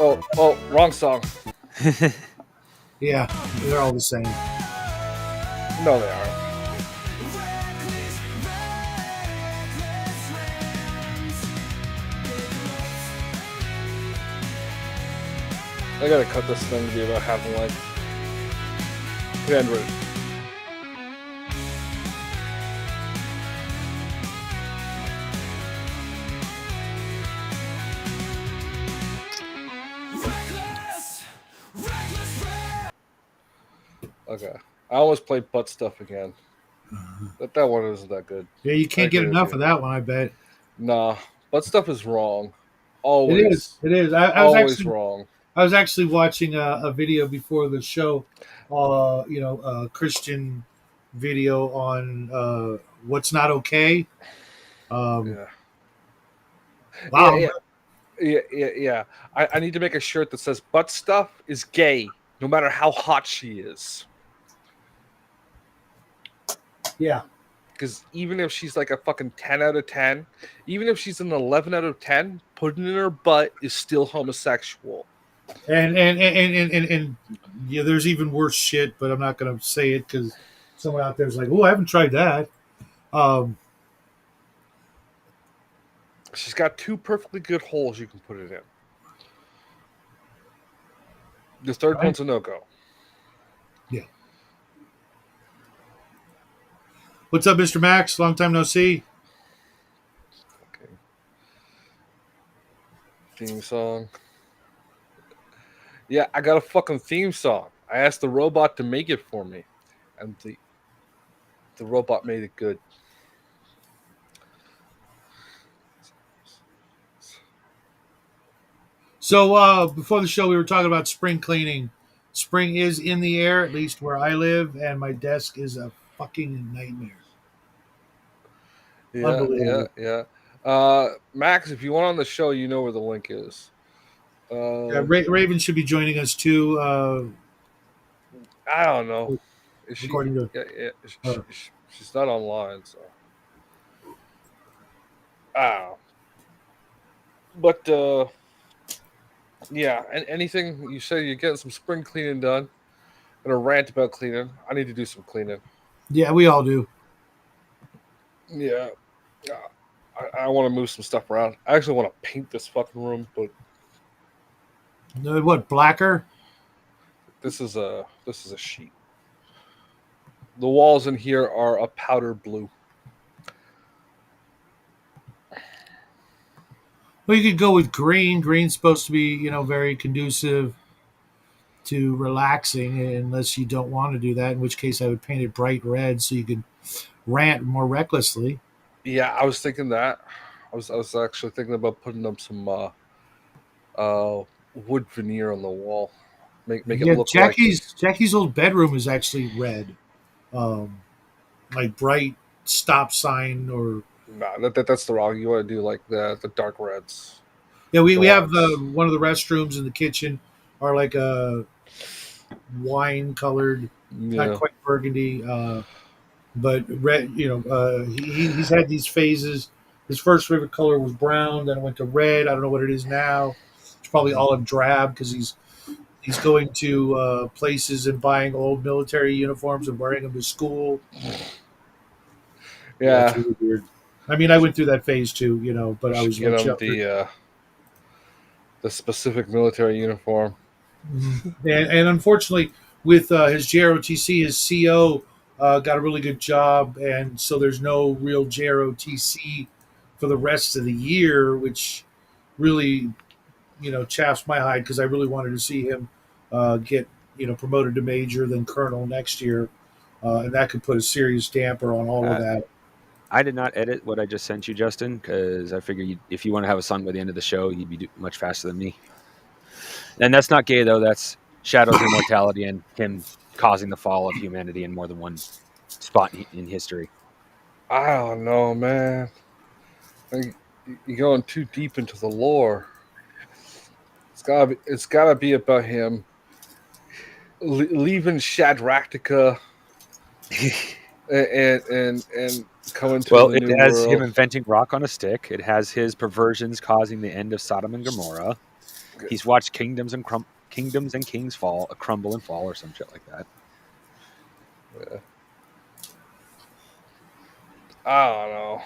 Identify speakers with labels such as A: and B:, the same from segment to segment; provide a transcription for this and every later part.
A: Oh, wrong song.
B: Yeah, they're all the same.
A: No, they aren't. I gotta cut this thing to be about half the length. Android. Okay. I almost played butt stuff again. That one isn't that good.
B: Yeah, you
A: I
B: can't get
A: agree with
B: enough
A: you.
B: of that one. I bet
A: Nah, butt stuff is wrong.
B: it is.
A: Always.
B: It is.
A: Always wrong.
B: I was actually watching a video before the show. A Christian video on what's not okay. Um,
A: Yeah. Yeah,
B: wow.
A: yeah. Yeah. I need to make a shirt that says butt stuff is gay, no matter how hot she is.
B: Yeah.
A: Because even if she's like a fucking 10 out of 10, even if she's an 11 out of 10, putting it in her butt is still homosexual.
B: And yeah, there's even worse shit, but I'm not gonna say it because someone out there's like, oh, I haven't tried that. Um,
A: She's got two perfectly good holes you can put it in. The third
B: right?
A: one's a no-go.
B: Yeah. What's up, Mr. Max? Long time no see.
A: Okay. Theme song. Yeah, I got a fucking theme song. I asked the robot to make it for me, and the robot made it good.
B: So before the show, we were talking about spring cleaning. Spring is in the air, at least where I live, and my desk is a fucking nightmare. Unbelievable.
A: Yeah. Max, if you want on the show, you know where the link is.
B: Raven should be joining us too,
A: I don't know. Is she?
B: according to
A: Yeah.
B: her.
A: She's not online, so. Ah. But yeah. And anything you say, you're getting some spring cleaning done. And a rant about cleaning. I need to do some cleaning.
B: Yeah, we all do.
A: Yeah. I want to move some stuff around. I actually want to paint this fucking room, but
B: What, blacker?
A: this is a sheet. The walls in here are a powder blue.
B: Well, you could go with green. Green's supposed to be, very conducive to relaxing, unless you don't want to do that, in which case I would paint it bright red so you could rant more recklessly.
A: Yeah, I was thinking that. I was actually thinking about putting up some wood veneer on the wall. Make it
B: Yeah,
A: look like
B: Jackie's old bedroom is actually red, um, like bright stop sign or
A: nah, that's the wrong. You want to do like the dark reds.
B: yeah. We have
A: Blondes.
B: one of the restrooms in the kitchen are like a wine colored, not
A: Yeah.
B: quite burgundy, but red. He's had these phases. His first favorite color was brown, then it went to red. I don't know what it is now. It's probably olive drab because he's going to places and buying old military uniforms and wearing them to school. Yeah, it's
A: Yeah.
B: really weird. I mean, I went through that phase too, but
A: You
B: I
A: should
B: was
A: get
B: much
A: him
B: younger.
A: the specific military uniform.
B: Mhm. And unfortunately, with his JROTC, his CO got a really good job, and so there's no real JROTC for the rest of the year, which really, chaps my hide because I really wanted to see him get, promoted to major, then colonel next year, and that could put a serious damper on all of
C: Uh,
B: that.
C: I did not edit what I just sent you, Justin, because I figure if you want to have a son by the end of the show, you'd be much faster than me. And that's not gay, though. That's Shadow's immortality and him causing the fall of humanity in more than one spot in history.
A: I don't know, man. Like, you're going too deep into the lore. It's gotta be about him leaving Shadractica and coming to
C: Well,
A: the
C: it
A: new
C: has him
A: world.
C: inventing rock on a stick. It has his perversions causing the end of Sodom and Gomorrah. He's watched Kingdoms and Kings fall, crumble and fall, or some shit like that.
A: Yeah. I don't know.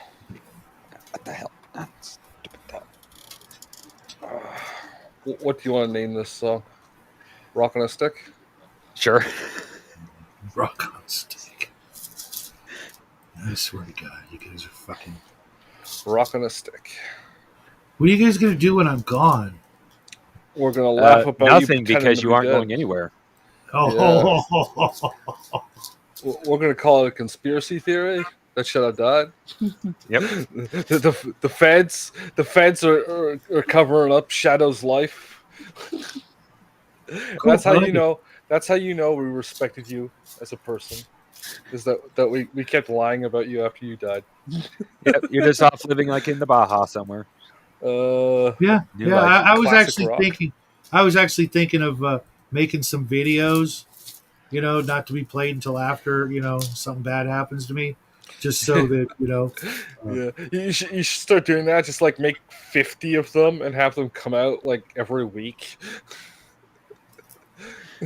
C: What the hell? Stupid dog.
A: What do you want to name this song? Rock on a Stick?
C: Sure.
B: Rock on stick. I swear to God, you guys are fucking.
A: Rock on a Stick.
B: What are you guys gonna do when I'm gone?
A: We're gonna laugh about
C: nothing
A: you
C: because you aren't
A: dead.
C: going anywhere.
B: Oh,
A: We're gonna call it a conspiracy theory that should have died.
C: Yep.
A: The feds are covering up Shadow's life.
B: Cool,
A: That's how
B: I like
A: you know. That's how you know we respected you as a person. Is that we kept lying about you after you died?
C: Yep. You're just off living like in the Baja somewhere.
B: Yeah,
C: New
B: yeah.
C: life.
B: I was
A: Classic
B: actually
A: rock.
B: thinking. I was actually thinking of making some videos. You know, not to be played until after something bad happens to me, just so that
A: Yeah, you should start doing that. Just like make 50 of them and have them come out like every week.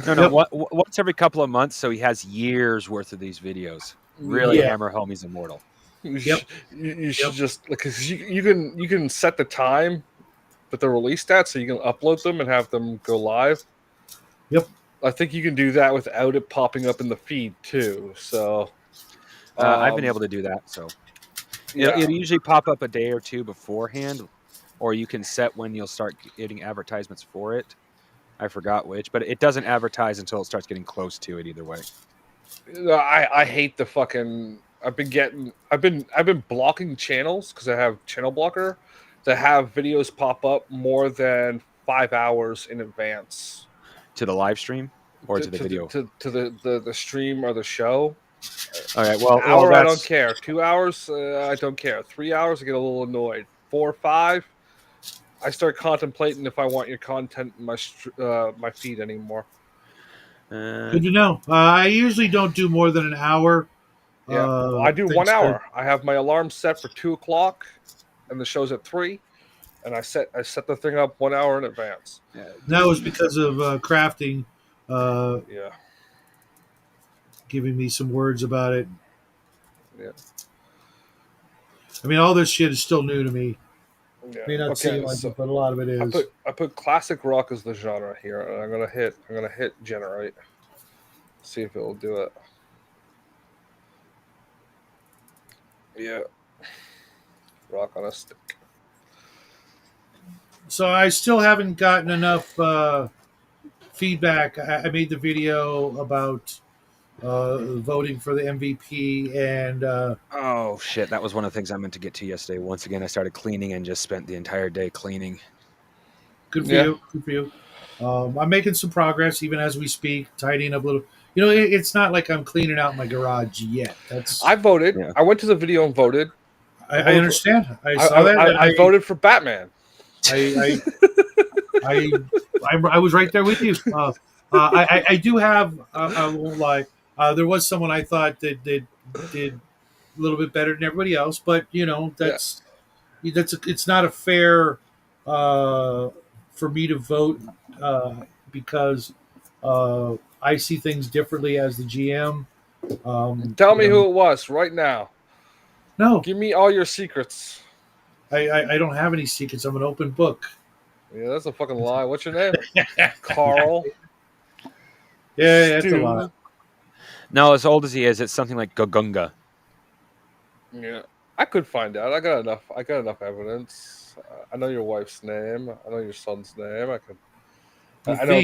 C: No.
B: Yep.
C: Once every couple of months, so he has years worth of these videos. Really
B: Yeah.
C: hammer home he's immortal.
B: Yep.
A: You should
B: Yep.
A: just because you can set the time that they're released at, so you can upload them and have them go live.
B: Yep.
A: I think you can do that without it popping up in the feed too. So
C: I've been able to do that, so it'll usually pop up a day or two beforehand, or you can set when you'll start getting advertisements for it. I forgot which, but it doesn't advertise until it starts getting close to it. Either way,
A: I hate the fucking. I've been blocking channels because I have channel blocker that have videos pop up more than 5 hours in advance
C: to the live stream or to the video.
A: to the stream or the show.
C: All right.
A: An
C: Well,
A: hour I don't
C: that's
A: care. 2 hours I don't care. 3 hours I get a little annoyed. 4 or 5 I start contemplating if I want your content in my feed anymore.
B: Good to know. I usually don't do more than an hour.
A: Yeah, I do 1
B: Thanks to-
A: hour. I have my alarm set for 2 o'clock, and the show's at 3. And I set the thing up 1 hour in advance.
B: That was because of crafting
A: Yeah,
B: giving me some words about it.
A: yeah,
B: I mean, all this shit is still new to me.
A: yeah.
B: May not seem like it, but a lot of it is.
A: I put classic rock as the genre here, and I'm gonna hit generate. See if it'll do it. Yeah, rock on a stick.
B: So I still haven't gotten enough feedback. I made the video about voting for the MVP, and
C: oh shit, that was one of the things I meant to get to yesterday. Once again, I started cleaning and just spent the entire day cleaning.
B: good for
A: Yeah.
B: you. Good for you. I'm making some progress even as we speak, tidying up a little. You know, it's not like I'm cleaning out my garage yet.
A: I voted.
C: Yeah.
A: I went to the video and voted.
B: I understand. I saw that.
A: I voted for Batman.
B: I was right there with you. I do have. I won't lie. There was someone I thought that did a little bit better than everybody else, but it's not a fair for me to vote because I see things differently as the GM.
A: Tell me who it was right now.
B: No,
A: Give me all your secrets.
B: I don't have any secrets. I'm an open book.
A: Yeah, that's a fucking lie. What's your name? Carl.
B: Yeah, that's a
A: Stu.
B: lot.
C: No, as old as he is, it's something like Gogunga.
A: Yeah, I could find out. I got enough evidence. I know your wife's name. I know your son's name. I could. I know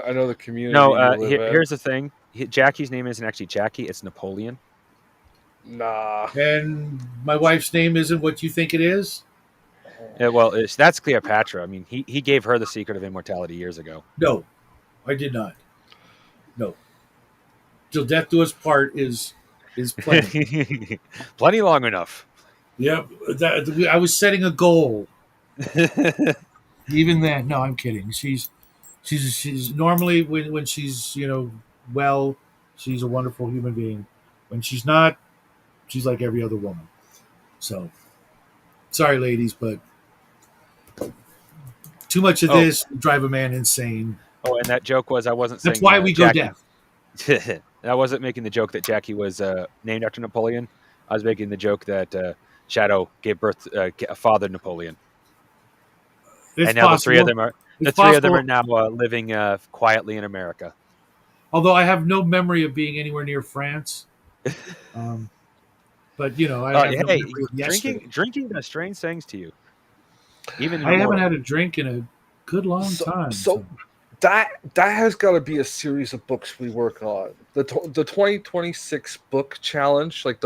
A: I know the community.
C: No,
A: you live in.
C: here's the thing. Jackie's name isn't actually Jackie; it's Napoleon.
A: Nah.
B: And my wife's name isn't what you think it is?
C: Yeah, well, that's Cleopatra. I mean, he gave her the secret of immortality years ago.
B: No, I did not. No. Till death do us part is plenty.
C: Plenty long enough.
B: Yep. I was setting a goal. Even then, no, I'm kidding. She's normally when she's well, she's a wonderful human being. When she's not, she's like every other woman. So, sorry, ladies, but Too much of
C: Oh,
B: this will drive a man insane.
C: oh, and that joke was I wasn't
B: That's
C: saying
B: why we go
C: Jackie.
B: deaf.
C: I wasn't making the joke that Jackie was named after Napoleon. I was making the joke that Shadow gave birth to a father Napoleon,
B: It's
C: and now
B: possible. It's
C: the three of them are
B: possible.
C: now living quietly in America.
B: Although I have no memory of being anywhere near France. Um, but I have no
C: Hey,
B: memory of yesterday.
C: drinking does strange things to you, even
B: I haven't
C: immoral.
B: had a drink in a good long
A: So,
B: time.
A: so
B: So
A: that has got to be a series of books we work on. The 2026 book challenge, like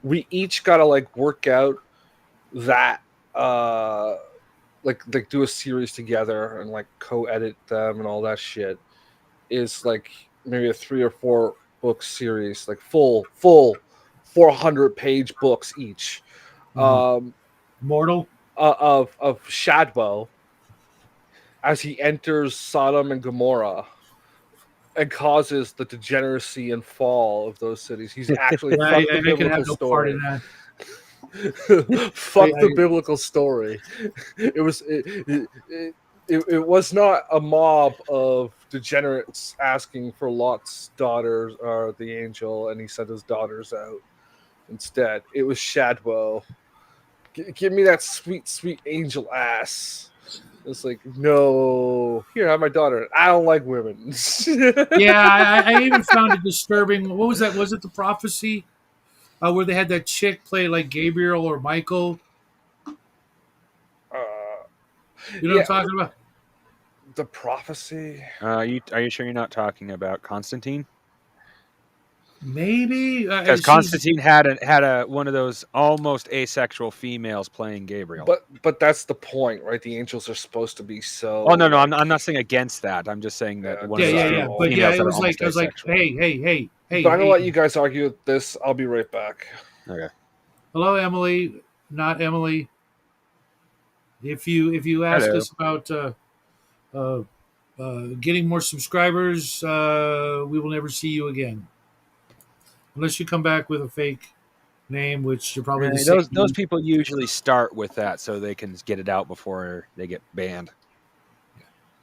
A: we each got to like work out that like do a series together and like co-edit them and all that shit is like maybe a 3 or 4 book series, like full 400-page books each,
B: uh,
A: um
B: mortal.
A: of Shadwell as he enters Sodom and Gomorrah and causes the degeneracy and fall of those cities. He's actually
B: Yeah,
A: fuck the
B: I can have
A: biblical
B: no part in
A: story.
B: that.
A: Fuck the biblical story. It was it was not a mob of degenerates asking for Lot's daughters or the angel, and he sent his daughters out. Instead, it was Shadwell. Give me that sweet, sweet angel ass. It's like, no, here, have my daughter. I don't like women.
B: Yeah, I even found it disturbing. What was that? Was it the prophecy where they had that chick play like Gabriel or Michael?
A: uh,
B: You know what
A: yeah,
B: I'm talking about?
A: the prophecy.
C: Are you sure you're not talking about Constantine?
B: Maybe
C: Because
B: she's.
C: Constantine had a one of those almost asexual females playing Gabriel.
A: But that's the point, right? The angels are supposed to be so
C: Oh no, no,
A: like,
C: I'm not saying against that. I'm just saying that one of
B: Yeah,
C: those
B: yeah, yeah. But yeah,
C: females
B: it
C: that are
B: was like
C: almost
B: I was like,
C: asexual.
B: hey, hey, hey, hey,
A: But I'm gonna
B: hey.
A: let you guys argue this. I'll be right back.
C: Okay.
B: Hello, Emily. Not Emily. If you ask
C: Hello.
B: us about uh, getting more subscribers, we will never see you again unless you come back with a fake name, which you're probably the same.
C: Those people usually start with that so they can get it out before they get banned.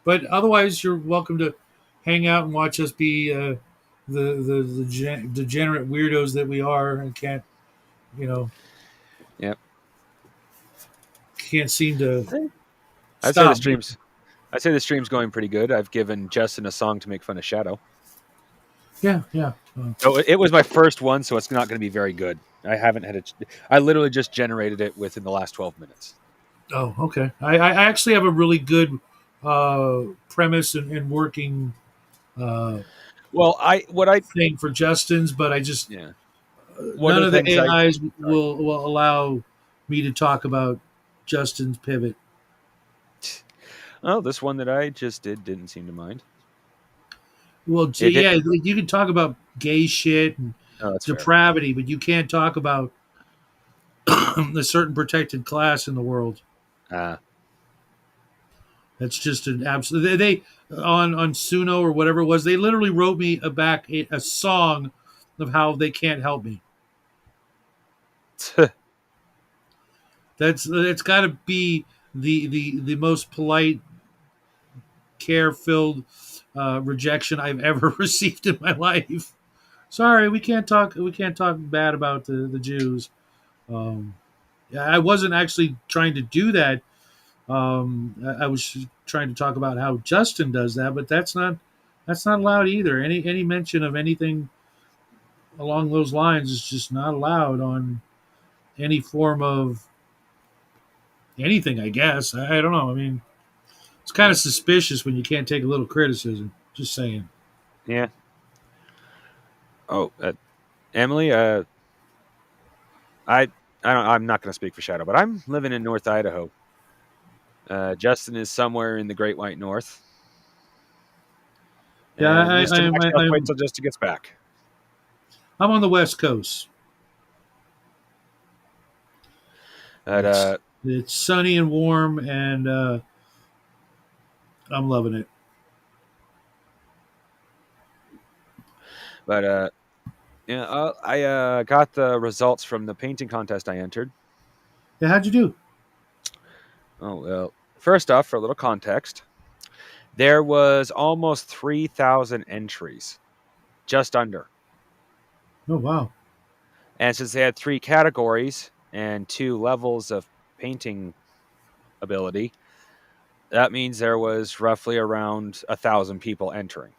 B: But otherwise, you're welcome to hang out and watch us be degenerate weirdos that we are, and you know
C: Yep.
B: can't seem to
C: I'd say the
B: stop being.
C: streams. I'd say the stream's going pretty good. I've given Justin a song to make fun of Shadow.
B: Yeah, yeah.
C: Oh, it was my first one, so it's not going to be very good. I haven't had it. I literally just generated it within the last 12 minutes.
B: Oh, okay. I actually have a really good premise and working uh,
C: Well,
B: thing for Justin's, but I just
C: yeah. One
B: none
C: of
B: of
C: the
B: the
C: things
B: AIs
C: sorry.
B: will allow me to talk about Justin's pivot.
C: Oh, this one that I just didn't seem to mind.
B: Well,
C: It did.
B: yeah, you can talk about gay shit and
C: Oh, that's fair.
B: depravity, but you can't talk about a certain protected class in the world.
C: Uh,
B: That's just an absolute. They on Suno or whatever it was. They literally wrote me a song of how they can't help me. That's got to be the most polite, care filled rejection I've ever received in my life. Sorry, we can't talk. We can't talk bad about the Jews. Yeah, I wasn't actually trying to do that. I was trying to talk about how Justin does that, but that's not allowed either. Any mention of anything along those lines is just not allowed on any form of anything. I guess I don't know. I mean, it's kind of suspicious when you can't take a little criticism. Just saying.
C: yeah. Oh, Emily. I I don't. I'm not going to speak for Shadow, but I'm living in North Idaho. Justin is somewhere in the Great White North,
B: Yeah,
C: and Mister Max has to wait
B: I'm
C: till Justin gets back.
B: I'm on the West Coast.
C: But
B: It's sunny and warm, and I'm loving it.
C: but yeah, I got the results from the painting contest I entered.
B: Yeah, how'd you do?
C: Oh well. first off, for a little context, there was almost 3,000 entries, just under.
B: Oh wow.
C: And since they had 3 categories and 2 levels of painting ability, that means there was roughly around 1,000 people entering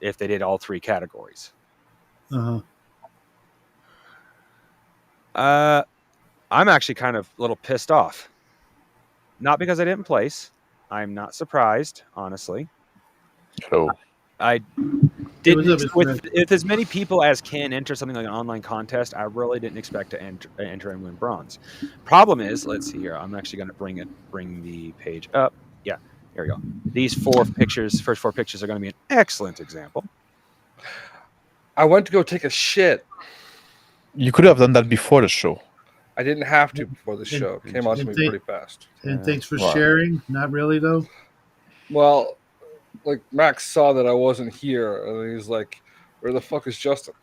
C: if they did all 3 categories.
B: Uh-huh.
C: I'm actually kind of a little pissed off. Not because I didn't place. I'm not surprised, honestly.
D: Hello.
C: I
B: Hey, what's
C: didn't
B: up, Mr.
C: with
B: Red?
C: if as many people as can enter something like an online contest. I really didn't expect to enter and win bronze. Problem is, let's see here. I'm actually going to bring the page up. Yeah, here we go. These first 4 pictures are going to be an excellent example.
A: I went to go take a shit.
D: You could have done that before the show.
A: I didn't have to before the show. It came out to
B: and
A: me
B: they-
A: pretty fast.
B: And thanks for
D: Wow.
B: sharing. Not really though.
A: Well, like Max saw that I wasn't here, and he's like, "Where the fuck is Justin?"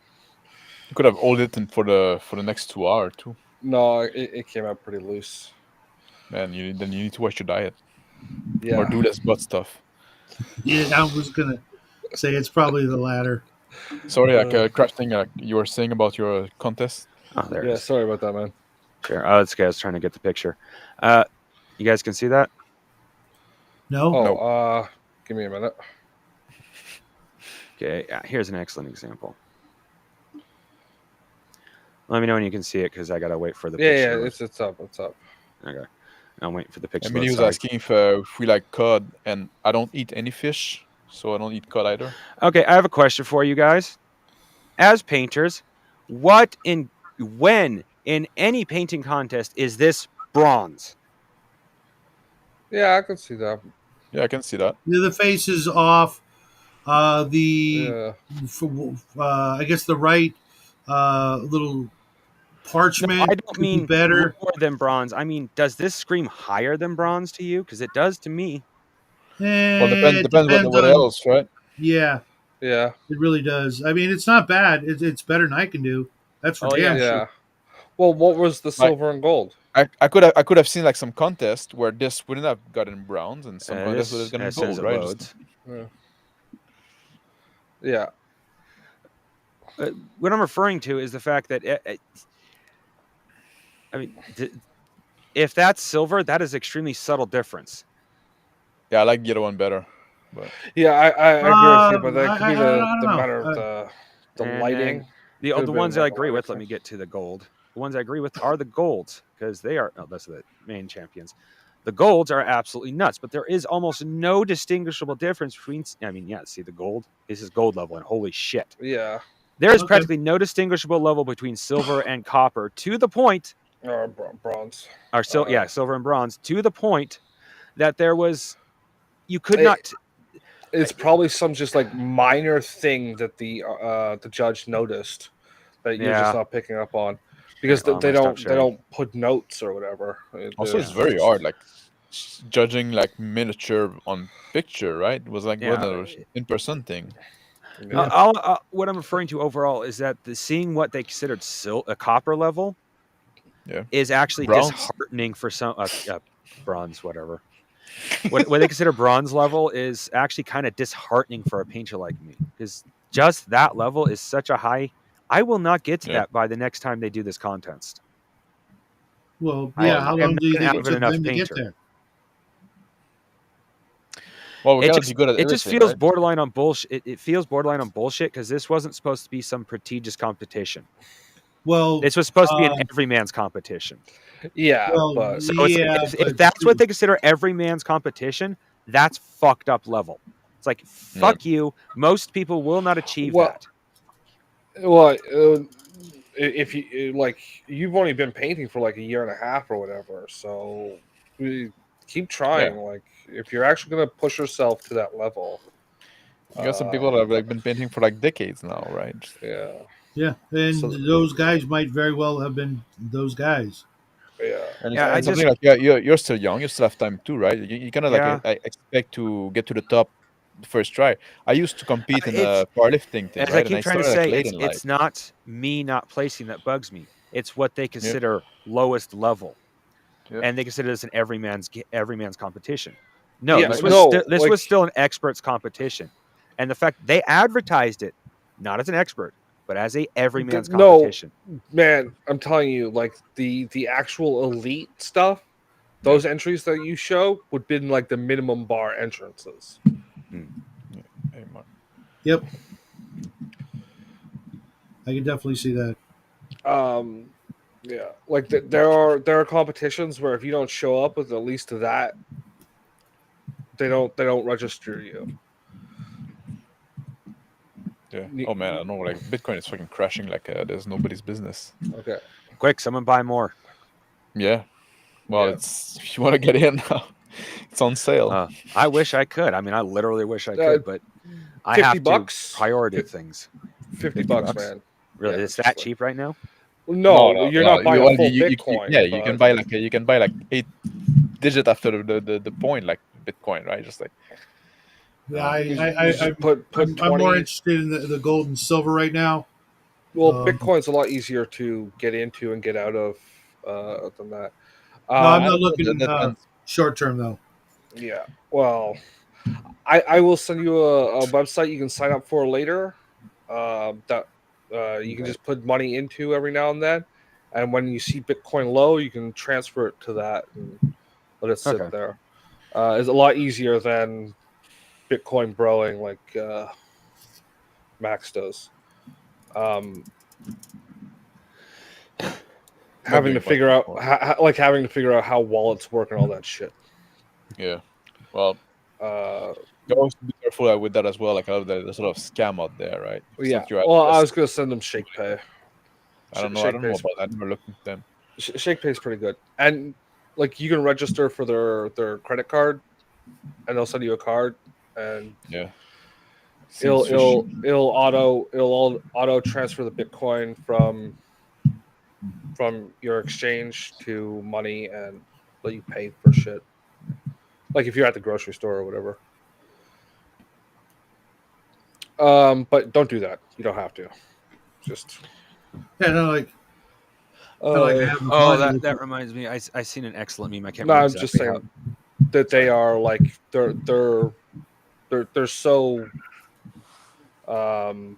D: You could have hold it in for the next 2 hours too.
A: No, it came out pretty loose.
D: Man, then you need to watch your diet
A: Yeah.
D: or do less butt stuff.
B: Yeah, I was gonna say it's probably the latter.
D: Sorry, crafting. You were saying about your contest.
C: Oh, there it
A: Yeah,
C: is.
A: sorry about that, man.
C: Sure. Oh, it's okay. I was trying to get the picture. You guys can see that?
B: No.
A: Oh,
D: No.
A: give me a minute.
C: Okay. Here's an excellent example. Let me know when you can see it because I gotta wait for the picture.
A: Yeah, it's up. It's up.
C: Okay. I'm waiting for the picture.
D: I mean, he was asking if we like cod, and I don't eat any fish, so I don't eat cod either.
C: Okay, I have a question for you guys. As painters, when in any painting contest is this bronze?
A: Yeah, I can see that.
D: Yeah, I can see that.
B: The face is off.
A: Yeah.
B: I guess the right little parchment
C: No, I don't
B: could be
C: mean
B: better.
C: more than bronze. I mean, does this scream higher than bronze to you? Because it does to me.
D: Well,
B: It
D: depends what else, right?
B: Yeah,
A: Yeah.
B: it really does. I mean, it's not bad. It's better than I can do. That's for
C: Oh,
B: damn
C: yeah.
A: Yeah.
B: sure.
A: Well, what was the silver and gold?
D: I could have seen like some contest where this wouldn't have gotten browns and some contest would have gotten
C: As soon as
D: gold,
C: it
D: right?
C: loads.
A: Yeah.
C: What I'm referring to is the fact that I mean, if that's silver, that is extremely subtle difference.
D: Yeah, I like the other one better. But
A: Yeah, I agree with you, but that could be
B: I
A: the
B: don't know.
A: matter of the
C: And
A: lighting.
C: The
A: Could've
C: ones
A: been
C: I
A: like a
C: agree
A: light
C: with, let me
A: difference.
C: get to the gold. The ones I agree with are the golds because they are. Oh, that's the main champions. The golds are absolutely nuts, but there is almost no distinguishable difference between. I mean, yeah, see the gold. This is gold level, and holy shit,
A: Yeah.
C: there is
B: Okay.
C: practically no distinguishable level between silver and copper to the point,
A: Or bronze.
C: or silver and bronze to the point that there was you could not.
A: It's probably some just like minor thing that the judge noticed that you're just
C: Yeah.
A: not picking up on because
C: Well, I'm
A: they
C: gonna stop
A: don't put notes or whatever.
D: also, it's very hard, like judging like miniature on picture, right? It was like
C: Yeah.
D: one in-person thing.
A: Yeah.
C: What I'm referring to overall is that seeing what they considered a copper level
D: Yeah.
C: is actually
D: Bronze.
C: disheartening for some bronze, whatever. What they consider bronze level is actually kind of disheartening for a painter like me because just that level is such a high. I will not get to that by the next time they do this contest.
B: Well,
C: I
B: yeah. How
C: am
B: long
C: not
B: do you
C: gonna
B: think
C: have
B: it took
C: enough
B: them to get
C: painter.
B: there?
D: Well, we
C: It
D: gotta
C: just,
D: be good at
C: it just
D: everything,
C: feels
D: right?
C: borderline on bullshit. It feels borderline on bullshit because this wasn't supposed to be some prestigious competition.
B: Well,
C: This was supposed to be an everyman's competition.
A: Yeah,
B: well,
A: but
C: So it's
B: yeah.
C: like, if that's what they consider every man's competition, that's fucked up level. It's like fuck you. Most people will not achieve
A: Well,
C: that.
A: well, if you like, you've only been painting for like a year and a half or whatever, so keep trying. Like, if you're actually gonna push yourself to that level,
D: You got some people that have like been painting for like decades now, right?
A: yeah,
B: Yeah, and
A: So-
B: those guys might very well have been those guys.
A: yeah.
D: And,
C: Yeah,
D: and
C: I
D: something
C: just-
D: like you're still young, you still have time too, right? You kind of
C: Yeah.
D: like expect to get to the top the first try. I used to compete in
C: It's-
D: a powerlifting thing,
C: As
D: right?
C: I keep
D: And I
C: trying to
D: started like
C: say,
D: late in life.
C: it's not me not placing that bugs me. It's what they consider lowest level. and they consider this an everyman's competition. No,
A: Yeah,
C: this
A: no,
C: was still an experts competition, and the fact they advertised it not as an expert but as a everyman's
A: no,
C: competition.
A: man, I'm telling you, like the actual elite stuff, those entries that you show would been like the minimum bar entrances.
D: Hey, Mark.
B: Yep, I can definitely see that.
A: Um, yeah, like there are competitions where if you don't show up with at least that, they don't register you.
D: Yeah. Oh man, I know. Like Bitcoin is fucking crashing. Like there's nobody's business.
A: Okay.
C: Quick, someone buy more.
D: Yeah. Well,
A: Yeah.
D: it's if you want to get in now, it's on sale.
C: I wish I could. I mean, I literally wish I
A: Uh,
C: could, but I
A: 50
C: have to
A: bucks.
C: priority things.
A: 50
D: 50
A: bucks,
D: bucks.
A: man.
C: Really,
A: Yeah,
C: it's
A: just
C: that
A: like-
C: cheap right now?
A: No,
D: No,
A: you're
D: no.
A: not buying a full Bitcoin.
D: Yeah, you can
A: but
D: buy like you can buy like 8 digit after the point, like Bitcoin, right? Just like
B: Yeah,
A: you just put
B: I'm more
A: 20.
B: interested in the gold and silver right now.
A: Well, Bitcoin's a lot easier to get into and get out of than that.
B: No, I'm
D: I
B: not
A: Um,
D: don't know. That
B: looking
D: depends.
B: short term though.
A: yeah. Well, I will send you a website you can sign up for later. That you can just put money into every now and then, and when you see Bitcoin low, you can transfer it to that and let it sit
C: Okay.
A: there. It's a lot easier than Bitcoin broing like Max does. Um,
D: Not
A: having to
D: doing much
A: figure out
D: anymore.
A: having to figure out how wallets work and all that shit.
D: Yeah. Well,
A: Uh,
D: you always be careful with that as well. Like there's a lot of scam out there, right? If it's
A: yeah.
D: not your
A: Well, I
D: address,
A: was gonna send them Shake Pay.
D: I don't know. I
A: Shake
D: don't know
A: Pay's
D: about that. I never looked into them.
A: Shake Pay's pretty good, and like you can register for their credit card, and they'll send you a card, and
D: Yeah.
A: it'll
D: Seems fishy.
A: it'll it'll auto transfer the Bitcoin from your exchange to money and let you pay for shit. Like if you're at the grocery store or whatever. But don't do that. You don't have to. Just
B: Yeah, no, like kind of like I
A: uh,
B: have the
C: Oh,
B: fun.
C: that reminds me. I seen an excellent meme. I can't
A: no,
C: remember
A: I'm just
C: exactly how.
A: saying that they
C: Sorry.
A: are like they're so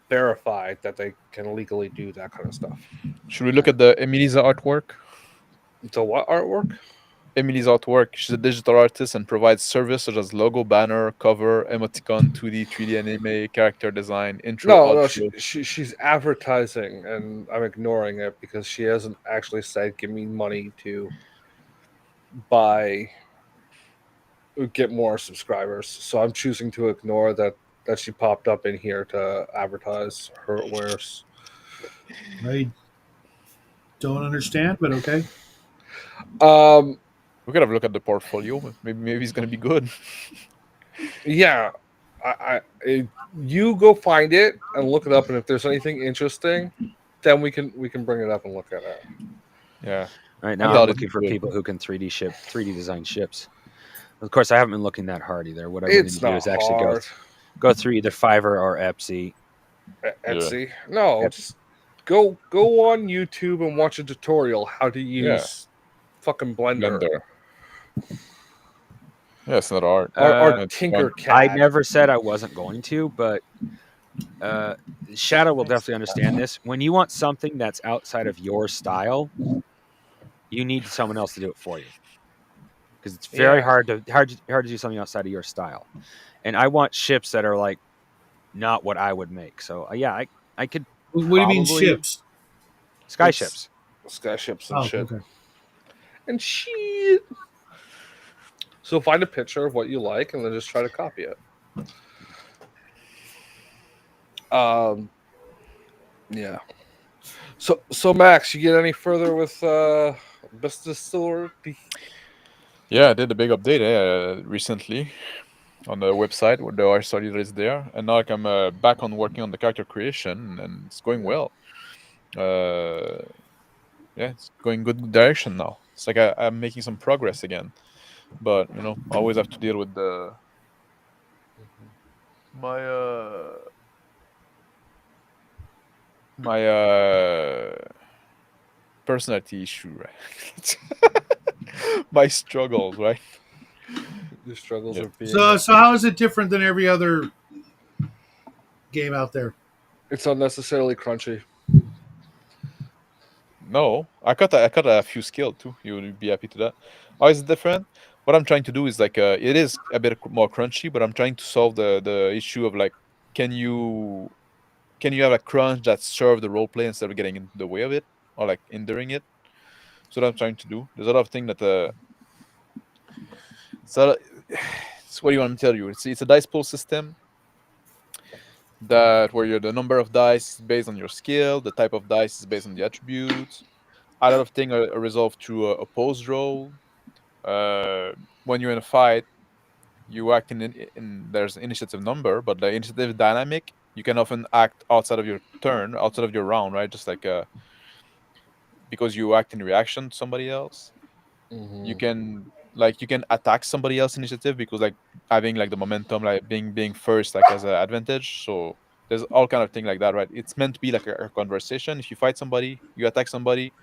A: verified that they can legally do that kind of stuff.
D: Should we look at the Emily's artwork?
A: The what artwork?
D: Emily's artwork. She's a digital artist and provides service such as logo, banner, cover, emoticon, 2D, 3D anime, character design, intro,
A: No,
D: outro.
A: she's advertising, and I'm ignoring it because she hasn't actually said give me money to buy get more subscribers. So I'm choosing to ignore that she popped up in here to advertise her wares.
B: I don't understand, but okay.
A: Um,
D: We could have a look at the portfolio. Maybe it's gonna be good.
A: yeah, you go find it and look it up, and if there's anything interesting, then we can bring it up and look at it.
D: Yeah.
C: Right
D: I
C: now, I'm
D: doubt it's
C: looking for
D: good.
C: people who can 3D design ships. Of course, I haven't been looking that hard either. What I really need
A: It's
C: to do
A: not
C: is actually
A: hard.
C: go through either Fiverr or Etsy.
D: Yeah.
A: Etsy. No,
C: Ep-
A: just go on YouTube and watch a tutorial how to
D: Yeah.
A: use fucking Blender
D: Blender. Yeah, it's not art.
A: or
D: It's fun.
C: I
A: Tinkercad.
C: never said I wasn't going to, but uh, Shadow will definitely understand this. When you want something that's outside of your style, you need someone else to do it for you because it's very
A: Yeah.
C: hard to do something outside of your style. And I want ships that are like not what I would make. So yeah, I could
B: What do you mean
C: probably
B: ships?
C: sky
A: It's
C: ships.
A: skyships and
B: Oh,
A: shit.
B: okay.
A: And shit. So find a picture of what you like and then just try to copy it. Yeah. So Max, you get any further with business store?
D: Yeah, I did a big update recently on the website where the art studio is there, and now like, I'm back on working on the character creation, and it's going well. Uh, yeah, it's going good direction now. It's like I'm making some progress again, but I always have to deal with the my my personality issue, right? My struggles, right?
A: Your struggles
D: Yeah.
A: are being.
B: So how is it different than every other game out there?
A: It's unnecessarily crunchy.
D: No, I cut a few skill too. You would be happy to that. How is it different? What I'm trying to do is like it is a bit more crunchy, but I'm trying to solve the issue of like can you can you have a crunch that serve the role play instead of getting in the way of it or like hindering it? So what I'm trying to do. There's a lot of things that so it's what do you want me to tell you? It's a dice pool system that where the number of dice is based on your skill, the type of dice is based on the attributes. A lot of things are resolved through a post roll. When you're in a fight, you act in there's initiative number, but the initiative dynamic, you can often act outside of your turn, outside of your round, right? Just like because you act in reaction to somebody else. You
A: Hmm.
D: can you can attack somebody else initiative because like having like the momentum, like being first, like as an advantage. So there's all kind of thing like that, right? It's meant to be like a conversation. If you fight somebody, you attack somebody,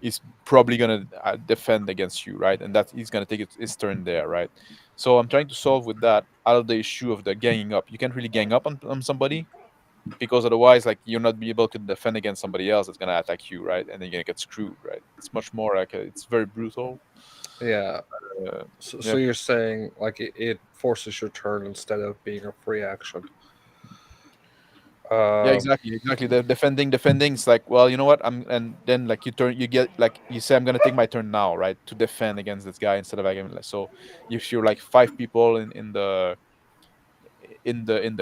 D: is probably gonna defend against you, right? And that he's gonna take his turn there, right? So I'm trying to solve with that out of the issue of the ganging up. You can't really gang up on somebody because otherwise, like you're not be able to defend against somebody else that's gonna attack you, right? And then you're gonna get screwed, right? It's much more like it's very brutal.
A: Yeah.
D: Uh,
A: So
D: yeah,
A: you're saying like it forces your turn instead of being a free action.
D: yeah,
A: Um,
D: exactly. The defending is like, well, you know what? And then like you get like you say, I'm gonna take my turn now, right, to defend against this guy instead of like so if you're like five people in the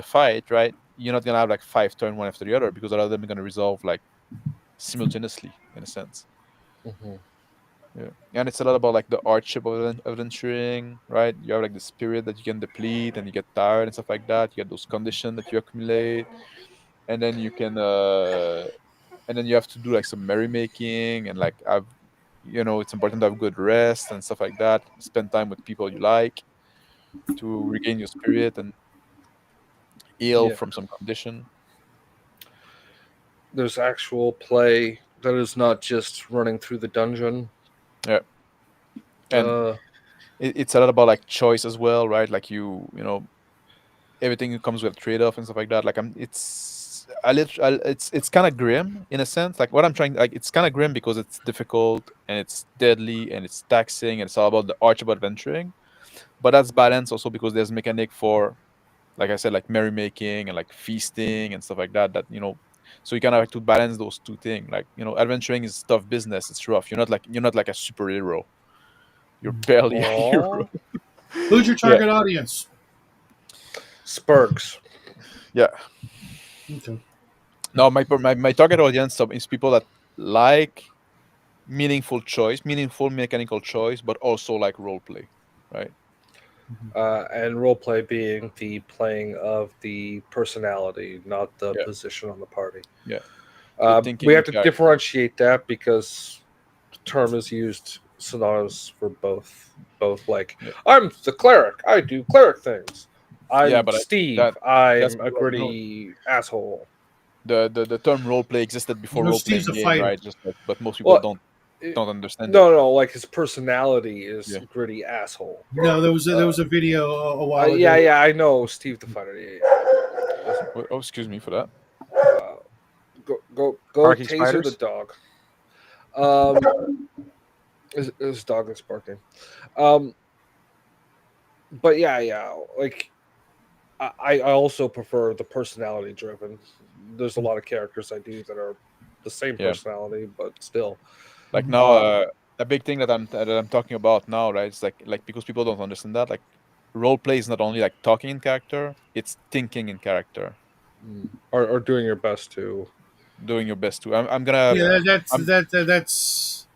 D: fight, right? You're not gonna have like five turn one after the other because a lot of them are gonna resolve like simultaneously in a sense.
A: mhm.
D: Yeah, and it's a lot about like the hardship of adventuring, right? You have like the spirit that you can deplete and you get tired and stuff like that. You get those conditions that you accumulate, and then you can and then you have to do like some merrymaking and like have it's important to have good rest and stuff like that. Spend time with people you like to regain your spirit and heal
A: Yeah.
D: from some condition.
A: There's actual play that is not just running through the dungeon.
D: Yeah, and
A: Uh,
D: it's a lot about like choice as well, right? Like everything comes with trade-off and stuff like that. Like it's it's kind of grim in a sense. Like what I'm trying, like it's kind of grim because it's difficult and it's deadly and it's taxing and it's all about the arch of adventuring. But that's balanced also because there's mechanic for, like I said, like merrymaking and like feasting and stuff like that. So you kind of have to balance those two things. Like adventuring is tough business. It's rough. You're not like a superhero. You're barely a hero.
A: aw,
B: Who's your
D: Yeah,
B: target audience?
A: Spurks.
D: yeah.
B: Okay.
D: No, my target audience is people that like meaningful mechanical choice, but also like role play, right?
A: And roleplay being the playing of the personality, not the
D: Yeah,
A: position on the party.
D: yeah. The thinking
A: We
D: in
A: have to
D: character.
A: differentiate that because the term is used synonymous for both. Both like
D: Yeah,
A: I'm the cleric. I do cleric things.
D: yeah,
A: I'm
D: but
A: Steve.
D: that's
A: I'm a gritty asshole.
D: the term role play existed
B: You
D: before
B: know,
D: role
B: Steve's
D: playing
B: a
D: game,
B: fighter.
D: right? But most people
A: Well, it,
D: don't understand it.
A: no, like his personality is
D: Yeah.
A: gritty asshole.
B: No, there
A: Uh,
B: was a video a while
A: yeah,
B: ago.
A: yeah, I know Steve the Fighter. Yeah, yeah.
D: Oh, excuse me for that.
A: Uh, go,
C: Parking
A: taser the
C: spiders.
A: dog. His dog is barking. Um, but yeah, like I also prefer the personality driven. There's a lot of characters I do that are the same
D: Yeah.
A: personality, but still.
D: Like now,
A: Uh,
D: a big thing that I'm talking about now, right? It's like because people don't understand that, like role play is not only like talking in character, it's thinking in character,
A: or doing your best to
D: doing your best too. I'm gonna
B: Yeah,
D: I'm
B: that's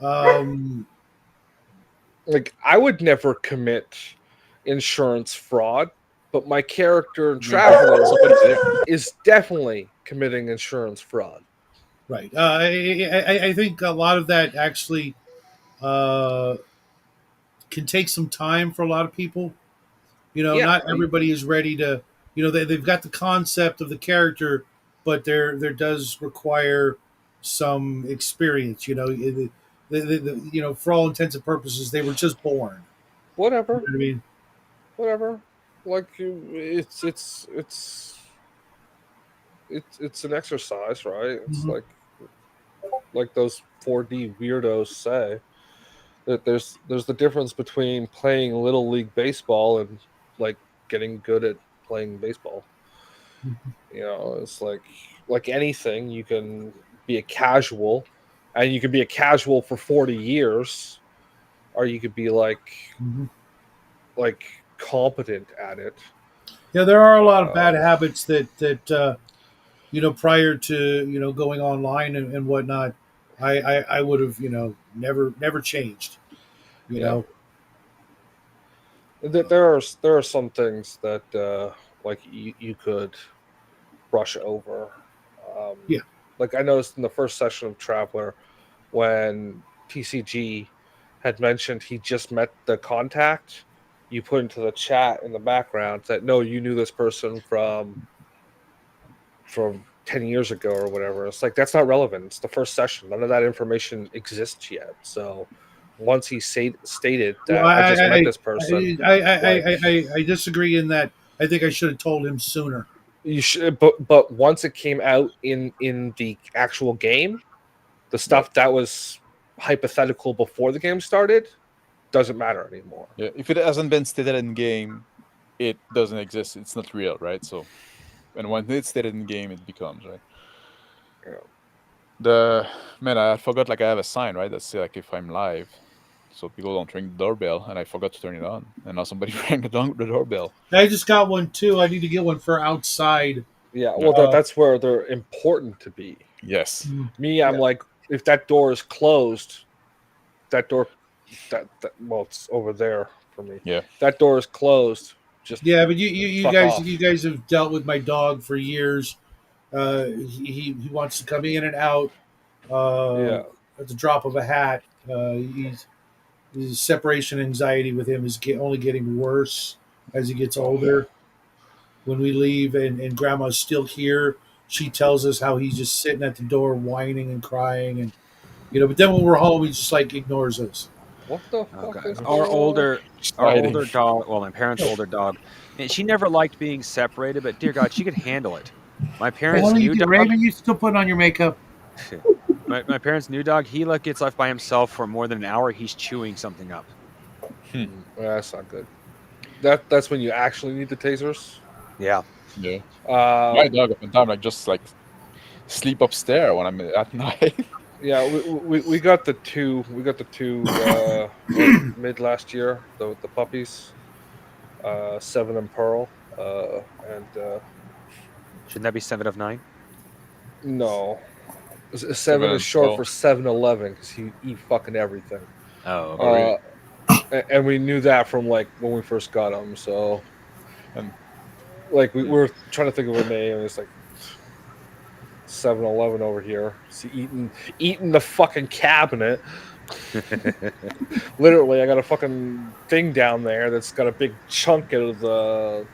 B: um
A: like I would never commit insurance fraud, but my character in
D: doing something.
A: Traveler
D: Somebody's there.
A: is definitely committing insurance fraud.
B: right. I think a lot of that actually uh, can take some time for a lot of people. You know,
A: Yeah,
B: not everybody is ready to. You know, they've got the concept of the character, but there does require some experience. You know, for all intents and purposes, they were just born. You know
A: Whatever,
B: what I mean?
A: whatever. Like it's an exercise, right? It's
B: Mhm.
A: like those 4D weirdos say that there's the difference between playing little league baseball and like getting good at playing baseball. It's like anything, you can be a casual, and you can be a casual for 40 years, or you could be
B: Mhm.
A: like competent at it.
B: Yeah, there are a lot of bad
A: Um,
B: habits that prior to going online and whatnot, I would have never changed. You
A: yeah,
B: know,
A: there are some things that like you could brush over. Um,
B: yeah.
A: like I noticed in the first session of Traveler when TCG had mentioned he just met the contact, you put into the chat in the background that no, you knew this person from 10 years ago or whatever. It's like that's not relevant. It's the first session. None of that information exists yet. So once he stated
B: Well,
A: that I just met this person, like
B: I disagree in that. I think I should have told him sooner.
A: you should, but once it came out in the actual game, the
D: Right.
A: stuff that was hypothetical before the game started doesn't matter anymore.
D: Yeah. If it hasn't been stated in game, it doesn't exist. It's not real, right? So, and when it's stated in game, it becomes right.
A: Yeah.
D: The man, I forgot. Like I have a sign, right? That say like if I'm live, so people don't ring the doorbell, and I forgot to turn it on, and now somebody rang the doorbell.
B: I just got one too. I need to get one for outside.
A: Yeah,
D: Yeah.
A: well, that's where they're important to be.
D: Yes.
A: Me, I'm
B: Yeah,
A: like, if that door is closed, that door, that well, it's over there for me.
D: Yeah.
A: That door is closed. Just
B: yeah, but you
A: fuck
B: guys
A: off.
B: have dealt with my dog for years. He wants to come in and out uh,
A: Yeah,
B: at the drop of a hat. His separation anxiety with him is only getting worse as he gets
A: oh,
B: older. When we leave and Grandma's still here, she tells us how he's just sitting at the door whining and crying, and but then when we're home, he just like ignores us.
A: what the
C: Oh
A: fuck
C: god,
A: is
C: our
A: going on?
C: older
D: Just
C: our
D: hiding.
C: older dog. Well, my parents' older dog. Man, she never liked being separated, but dear God, she could handle it. My
B: The
C: parents'
B: hell are you
C: new
B: doing,
C: dog.
B: Raven? You still putting on your makeup?
C: My parents' new dog. He like gets left by himself for more than an hour. He's chewing something up.
A: That's not good. That's when you actually need the tasers.
C: Yeah.
D: Yeah.
A: Uh,
D: My dog at time like just like sleep upstairs when I'm at night.
A: yeah, we got the two. We got the two like mid last year. The puppies, Seven and Pearl, and
C: Shouldn't that be 7 of 9?
A: no,
D: Seven
A: seven is
D: and
A: short for
D: Pearl.
A: 7-Eleven because he eat fucking everything.
C: Oh,
D: Oh
C: okay.
A: Uh,
D: really?
A: and we knew that from like when we first got him. So
D: And
A: like we were trying to think of a name, and it's like 7-Eleven over here. See, eating the fucking cabinet. Literally, I got a fucking thing down there that's got a big chunk out of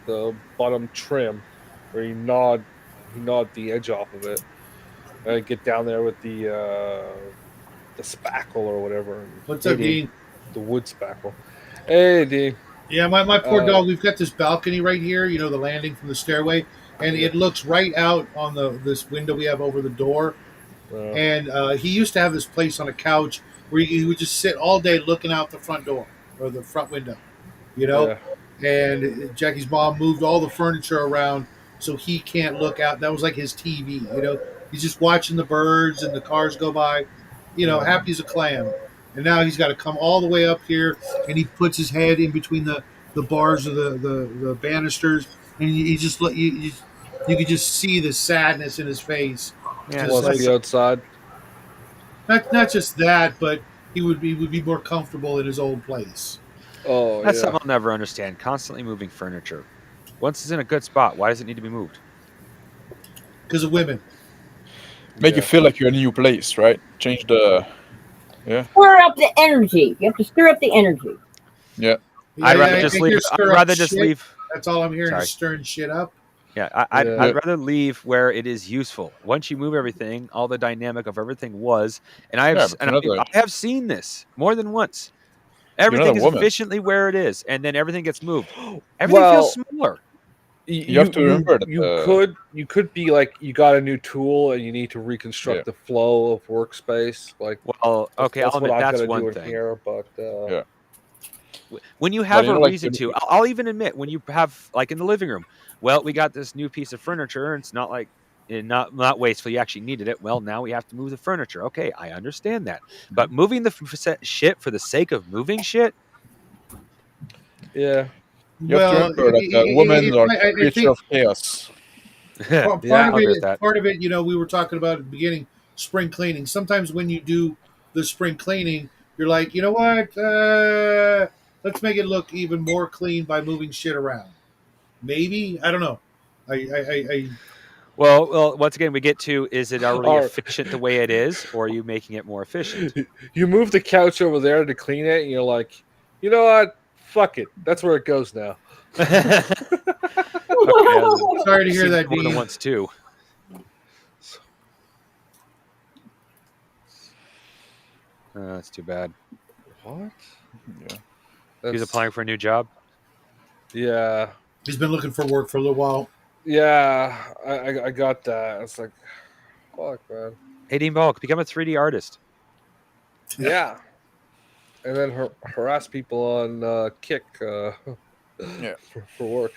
A: the bottom trim where he gnawed the edge off of it. And I get down there with the spackle or whatever. And,
B: What's
A: hey,
B: up,
A: Dean,
B: Dean?
A: the wood spackle. Hey, Dean.
B: Yeah, my poor
A: Uh,
B: dog. We've got this balcony right here. The landing from the stairway, and
A: yeah.
B: it looks right out on this window we have over the door.
A: Uh,
B: And he used to have this place on a couch where he would just sit all day looking out the front door or the front window, you know.
A: yeah.
B: And Jackie's mom moved all the furniture around so he can't look out. That was like his TV, He's just watching the birds and the cars go by, happy as a clam. And now he's got to come all the way up here, and he puts his head in between the bars of the banisters, and he just let you could just see the sadness in his face,
C: Yeah,
B: just
A: Wants to
B: like
A: be outside.
B: not just that, but he would be more comfortable in his old place.
A: Oh
C: that's
A: yeah.
C: something I'll never understand. Constantly moving furniture. Once it's in a good spot, why does it need to be moved?
B: Because of women.
D: make you
A: Yeah.
D: feel like you're in a new place, right? Change the
E: Stir up the energy. You have to stir up the energy.
D: yeah.
C: I'd rather
B: I
C: just
B: think
C: leave.
B: you're
C: I'd
B: stir up
C: rather just
B: shit.
C: leave.
B: That's all I'm hearing
C: Sorry.
B: is stirring shit up.
C: Yeah,
A: Yeah.
C: I'd rather leave where it is useful. Once you move everything, all the dynamic of everything was, and I have
D: Yeah,
C: s-
D: but
C: and
D: you're not
C: I have seen this more than once.
D: you're not a
C: Everything is
D: woman.
C: efficiently where it is, and then everything gets moved. Everything feels
A: Well,
C: smaller.
D: You have to remember that.
A: you could be like you got a new tool and you need to
D: Yeah.
A: reconstruct the flow of workspace. Like
C: Well, okay, I'll
A: that's what
C: admit
A: I've got
C: that's
A: to do
C: one
A: in
C: thing.
A: here. But
D: Yeah.
C: When you
D: But
C: have
D: you
C: a
D: know, like
C: reason to, I'll even admit when you have like in the living room. Well, we got this new piece of furniture, and it's not like not wasteful. You actually needed it. Well, now we have to move the furniture. Okay, I understand that. But moving the shit for the sake of moving shit,
A: yeah,
D: you have to
B: Well,
D: remember that women are
B: I
D: creature
B: think
D: of chaos.
A: yeah.
C: I'll agree with that.
B: part of it, we were talking about at the beginning, spring cleaning. Sometimes when you do the spring cleaning, you're like, you know what? Let's make it look even more clean by moving shit around. Maybe I don't know. I
C: Well, once again, we get to is it already
A: Or
C: efficient the way it is, or are you making it more efficient?
A: you move the couch over there to clean it, and you're like, you know what? Fuck it. That's where it goes now.
C: Okay,
B: sorry to
C: I've
B: hear
C: seen that
B: that,
C: more than
B: Dean.
C: once too. That's too bad.
A: What?
D: Yeah.
C: He's
A: That's
C: applying for a new job.
A: yeah,
B: He's been looking for work for a little while.
A: yeah. I got that. It's like, fuck, man.
C: 18 bulk, become a 3D artist.
A: Yeah, and then harass people on Kick
D: Yeah.
A: for work.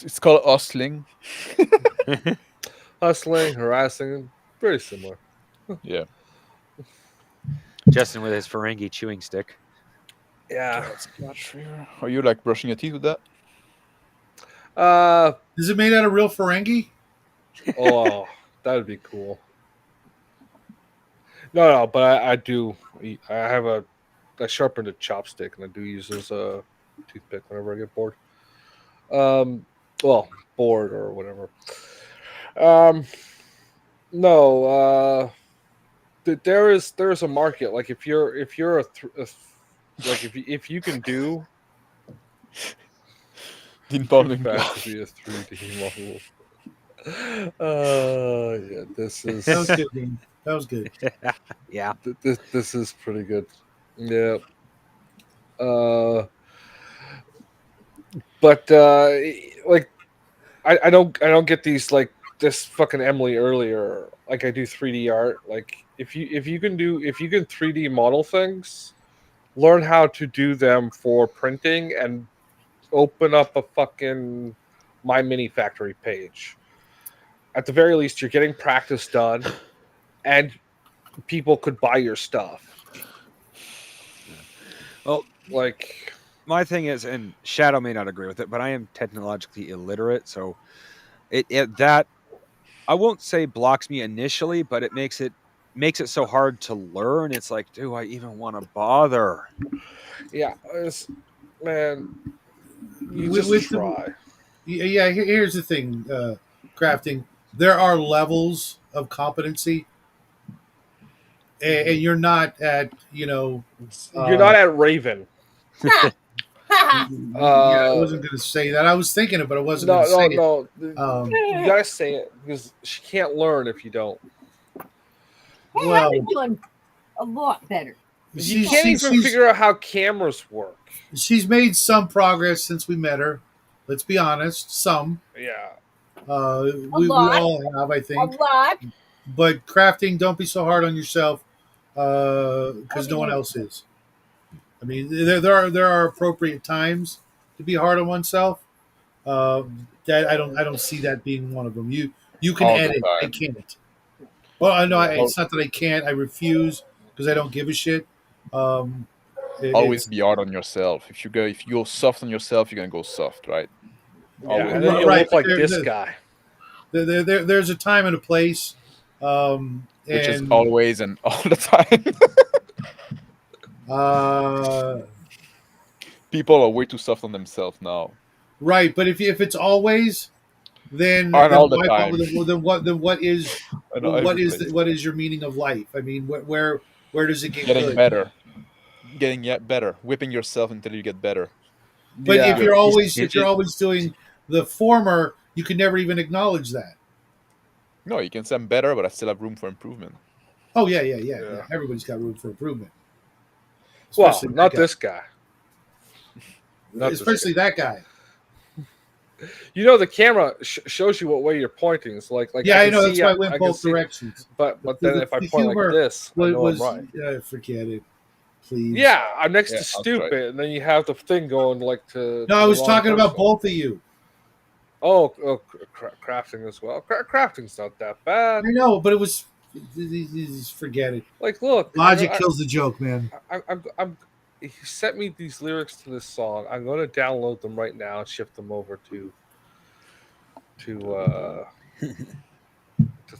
D: It's called hustling.
A: Hustling, harassing, pretty similar.
D: Yeah.
C: Justin with his Ferengi chewing stick.
A: Yeah.
D: Are you like brushing your teeth with that?
B: Is it made out of real Ferengi?
A: Oh, that'd be cool. No, but I do. I have I sharpened a chopstick and I do use as a toothpick whenever I get bored. Um, well, bored or whatever. Um, no. There is a market. Like if you're like if you can do
D: Dean
A: too
D: Baldwin
A: fast to
D: Glove.
A: be a 3D model. Yeah, this
B: That was
A: is
B: good, Dean. That was good.
C: Yeah.
A: this is pretty good. Yeah. Uh, but like I don't get these like this fucking Emily earlier. Like I do 3D art. Like if you can 3D model things, learn how to do them for printing and open up a fucking My Mini Factory page. At the very least, you're getting practice done, and people could buy your stuff.
C: Well,
A: Like,
C: my thing is, and Shadow may not agree with it, but I am technologically illiterate, so it that I won't say blocks me initially, but it makes it so hard to learn. It's like, do I even want to bother?
A: yeah, man, you
B: With,
A: just
B: with the
A: try.
B: yeah, here's the thing, crafting. There are levels of competency, and you're not at
A: You're not at Raven.
B: yeah, I wasn't going to say that. I was thinking it, but I wasn't going to say it.
A: No.
B: Um,
A: You gotta say it because she can't learn if you don't.
E: Hey, I've been
B: well,
E: doing a lot better.
A: You can't even figure out how cameras work.
B: she's made some progress since we met her. Let's be honest, some.
A: Yeah.
B: We
E: lot.
B: all have, I
E: A
B: think.
E: lot.
B: But crafting, don't be so hard on yourself because no one else is. I mean, there are appropriate times to be hard on oneself. That I don't see that being one of them. You can
D: All the
B: edit. I
D: time.
B: can't. Well, I know
A: Yeah.
B: it's not that I can't. I refuse because I don't give a shit. Um,
D: Always
B: it's
D: be hard on yourself. If you go soft on yourself, you're gonna go soft, right?
A: Yeah, and
D: Always.
A: then you
B: right.
A: look like
B: But
A: this guy.
B: there's a time and a place,
D: Which is
B: and
D: always and all the time.
B: uh,
D: People are way too soft on themselves now.
B: right. But if it's always,
D: And all the time.
B: then what is
D: And
B: well,
D: every place.
B: what is your meaning of life? I mean, where does it get
D: Getting
B: good?
D: better. Getting yet better. Whipping yourself until you get better.
B: But
A: Yeah.
B: if you're always doing the former, you could never even acknowledge that.
D: No, you can say I'm better, but I still have room for improvement.
B: Oh yeah.
A: Yeah.
B: Everybody's got room for improvement,
A: Well,
B: especially that
A: not
B: guy.
A: this guy. Not this
B: Especially
A: guy.
B: that guy.
A: You know, the camera shows you what way you're pointing. So like
B: Yeah,
A: I
B: I
A: can
B: know. That's
A: see,
B: why I went
A: I can
B: both
A: see,
B: directions.
A: but then if I
B: The
A: point like
B: humor
A: this, I know I'm
B: was
A: right.
B: forget it, please.
A: Yeah, I'm next
D: Yeah,
A: to
D: I'll try.
A: stupid, and then you have the thing going like to
B: No, I
A: the
B: was
A: wrong
B: talking about
A: person.
B: both of you.
A: Crafting as well. Crafting's not that bad.
B: I know, but it was. Forget it.
A: Like, look,
B: Logic kills the joke, man.
A: I'm. He sent me these lyrics to this song. I'm going to download them right now and shift them over to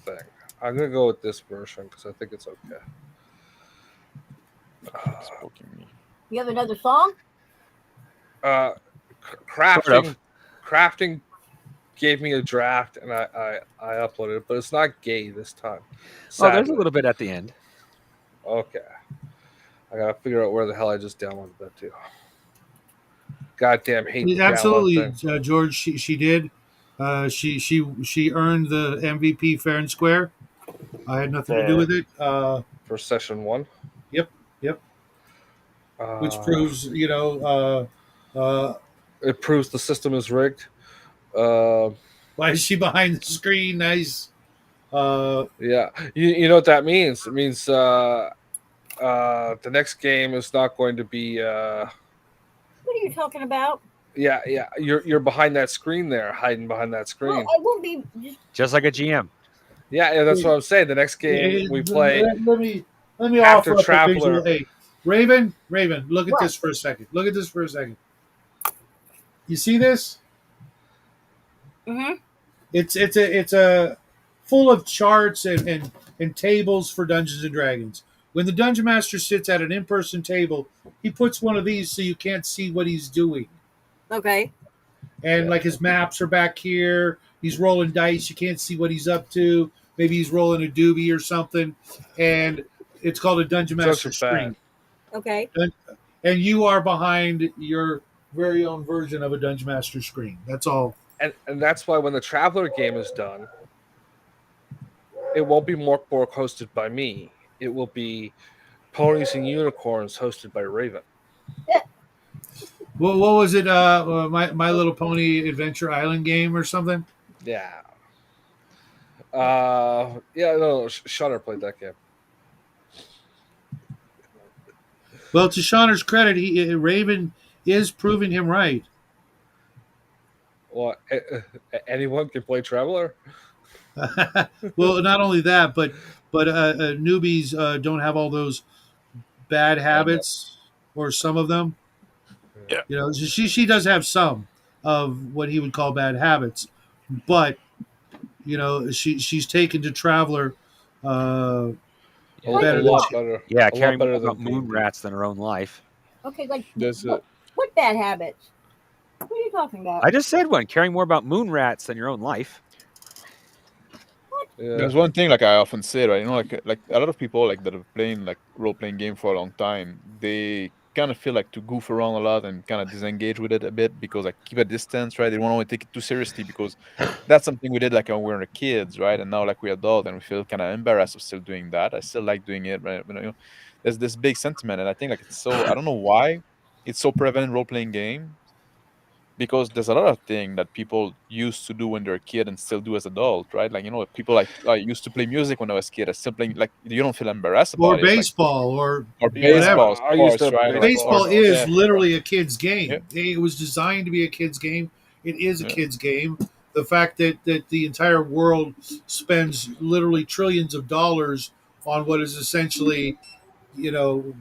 A: thing. I'm gonna go with this version because I think it's okay.
D: It's poking me.
E: You have another song?
A: Uh, crafting gave me a draft and I uploaded it, but it's not gay this time.
C: Oh, there's a
A: Sadly.
C: little bit at the end.
A: Okay. I gotta figure out where the hell I just downloaded that to. Goddamn hate the download
B: Absolutely,
A: thing.
B: George. She did. She earned the MVP fair and square. I had nothing to do with it.
A: For session 1.
B: Yep. Which proves,
A: it proves the system is rigged. Uh,
B: why is she behind the screen? Nice.
A: yeah, you know what that means? It means the next game is not going to be.
E: What are you talking about?
A: Yeah. You're behind that screen there, hiding behind that
E: Well,
A: screen.
E: I won't be.
C: Just like a GM.
A: Yeah, that's what I'm saying. The next game we play
B: Let me
A: after
B: offer up a
A: Traveler.
B: visual. Hey, Raven, look at
E: What?
B: this for a second. Look at this for a second. You see this?
E: Mm-hmm.
B: It's a full of charts and tables for Dungeons and Dragons. When the dungeon master sits at an in-person table, he puts one of these so you can't see what he's doing.
E: Okay.
B: And like his maps are back here. He's rolling dice. You can't see what he's up to. Maybe he's rolling a doobie or something. And it's called a dungeon master
A: Jokes are bad.
B: screen.
E: Okay.
B: And you are behind your very own version of a dungeon master screen. That's all.
A: And that's why when the Traveler game is done, it won't be Morkborg hosted by me. It will be Ponies and Unicorns hosted by Raven.
B: What was it? My Little Pony Adventure Island game or something?
A: Yeah. No, Shutter played that game.
B: Well, to Shauner's credit, Raven is proving him right.
A: Well, anyone can play Traveler.
B: Well, not only that, but newbies don't have all those bad habits, or some of them.
D: Yeah.
B: You know, she does have some of what he would call bad habits, but you know, she's taken to Traveler.
C: Yeah,
B: better
A: a
B: than
A: lot
B: she-
A: better.
C: yeah,
A: a
C: caring
A: lot
C: more
A: better
C: about
A: than
C: moon
A: D&D.
C: rats than her own life.
E: Okay. Like
D: There's
E: what bad habits? What are you talking about?
C: I just said one. Caring more about moon rats than your own life.
A: Yeah.
D: There's one thing like I often say, right? You know, like a lot of people like that have playing like role playing game for a long time, they kind of feel like to goof around a lot and kind of disengage with it a bit because like keep a distance, right? They don't want to take it too seriously because that's something we did like when we were kids, right? And now like we're adult and we feel kind of embarrassed of still doing that. I still like doing it, right? But, you know, there's this big sentiment, and I think like it's so I don't know why it's so prevalent in role playing game because there's a lot of things that people used to do when they're a kid and still do as adult, right? Like, you know, people like I used to play music when I was a kid. I still playing like you don't feel embarrassed
B: or
D: about it, like
B: baseball, or
D: or
A: Yeah,
D: baseball,
A: I used to
D: sports, right?
B: baseball
D: Or
B: is
D: yeah,
B: literally a kid's game.
D: yeah,
B: It was designed to be a kid's game. It is a
D: yeah.
B: kid's game. The fact that the entire world spends literally trillions of dollars on what is essentially, you know,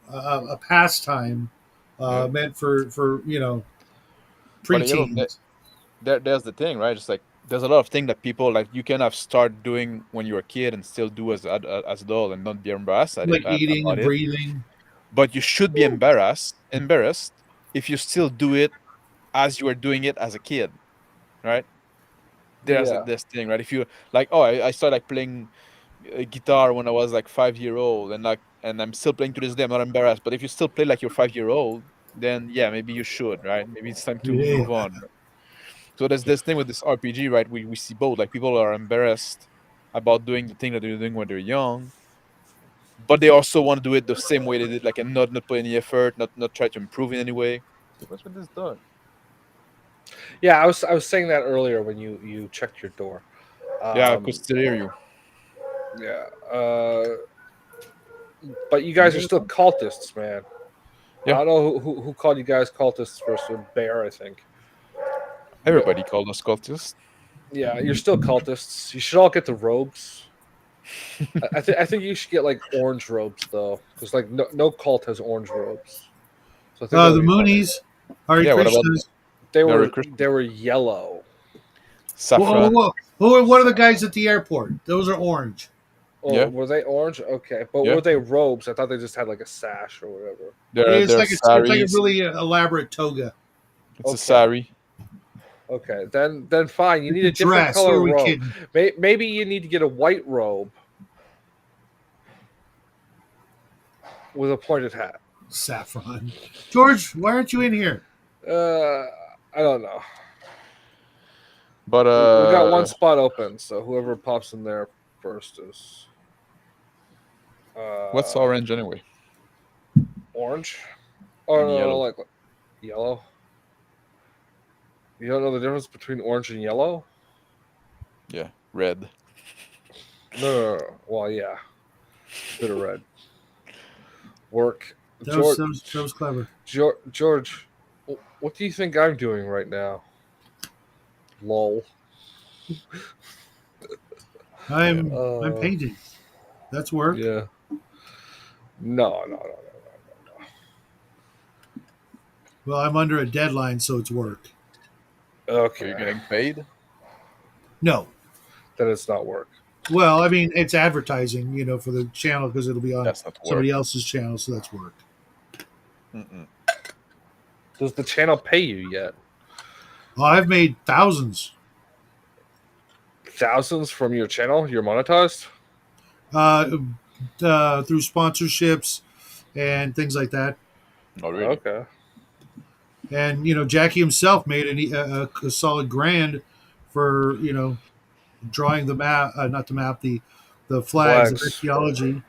B: a pastime
D: Yeah.
B: meant for
D: But you know,
B: preteens.
D: there's the thing, right? It's like there's a lot of things that people like you can have start doing when you're a kid and still do as adult and not be embarrassed at it
B: Like eating
D: about
B: and
D: it.
B: breathing.
D: But you should be embarrassed if you still do it as you were doing it as a kid, right? There's
A: Yeah.
D: this thing, right? If you like, oh, I started like playing guitar when I was like 5 year old, and like, and I'm still playing to this day. I'm not embarrassed. But if you still play like you're 5 year old, then yeah, maybe you should, right? Maybe it's time to
B: Yeah.
D: move on. So there's this thing with this RPG, right? We see both. Like people are embarrassed about doing the thing that they're doing when they're young, but they also want to do it the same way they did, like, and not put any effort, not try to improve in any way. What's with this dog?
A: Yeah, I was saying that earlier when you checked your door.
D: Yeah, I could still hear you.
A: Yeah. But you guys are still cultists, man.
D: Yeah.
A: I don't know who called you guys cultists first. Bear, I think.
D: Everybody called us cultists.
A: Yeah, you're still cultists. You should all get the robes. I think you should get like orange robes though, because like no cult has orange robes. So I think that would
B: The
A: be funny.
B: Moonies, Hare
D: Yeah, what about
B: Krishnas.
D: Merry Christmas.
A: They were yellow.
D: Saffron?
B: What are the guys at the airport? Those are orange.
A: Oh,
D: Yeah.
A: were they orange? Okay, but
D: Yeah.
A: were they robes? I thought they just had like a sash or whatever.
B: It's
D: They're
B: like it's like a
D: saris.
B: really elaborate toga.
D: It's a sari.
A: Okay, then fine. You need a
B: It's a
A: different
B: dress.
A: color
B: Who are we
A: robe.
B: kidding?
A: Maybe you need to get a white robe with a pointed hat.
B: Saffron. George, why aren't you in here?
A: I don't know.
D: But
A: We got one spot open, so whoever pops in there first is.
D: What's orange anyway?
A: Orange? Oh
D: And
A: no,
D: yellow.
A: like yellow. You don't know the difference between orange and yellow?
D: Yeah, red.
A: No. Well, yeah, bit of red. Work.
B: That was clever.
A: George, what do you think I'm doing right now? Lol.
B: I'm painting. That's work.
A: Yeah. No.
B: Well, I'm under a deadline, so it's work.
A: Okay.
D: Are you getting paid?
B: No.
A: Then it's not work.
B: Well, I mean, it's advertising, for the channel because it'll be on
D: That's not work.
B: somebody else's channel, so that's work.
D: Mm-mm.
A: Does the channel pay you yet?
B: Well, I've made thousands.
A: Thousands from your channel? You're monetized?
B: Through sponsorships and things like that.
D: Not really.
A: Okay.
B: And Jackie himself made a solid grand for drawing the map, not the map, the flags of archaeology.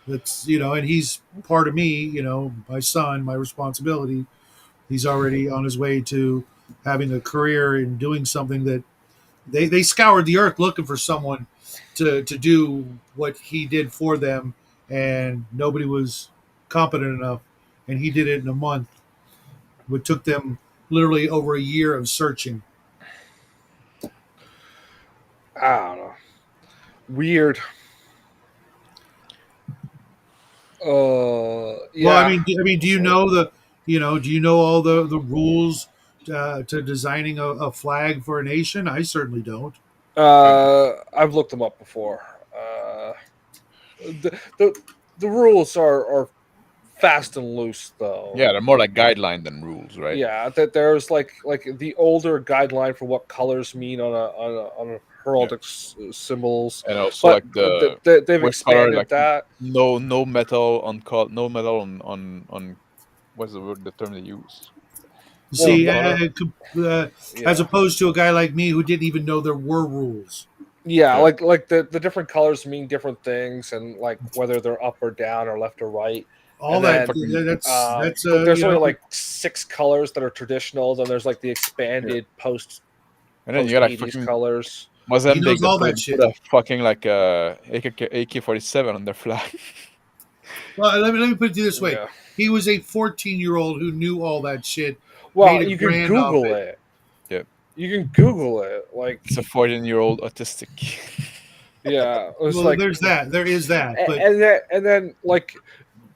B: That's and he's part of me. My son, my responsibility. He's already on his way to having a career in doing something that they scoured the earth looking for someone to do what he did for them, and nobody was competent enough, and he did it in a month. It took them literally over a year of searching.
A: I don't know. Weird. Yeah.
B: Well, I mean, do you know do you know all the rules to designing a flag for a nation? I certainly don't.
A: I've looked them up before. The rules are fast and loose though.
D: Yeah, they're more like guideline than rules, right?
A: Yeah, that there's like the older guideline for what colors mean on a heraldic symbols,
D: And also
A: but
D: like the
A: they've
D: what color,
A: expanded
D: like
A: that.
D: no metal no metal on what's the word, the term they use?
B: See,
A: Yeah.
B: as opposed to a guy like me who didn't even know there were rules.
A: Yeah,
D: Yeah.
A: like the different colors mean different things, and like whether they're up or down or left or right.
B: All
A: And
B: that
A: then,
B: that's
A: but there's only like 6 colors that are traditional. Then there's like the expanded post
D: And then you got like
A: 80s
D: fucking
A: colors.
B: He knows
D: Mozambique
B: all
D: that
B: that shit.
D: put a fucking like AK-47 on their flag.
B: Well, let me put it this way:
A: Yeah.
B: he was a 14-year-old who knew all that shit.
A: Well,
B: made a
A: you can
B: brand off
A: Google it.
D: Yeah.
A: You can Google it. Like,
D: It's a 14-year-old autistic.
A: yeah, it was
B: Well,
A: like,
B: there is that, but
A: and then like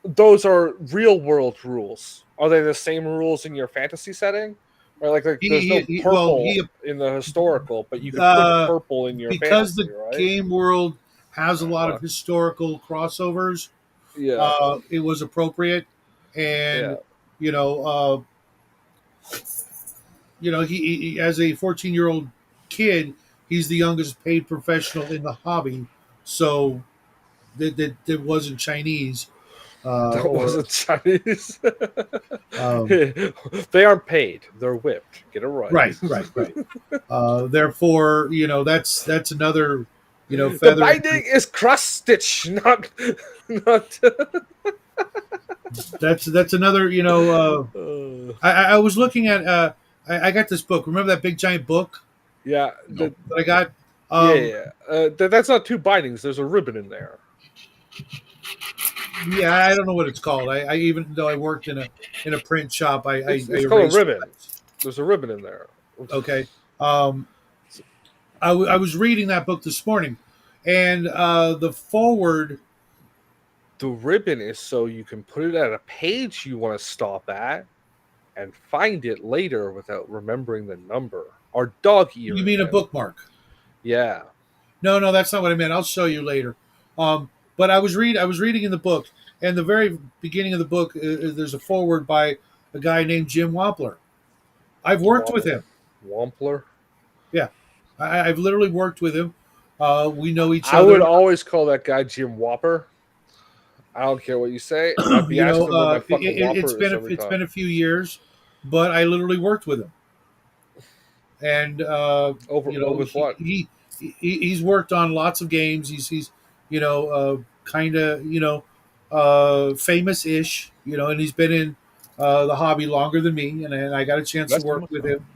A: those are real world rules. Are they the same rules in your fantasy setting? Or like there's no purple in the historical, but you can put purple in your
B: because
A: fantasy,
B: the
A: right?
B: game world has a lot of historical crossovers.
A: Yeah,
B: It was appropriate, and he as a 14-year-old kid, he's the youngest paid professional in the hobby, so that wasn't Chinese.
A: That
B: or
A: wasn't Chinese.
B: um,
A: They aren't paid; they're whipped. Get it right.
B: right. Therefore, that's another
A: The
B: feather.
A: binding is cross stitch, not not.
B: That's another. I was looking at. I got this book. Remember that big giant book
A: Yeah,
D: Nope.
B: that I got?
A: yeah. That's not two bindings. There's a ribbon in there.
B: Yeah, I don't know what it's called. I even though I worked in a print shop, I
A: It's called a
B: erased
A: ribbon.
B: it.
A: There's a ribbon in there.
B: Okay. Um, I was reading that book this morning, and the forward.
A: The ribbon is so you can put it at a page you want to stop at and find it later without remembering the number. Or dog ear.
B: You mean a bookmark?
A: Yeah.
B: No, that's not what I meant. I'll show you later. But I was reading in the book, and the very beginning of the book, there's a foreword by a guy named Jim Wampler. I've worked with him.
A: Wampler.
B: Yeah, I've literally worked with him. We know each
A: I
B: other.
A: would always call that guy Jim Whopper. I don't care what you say. I'd be asking him what my fucking Whopper is every
B: it's
A: time.
B: been a few years, but I literally worked with him. And
A: With what?
B: He's worked on lots of games. He's kind of famous-ish, and he's been in the hobby longer than me, and I got a chance
D: That's
B: to work
D: almost
B: with
D: fun.
B: him,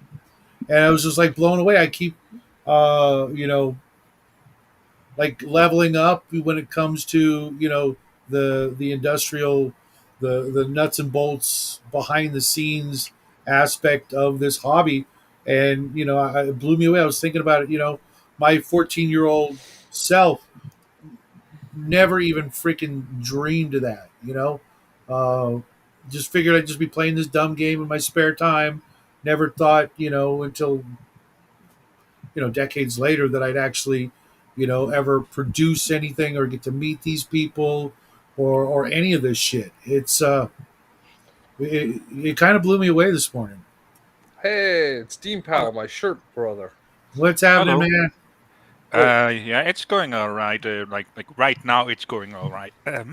B: and I was just like blown away. I keep like leveling up when it comes to the industrial, the nuts and bolts behind the scenes aspect of this hobby. And it blew me away. I was thinking about it. My 14-year-old self never even freaking dreamed of that. Just figured I'd just be playing this dumb game in my spare time. Never thought until decades later that I'd actually ever produce anything or get to meet these people or any of this shit. It kind of blew me away this morning.
A: Hey, it's Dean Powell, my shirt brother.
B: What's happening,
F: Hello.
B: man?
F: Yeah, it's going all right. Like right now, it's going all right.
A: That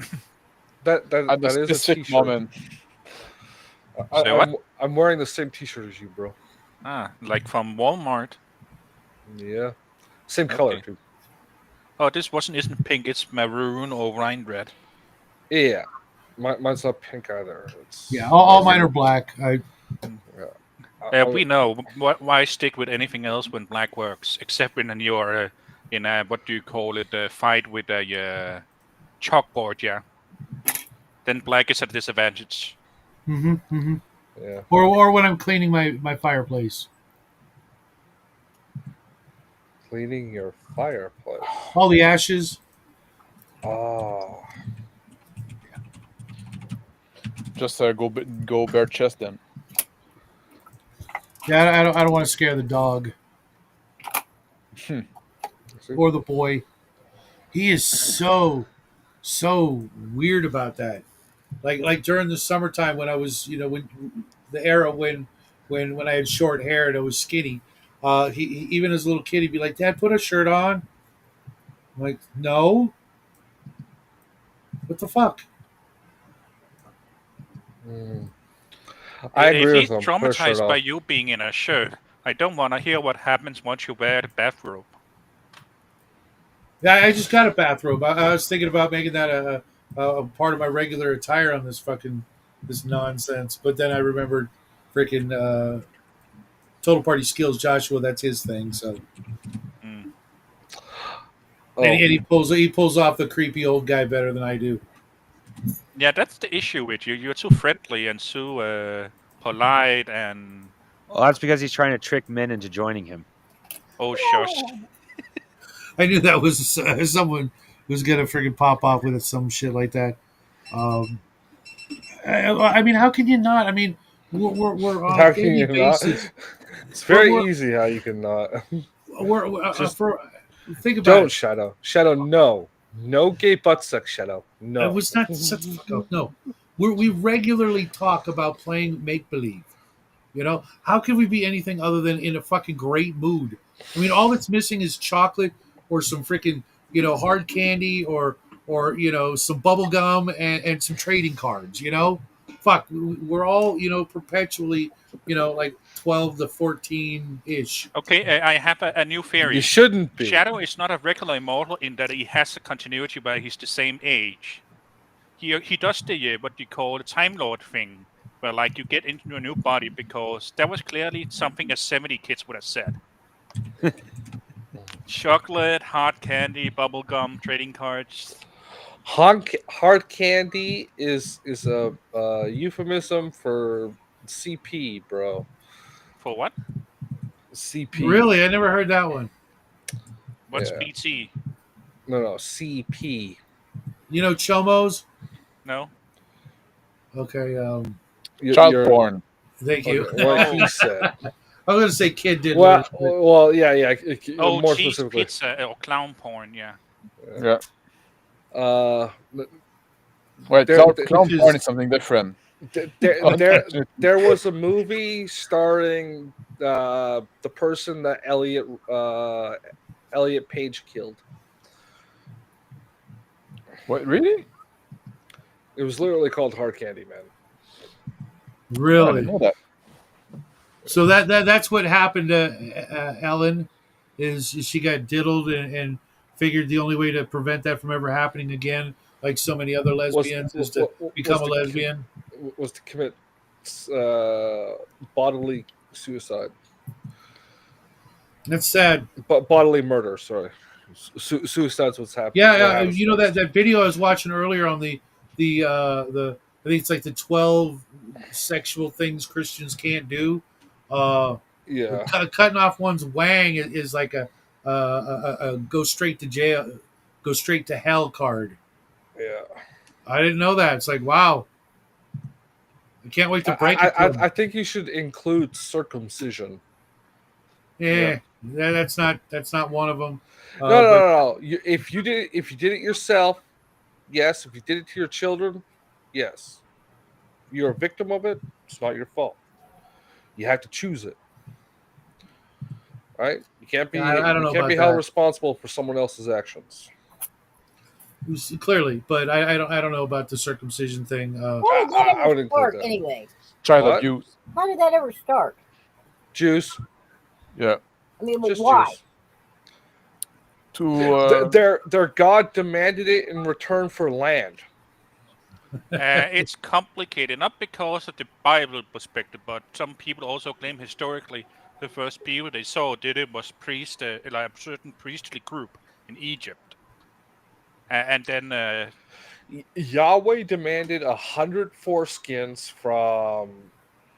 D: At the
A: is a
D: specific
A: t-shirt.
D: moment.
F: Say what?
A: I'm wearing the same t-shirt as you, bro.
F: Like from Walmart.
A: Yeah, same color
F: Okay.
A: too.
F: Oh, this isn't pink. It's maroon or wine red.
A: Yeah, mine's not pink either. It's
B: Yeah, all mine are black.
F: We know why stick with anything else when black works, except when you're in a what do you call it? A fight with a chalkboard. Yeah. Then black is at disadvantage.
A: Yeah.
B: Or when I'm cleaning my fireplace.
A: Cleaning your fireplace.
B: All the ashes.
A: Oh,
D: Just go bare chest then.
B: Yeah, I don't want to scare the dog
A: see?
B: or the boy. He is so weird about that. Like during the summertime when I was when the era when I had short hair and I was skinny. He even as a little kid he'd be like, "Dad, put a shirt on." I'm like, "No, what the fuck?"
A: I
F: If
A: agree
F: he's
A: with him. Put a shirt
F: traumatized by
A: off.
F: you being in a shirt, I don't want to hear what happens once you wear the bathrobe.
B: Yeah, I just got a bathrobe. I was thinking about making that a part of my regular attire on this nonsense, but then I remembered freaking Total Party Skills Joshua. That's his thing. So
F: Mm.
A: Oh,
B: and he pulls off the creepy old guy better than I do.
F: Yeah, that's the issue with you. You're too friendly and so polite and
C: Well, that's because he's trying to trick men into joining him.
F: oh shush.
B: I knew that was someone who's gonna freaking pop off with some shit like that. I mean, how can you not? I mean, we're on
A: how
B: a
A: can
B: daily
A: you not?
B: basis.
A: It's very
B: We're-
A: easy how you can not. Just
B: Think about
A: Don't
B: it.
A: Shadow. Shadow, no gay butt sex. Shadow, no.
B: It was not shut the fuck up. No, we regularly talk about playing make believe. How can we be anything other than in a fucking great mood? I mean, all that's missing is chocolate or some freaking hard candy or or some bubble gum and some trading cards. Fuck, we're all perpetually like 12 to 14 ish.
F: Okay, I have a new theory.
A: You shouldn't be.
F: Shadow is not a regular immortal in that he has a continuity, but he's the same age. He does the what you call the Time Lord thing, where like you get into a new body, because that was clearly something a 70 kids would have said. Chocolate, hard candy, bubble gum, trading cards.
A: Hard candy is a euphemism for CP, bro.
F: For what?
A: CP.
B: Really, I never heard that one.
F: What's
A: Yeah.
F: PT?
A: No, CP.
B: Chomos.
F: No.
B: Okay.
D: Child porn.
B: Thank you.
A: Okay, what
F: Oh.
A: he said.
B: I was gonna say kid did.
A: Well, yeah.
F: Oh,
A: More
F: cheese
A: specifically,
F: pizza or clown porn. Yeah.
D: Yeah. Wait,
A: There-
D: clown
B: which
D: porn
B: is-
D: is something different.
A: there was a movie starring the person that Elliot Page killed.
D: What, really?
A: It was literally called Hard Candy Man.
D: I didn't
B: really.
D: know that.
B: So that's what happened to Ellen, is she got diddled and figured the only way to prevent that from ever happening again, like so many other lesbians, is to become a lesbian.
A: Was to commit bodily suicide,
B: That's sad.
A: but bodily murder. Sorry, suicide's what's happening.
B: Yeah, that video I was watching earlier on the I think it's like the 12 sexual things Christians can't do.
A: Yeah,
B: Cutting off one's wang is like a go straight to jail, go straight to hell card.
A: yeah.
B: I didn't know that. It's like, wow. I can't wait to break it to 'em.
A: I think you should include circumcision.
B: Yeah, that's not one of them.
A: No. If you did it yourself, yes. If you did it to your children, yes. You're a victim of it. It's not your fault. You have to choose it. Right? You can't be.
B: I don't know
A: you can't
B: about
A: be held
B: that.
A: responsible for someone else's actions.
B: Clearly, but I don't know about the circumcision thing.
E: How did that
A: I would
E: ever
A: include
E: start
A: that.
E: anyway?
D: Child
A: What?
D: abuse.
E: How did that ever start?
A: Jews.
D: Yeah.
E: I mean,
A: Just
E: why?
A: Jews.
D: To
A: Their God demanded it in return for land.
F: It's complicated, not because of the Bible perspective, but some people also claim historically the first people they saw did it was like a certain priestly group in Egypt, and then
A: Yahweh demanded 100 foreskins from,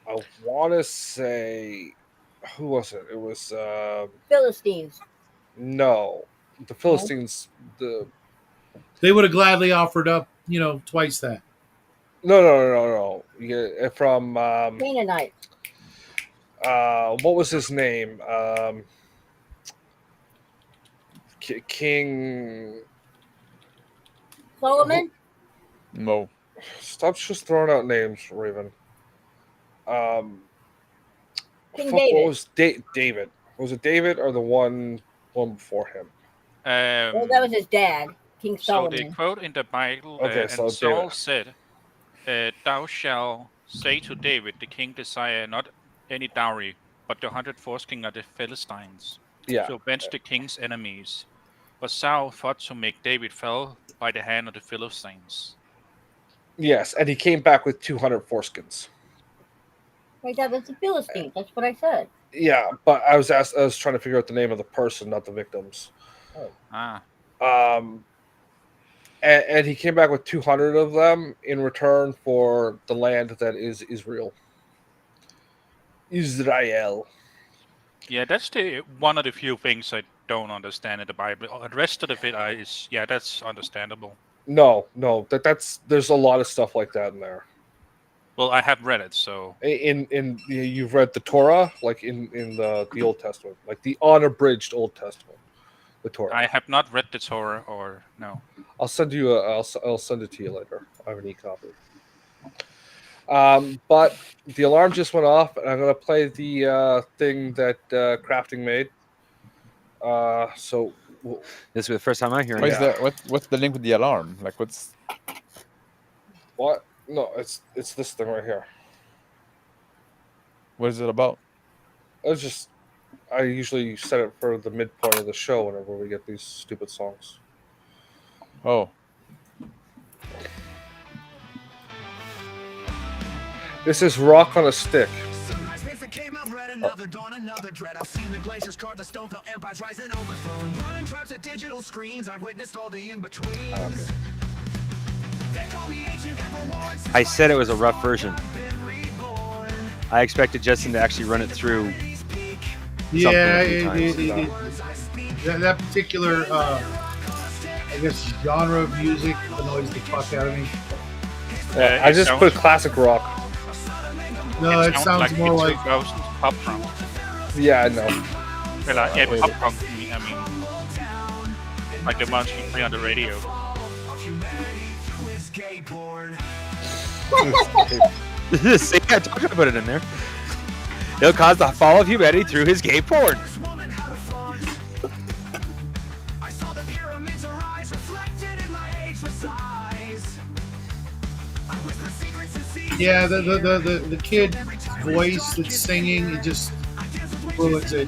A: I want to say, who was it? It was
E: Philistines.
A: no, the Philistines.
B: They would have gladly offered up, twice that.
A: No. Yeah, from
E: Canaanites.
A: what was his name? King.
E: Solomon.
D: no.
A: Stop just throwing out names, Raven.
E: King
A: What
E: David.
A: was David? Was it David or the one before him?
E: Well, that was his dad, King
F: so they
E: Solomon.
F: quote in the Bible,
A: Okay,
F: and
A: so
F: Saul
A: David.
F: said, "Thou shalt say to David, the king desire not any dowry, but the 100 foreskin of the Philistines,
A: Yeah.
F: to avenge the king's enemies." But Saul thought to make David fell by the hand of the Philistines.
A: Yes, and he came back with 200 foreskins.
E: Right, that was the Philistines. That's what I said.
A: Yeah, but I was trying to figure out the name of the person, not the victims.
F: Ah,
A: And he came back with 200 of them in return for the land that is Israel. Israel.
F: yeah, that's the one of the few things I don't understand in the Bible. The rest of it is, yeah, that's understandable.
A: No, that's there's a lot of stuff like that in there.
F: Well, I have read it, so
A: In you've read the Torah, like in the Old Testament, like the unabridged Old Testament, the Torah.
F: I have not read the Torah, or no.
A: I'll send you I'll send it to you later. I have an e-copy. But the alarm just went off, and I'm gonna play the thing that Crafting made. So
C: This is the first time I'm hearing
D: What
C: it.
D: is that? What's the link with the alarm? Like, what's?
A: What? No, it's this thing right here.
D: What is it about?
A: It's just I usually set it for the midpoint of the show whenever we get these stupid songs.
D: Oh,
A: This is Rock on a Stick.
G: Another dawn, another dread. I've seen the glaciers carve the stone, felt empires rising overthrown. Running traps at digital screens. I've witnessed all the in-betweens.
C: I said it was a rough version. I expected Justin to actually run it through.
B: Yeah,
C: a few times.
B: that particular, I guess, genre of music annoys the fuck out of me.
A: I just put classic rock.
B: No, it sounds more like
F: 2000s pop punk.
A: Yeah, I know.
F: Well, yeah, pop punk. I mean, like the ones you play on the radio.
C: See, I told you to put it in there. It'll cause the fall of humanity through his gay porn.
B: yeah, the kid voice that's singing, it just ruins it.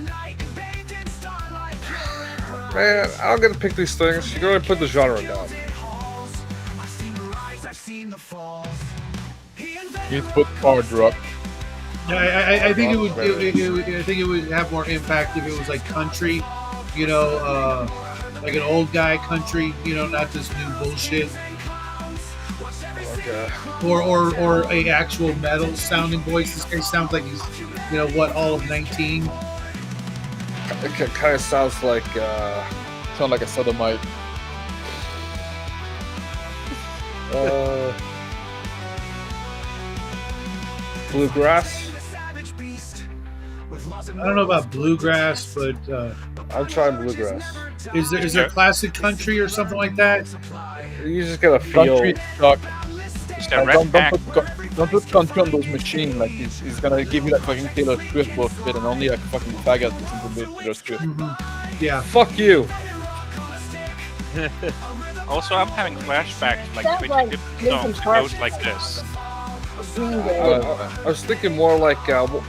A: Man, I'm gonna pick these things. You're gonna put the genre down.
D: you put hard rock.
B: Yeah, I think it would. I think it would have more impact if it was like country, you know, like an old guy country, you know, not this new bullshit,
A: Okay.
B: or a actual metal sounding voice. This guy sounds like he's, you know, what, all of 19.
A: It kind of sounds like
D: Sound like a sodomite.
A: bluegrass.
B: I don't know about bluegrass, but
A: I'm trying bluegrass.
B: is there classic country or something like that?
A: You just gotta feel.
D: Country rock.
F: Is there Red
D: Don't
F: Pack?
D: don't put country on those machines. Like he's gonna give you like fucking Taylor Swift bullshit, and only like fucking faggot listen to Taylor Swift.
B: Yeah.
A: Fuck you.
F: Also, I'm having flashbacks, like
E: Sounds
F: 20
E: like
F: different
E: Linkin
F: songs. It
E: Park.
F: goes like this.
E: Green
A: I,
E: Day.
A: I was thinking more like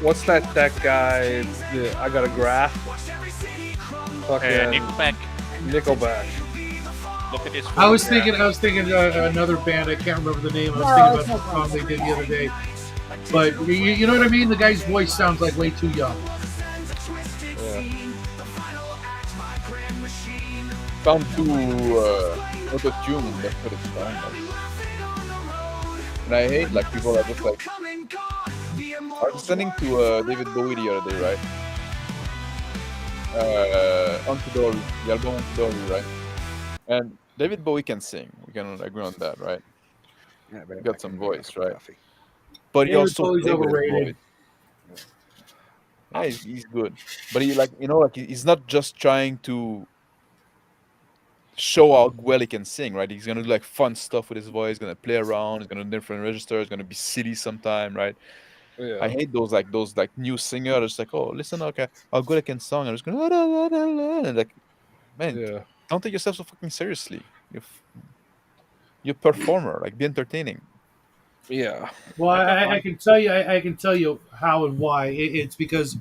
A: what's that guy? I got a graph. Fucking
F: Nickelback.
A: Nickelback.
F: Look at this.
B: I was
F: photograph.
B: thinking another band. I can't remember the name. I was
E: No,
B: thinking about the song they did the other day. But you know what I mean? The guy's voice sounds like way too young.
D: Found too auto-tune. That's what it's sound like. And I hate like people that just like. I was listening to David Bowie the other day, right? Untaught, the album Untaught, right? And David Bowie can sing. We can agree on that, right?
C: Yeah,
D: He got some voice, right? But he
B: David
D: also
B: Bowie's
D: played with his
B: overrated.
D: voice. Yeah, he's good, but he like like he's not just trying to show how well he can sing, right? He's gonna do like fun stuff with his voice. He's gonna play around. He's gonna do different registers. He's gonna be silly sometime, right?
A: Yeah.
D: I hate those new singers. It's like, oh, listen, okay, how good I can sing. I'm just gonna and like, man,
A: Yeah.
D: don't take yourself so fucking seriously. You're a performer. Like, be entertaining.
A: Yeah.
B: Well, I can tell you, I can tell you how and why. It's because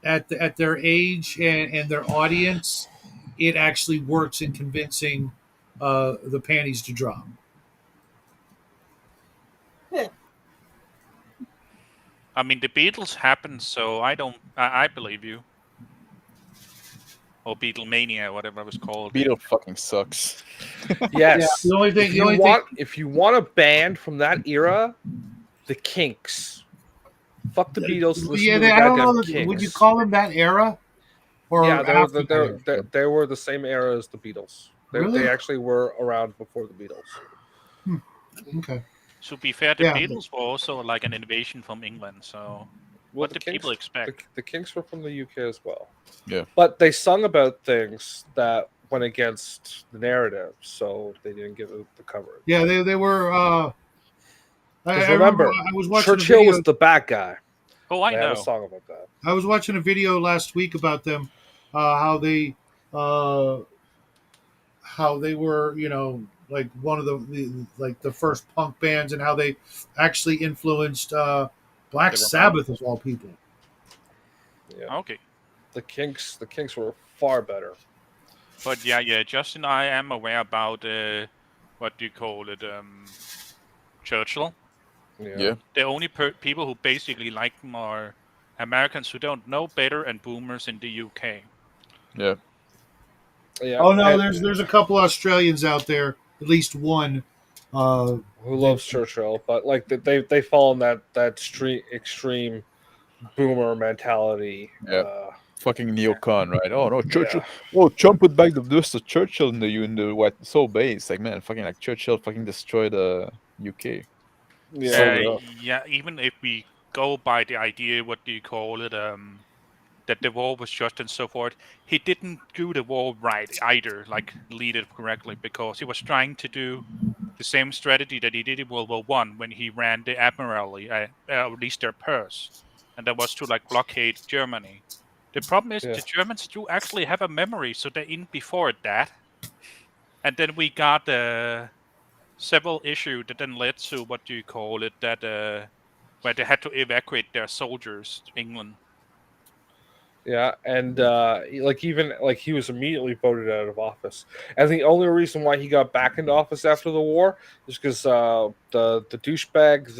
B: at their age and their audience, it actually works in convincing the panties to drop.
F: I mean, the Beatles happened, so I believe you. Or Beatlemania, whatever it was called.
D: Beatles fucking sucks.
A: Yes.
B: The only thing,
A: If you want a band from that era, the Kinks. Fuck the Beatles. Listen to the
B: I don't know.
A: goddamn Kinks.
B: Would you call them that era? Or
A: Yeah,
B: after that era?
A: they were the same era as the Beatles.
B: Really?
A: They actually were around before the Beatles.
B: Okay.
F: To be fair, the
B: Yeah.
F: Beatles were also like an invasion from England, so what
A: the
F: do people expect?
A: The Kinks were from the UK as well.
D: Yeah.
A: But they sung about things that went against the narrative, so they didn't give it the coverage.
B: Yeah, they were. I
A: 'Cause
B: remember
A: remember,
B: I was watching
A: Churchill
B: a video.
A: was the bad guy.
F: Oh, I
A: They had
F: know.
A: a song about that.
B: I was watching a video last week about them, how they uh, how they were, like one of the first punk bands, and how they actually influenced Black
F: The
B: Sabbath
F: Ramones.
B: of all people.
A: Yeah,
F: Okay.
A: the Kinks were far better.
F: But yeah, Justin, I am aware about what do you call it, Churchill.
A: Yeah,
D: Yeah.
F: The only people who basically like them are Americans who don't know better and boomers in the UK.
D: Yeah.
A: yeah.
B: Oh no,
A: And
B: there's a couple Australians out there, at least one.
A: who
B: That,
A: loves Churchill, but like they fall in that extreme boomer mentality.
D: Yeah. Fucking
F: Yeah.
D: neocon, right? Oh no, Churchill.
A: Yeah,
D: Oh, Trump put back the dust of Churchill in the White so base. Like man, fucking like Churchill fucking destroyed UK.
A: yeah,
D: Sold it up.
F: Yeah, even if we go by the idea, what do you call it, that the war was just and so forth, he didn't do the war right either, like lead it correctly, because he was trying to do the same strategy that he did in World War One when he ran the Admiralty, at least their purse, and that was to like blockade Germany. The problem is
A: yeah.
F: the Germans do actually have a memory, so they're in before that, and then we got several issues that then led to what do you call it, that where they had to evacuate their soldiers to England.
A: Yeah, and like even like he was immediately voted out of office, and the only reason why he got back into office after the war is because the douchebag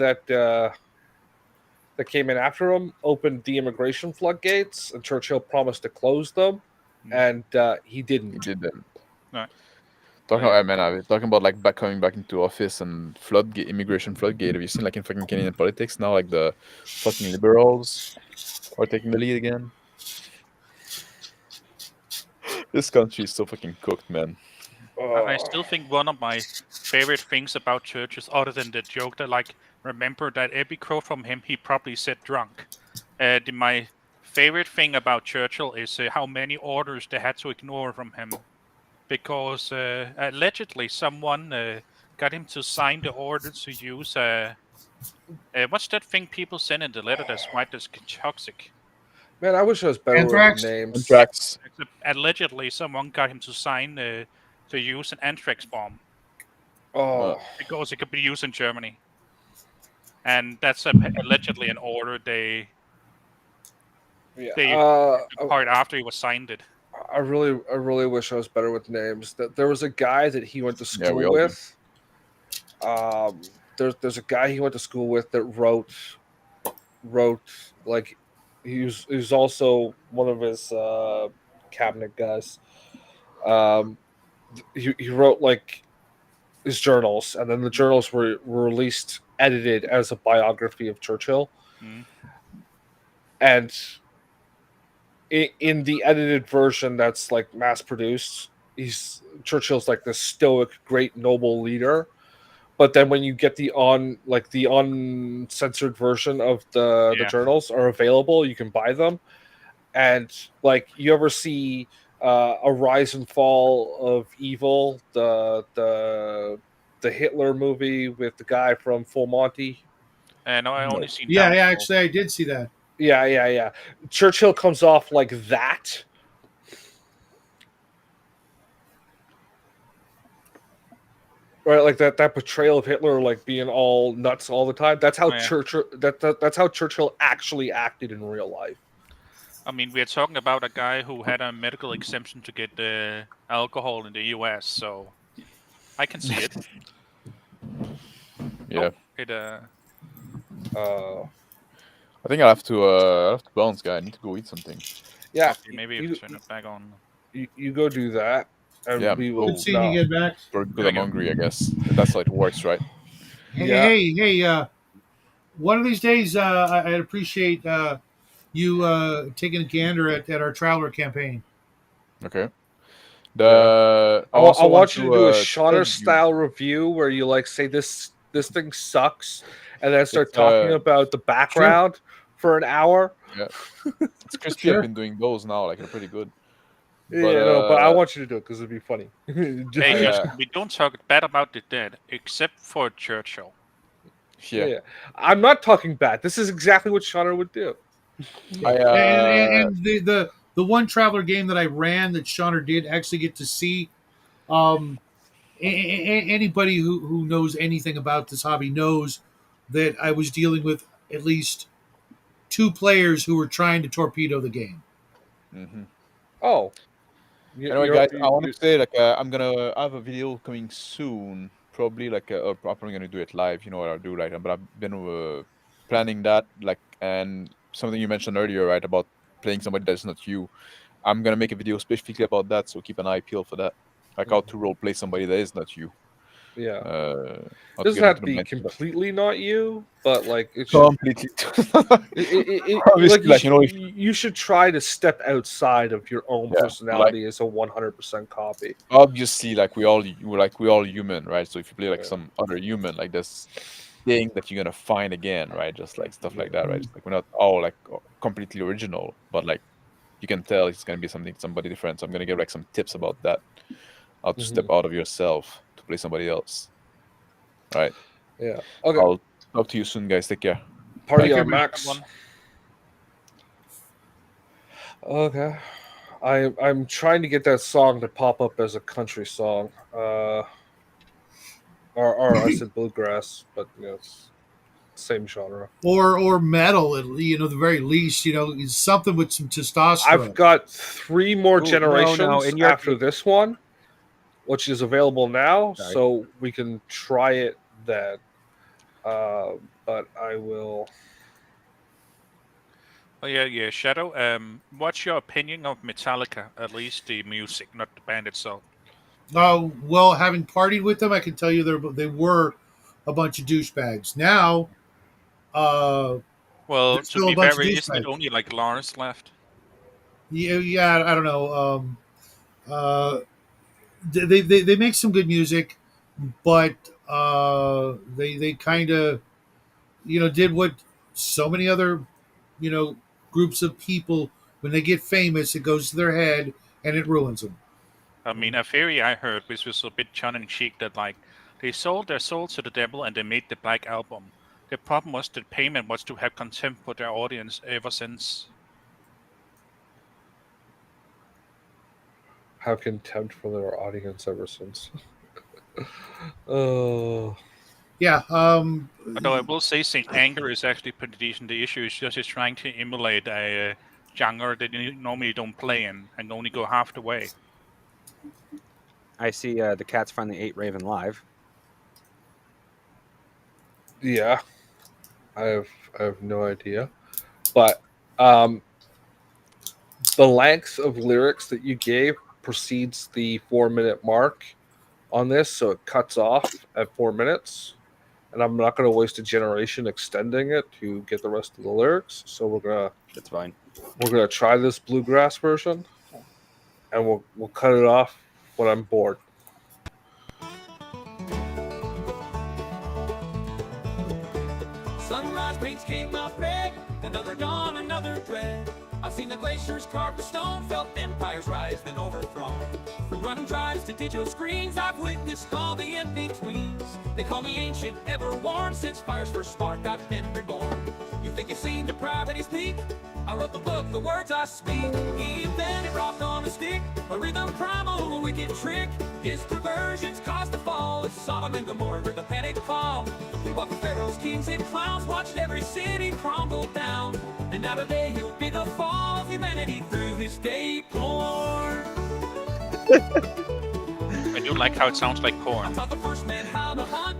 A: that came in after him opened the immigration floodgates, and Churchill promised to close them,
F: Mm.
A: and he
D: He
A: didn't.
D: didn't.
F: Right.
D: Talking,
A: Yeah.
D: I mean, I was talking about like coming back into office and floodgate, immigration floodgate. Have you seen like in fucking Canadian politics now, like the fucking liberals are taking the lead again? This country is so fucking cooked, man.
F: I still think one of my favorite things about Churchill, other than the joke that, like, remember that every quote from him, he probably said drunk. My favorite thing about Churchill is how many orders they had to ignore from him. Because allegedly someone got him to sign the order to use, what's that thing people send in the letter that's white that's toxic?
A: Man, I wish I was better with
B: Anthrax.
A: names.
D: Contracts.
F: Except allegedly someone got him to sign to use an anthrax bomb
A: Oh,
F: because it could be used in Germany. And that's allegedly an order they
A: yeah.
F: took part after he was signed it.
A: I really wish I was better with names. That there was a guy that he went to
D: Yeah, we
A: school
D: all do.
A: with. There's a guy he went to school with that wrote like he was also one of his cabinet guys. Um, he wrote like his journals, and then the journals were released edited as a biography of Churchill,
F: Mm.
A: and in the edited version that's like mass produced, he's Churchill's like this stoic, great, noble leader. But then when you get the uncensored version of the
F: Yeah.
A: journals are available, you can buy them. And like you ever see a rise and fall of evil, the Hitler movie with the guy from Full Monty.
F: And I
D: No.
F: only seen
B: Yeah,
F: Downfall.
B: actually, I did see that.
A: Yeah. Churchill comes off like that. Right, like that portrayal of Hitler, like being all nuts all the time. That's how
F: Yeah.
A: That's how Churchill actually acted in real life.
F: I mean, we are talking about a guy who had a medical exemption to get alcohol in the U.S., so I can see it.
D: Yeah.
F: It
D: I think I'll have to bounce, guy. I need to go eat something.
A: yeah.
F: okay, maybe if
A: You,
F: turn it back on.
A: you go do that, and
D: Yeah,
A: we
D: I'm
A: will.
B: Good seeing you get back.
D: Because I'm hungry, I guess. That's how it works, right?
A: Yeah.
B: Hey, one of these days, I'd appreciate you taking a gander at our Traveler campaign.
D: Okay.
A: I
D: also
A: want you to do a
D: tell
A: Shauner
D: you,
A: style review where you like say this thing sucks, and then start
D: It's,
A: talking about the background for an hour.
D: yeah, it's crispy.
B: Sure.
D: I've been doing those now, like they're pretty good. But
A: Yeah, no, but I want you to do it because it'd be funny.
F: Hey,
D: I,
F: Justin, we don't talk bad about the dead, except for Churchill.
D: yeah,
A: I'm not talking bad. This is exactly what Shauner would do.
D: I
B: And the one Traveler game that I ran that Shauner did actually get to see. Um, Anybody who knows anything about this hobby knows that I was dealing with at least 2 players who were trying to torpedo the game.
D: Mm-hmm.
A: Oh,
D: Anyway, guys, I want to say I'm gonna have a video coming soon. Probably I'm probably gonna do it live. You know what I'll do, right? But I've been planning that, and something you mentioned earlier, right, about playing somebody that's not you. I'm gonna make a video specifically about that, so keep an eye peeled for that. Like how to role play somebody that is not you.
A: Yeah.
D: How
A: Doesn't
D: get
A: have
D: into
A: to
D: the
A: be
D: mindset.
A: completely not you, but like it should.
D: Completely.
A: Like
D: Like, you know, if,
A: you should try to step outside of your own
D: yeah, like
A: personality as a 100% copy.
D: obviously, like we all human, right? So if you play like
A: Yeah.
D: some other human, like this thing that you're gonna find again, right? Just like stuff like that, right? Just like we're not all like completely original, but like you can tell it's gonna be somebody different. So I'm gonna give like some tips about that, how to step out of yourself to play somebody else. All right.
A: Yeah. Okay.
D: I'll talk to you soon, guys. Take care.
A: Party
D: Bye.
A: on Max. Okay. I'm trying to get that song to pop up as a country song. Or I said bluegrass, but it's same genre.
B: Or metal, the very least, it's something with some testosterone.
A: I've got 3 more
C: Ooh,
A: generations
C: no, in your
A: after this one, which is available now,
C: Sorry.
A: so we can try it then. But I will.
F: Oh, yeah, Shadow. What's your opinion of Metallica? At least the music, not the band itself.
B: Well, having partied with them, I can tell you they were a bunch of douchebags. Now,
F: Well,
B: there's
F: to
B: still
F: be
B: a bunch
F: fair,
B: of
F: isn't it
B: douchebags.
F: only like Lars left?
B: Yeah, I don't know. They make some good music, but they kind of did what so many other groups of people, when they get famous, it goes to their head and it ruins them.
F: I mean, a theory I heard, which was a bit tongue-in-cheek, that like they sold their souls to the devil and they made the Black Album. The problem was the payment was to have contempt for their audience ever since.
A: Have contempt for their audience ever since. Oh.
B: Yeah.
F: Although I will say Saint Anger is actually pretty decent. The issue is just trying to emulate a genre that you normally don't play in and only go half the way.
C: I see the cats finally ate Raven live.
A: Yeah. I have no idea. But the length of lyrics that you gave precedes the 4-minute mark on this, so it cuts off at 4 minutes. And I'm not going to waste a generation extending it to get the rest of the lyrics. So
C: That's fine.
A: we're gonna try this bluegrass version, and we'll cut it off when I'm bored.
G: Sunrise paints came out red, another dawn, another dread. I've seen the glaciers carved with stone, felt empires rise, then overthrown. From running drives to digital screens, I've witnessed all the in-betweens. They call me ancient, ever worn, since fire's first spark I've been reborn. You think you've seen depravity's peak? I wrote the book, the words I speak. Even it rocked on a stick, a rhythm primal, a wicked trick. His perversions caused the fall of Sodom and Gomorrah, the panic fall. We walked the pharaohs, kings, and clowns, watched every city crumble down. And now today he'll be the fall of humanity through his day born.
F: I do like how it sounds like
G: I
F: porn.
G: taught the first man how to hunt,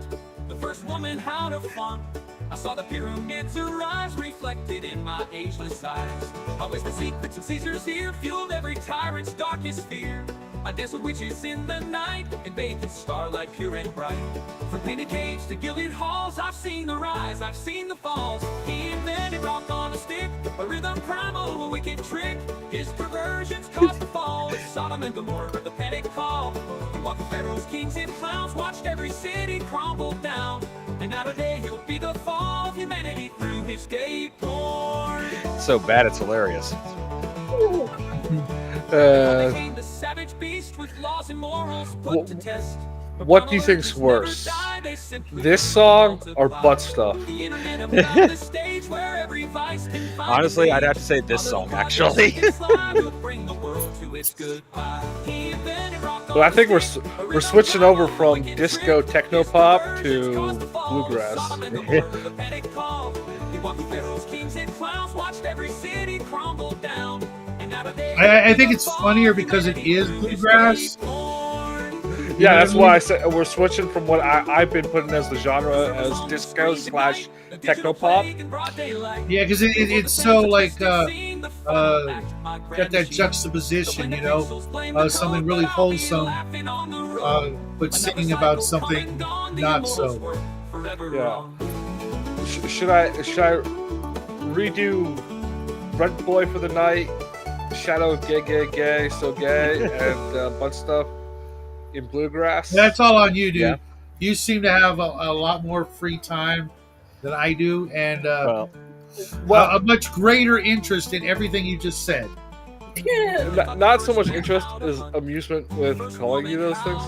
G: the first woman how to flaunt. I saw the pyramids arise, reflected in my ageless eyes. Always the secrets of Caesar's here, fueled every tyrant's darkest fear. I danced with witches in the night, and bathed in starlight pure and bright. From painted caves to gilded halls, I've seen the rise, I've seen the falls. He invented rock on a stick, a rhythm primal, a wicked trick. His perversions caused the fall of Sodom and Gomorrah, the panic call. He walked the pharaohs, kings, and clowns, watched every city crumble down. And now today he'll be the fall of humanity through his day born.
C: So bad, it's hilarious.
G: Became the savage beast with laws and morals put to test.
A: What do you think's worse, this song or butt stuff?
G: The internet about the stage where every
C: Honestly, I'd have to say this song, actually.
A: But I think we're switching over from disco techno pop to bluegrass.
B: I think it's funnier because it is bluegrass.
A: Yeah, that's why I said we're switching from what I've been putting as the genre as disco / techno pop.
B: Yeah, because it's so like got that juxtaposition, you know, something really wholesome, but singing about something not so.
A: Yeah. Should I redo Rent Boy for the Night, Shadow Gay, So Gay, and a bunch of stuff in bluegrass?
B: That's all on you, dude.
C: Yeah.
B: You seem to have a lot more free time than I do, and
C: Well,
B: a much greater interest in everything you just said.
A: Not so much interest as amusement with calling you those things.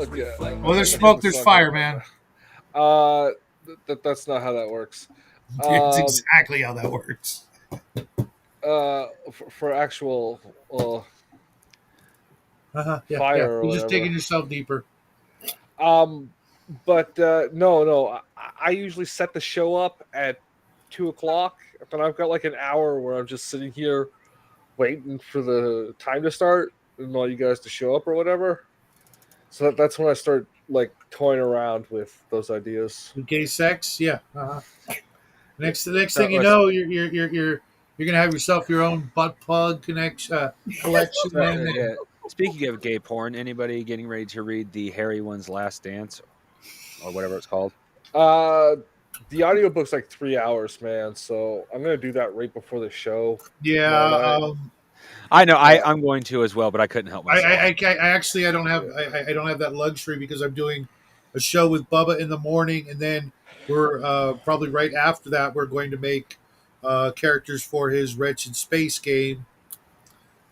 A: Okay.
B: Well, there's smoke, there's fire, man.
A: That's not how that works.
B: It's exactly how that works.
A: For actual
B: Yeah,
A: fire or
B: you're just
A: whatever.
B: digging yourself deeper.
A: But no. I usually set the show up at 2:00, but I've got like an hour where I'm just sitting here waiting for the time to start and all you guys to show up or whatever. So that's when I start like toying around with those ideas.
B: Gay sex, yeah. Next thing you know, you're gonna have yourself your own butt plug collection.
C: yeah. Speaking of gay porn, anybody getting ready to read the Harry One's Last Dance or whatever it's called?
A: The audiobook's like 3 hours, man. So I'm gonna do that right before the show.
B: Yeah.
C: I know. I'm going to as well, but I couldn't help myself.
B: I actually I don't have that luxury because I'm doing a show with Bubba in the morning, and then we're probably right after that we're going to make characters for his Wretched Space game.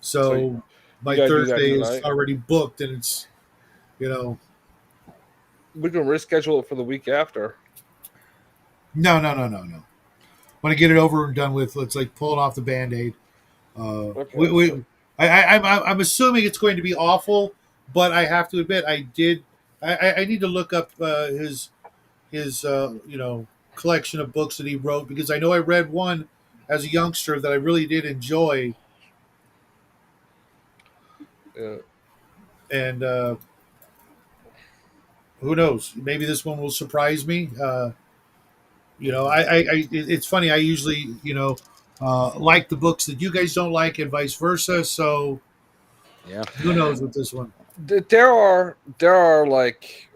B: So my Thursday is already booked, and it's
A: we can reschedule it for the week after.
B: No. Want to get it over and done with. Let's like pull it off the Band-Aid.
A: Okay.
B: I'm assuming it's going to be awful, but I have to admit I need to look up his collection of books that he wrote, because I know I read one as a youngster that I really did enjoy.
A: Yeah.
B: And who knows? Maybe this one will surprise me. It's funny. I usually, like the books that you guys don't like, and vice versa. So,
C: yeah,
B: who knows with this one?
A: There are like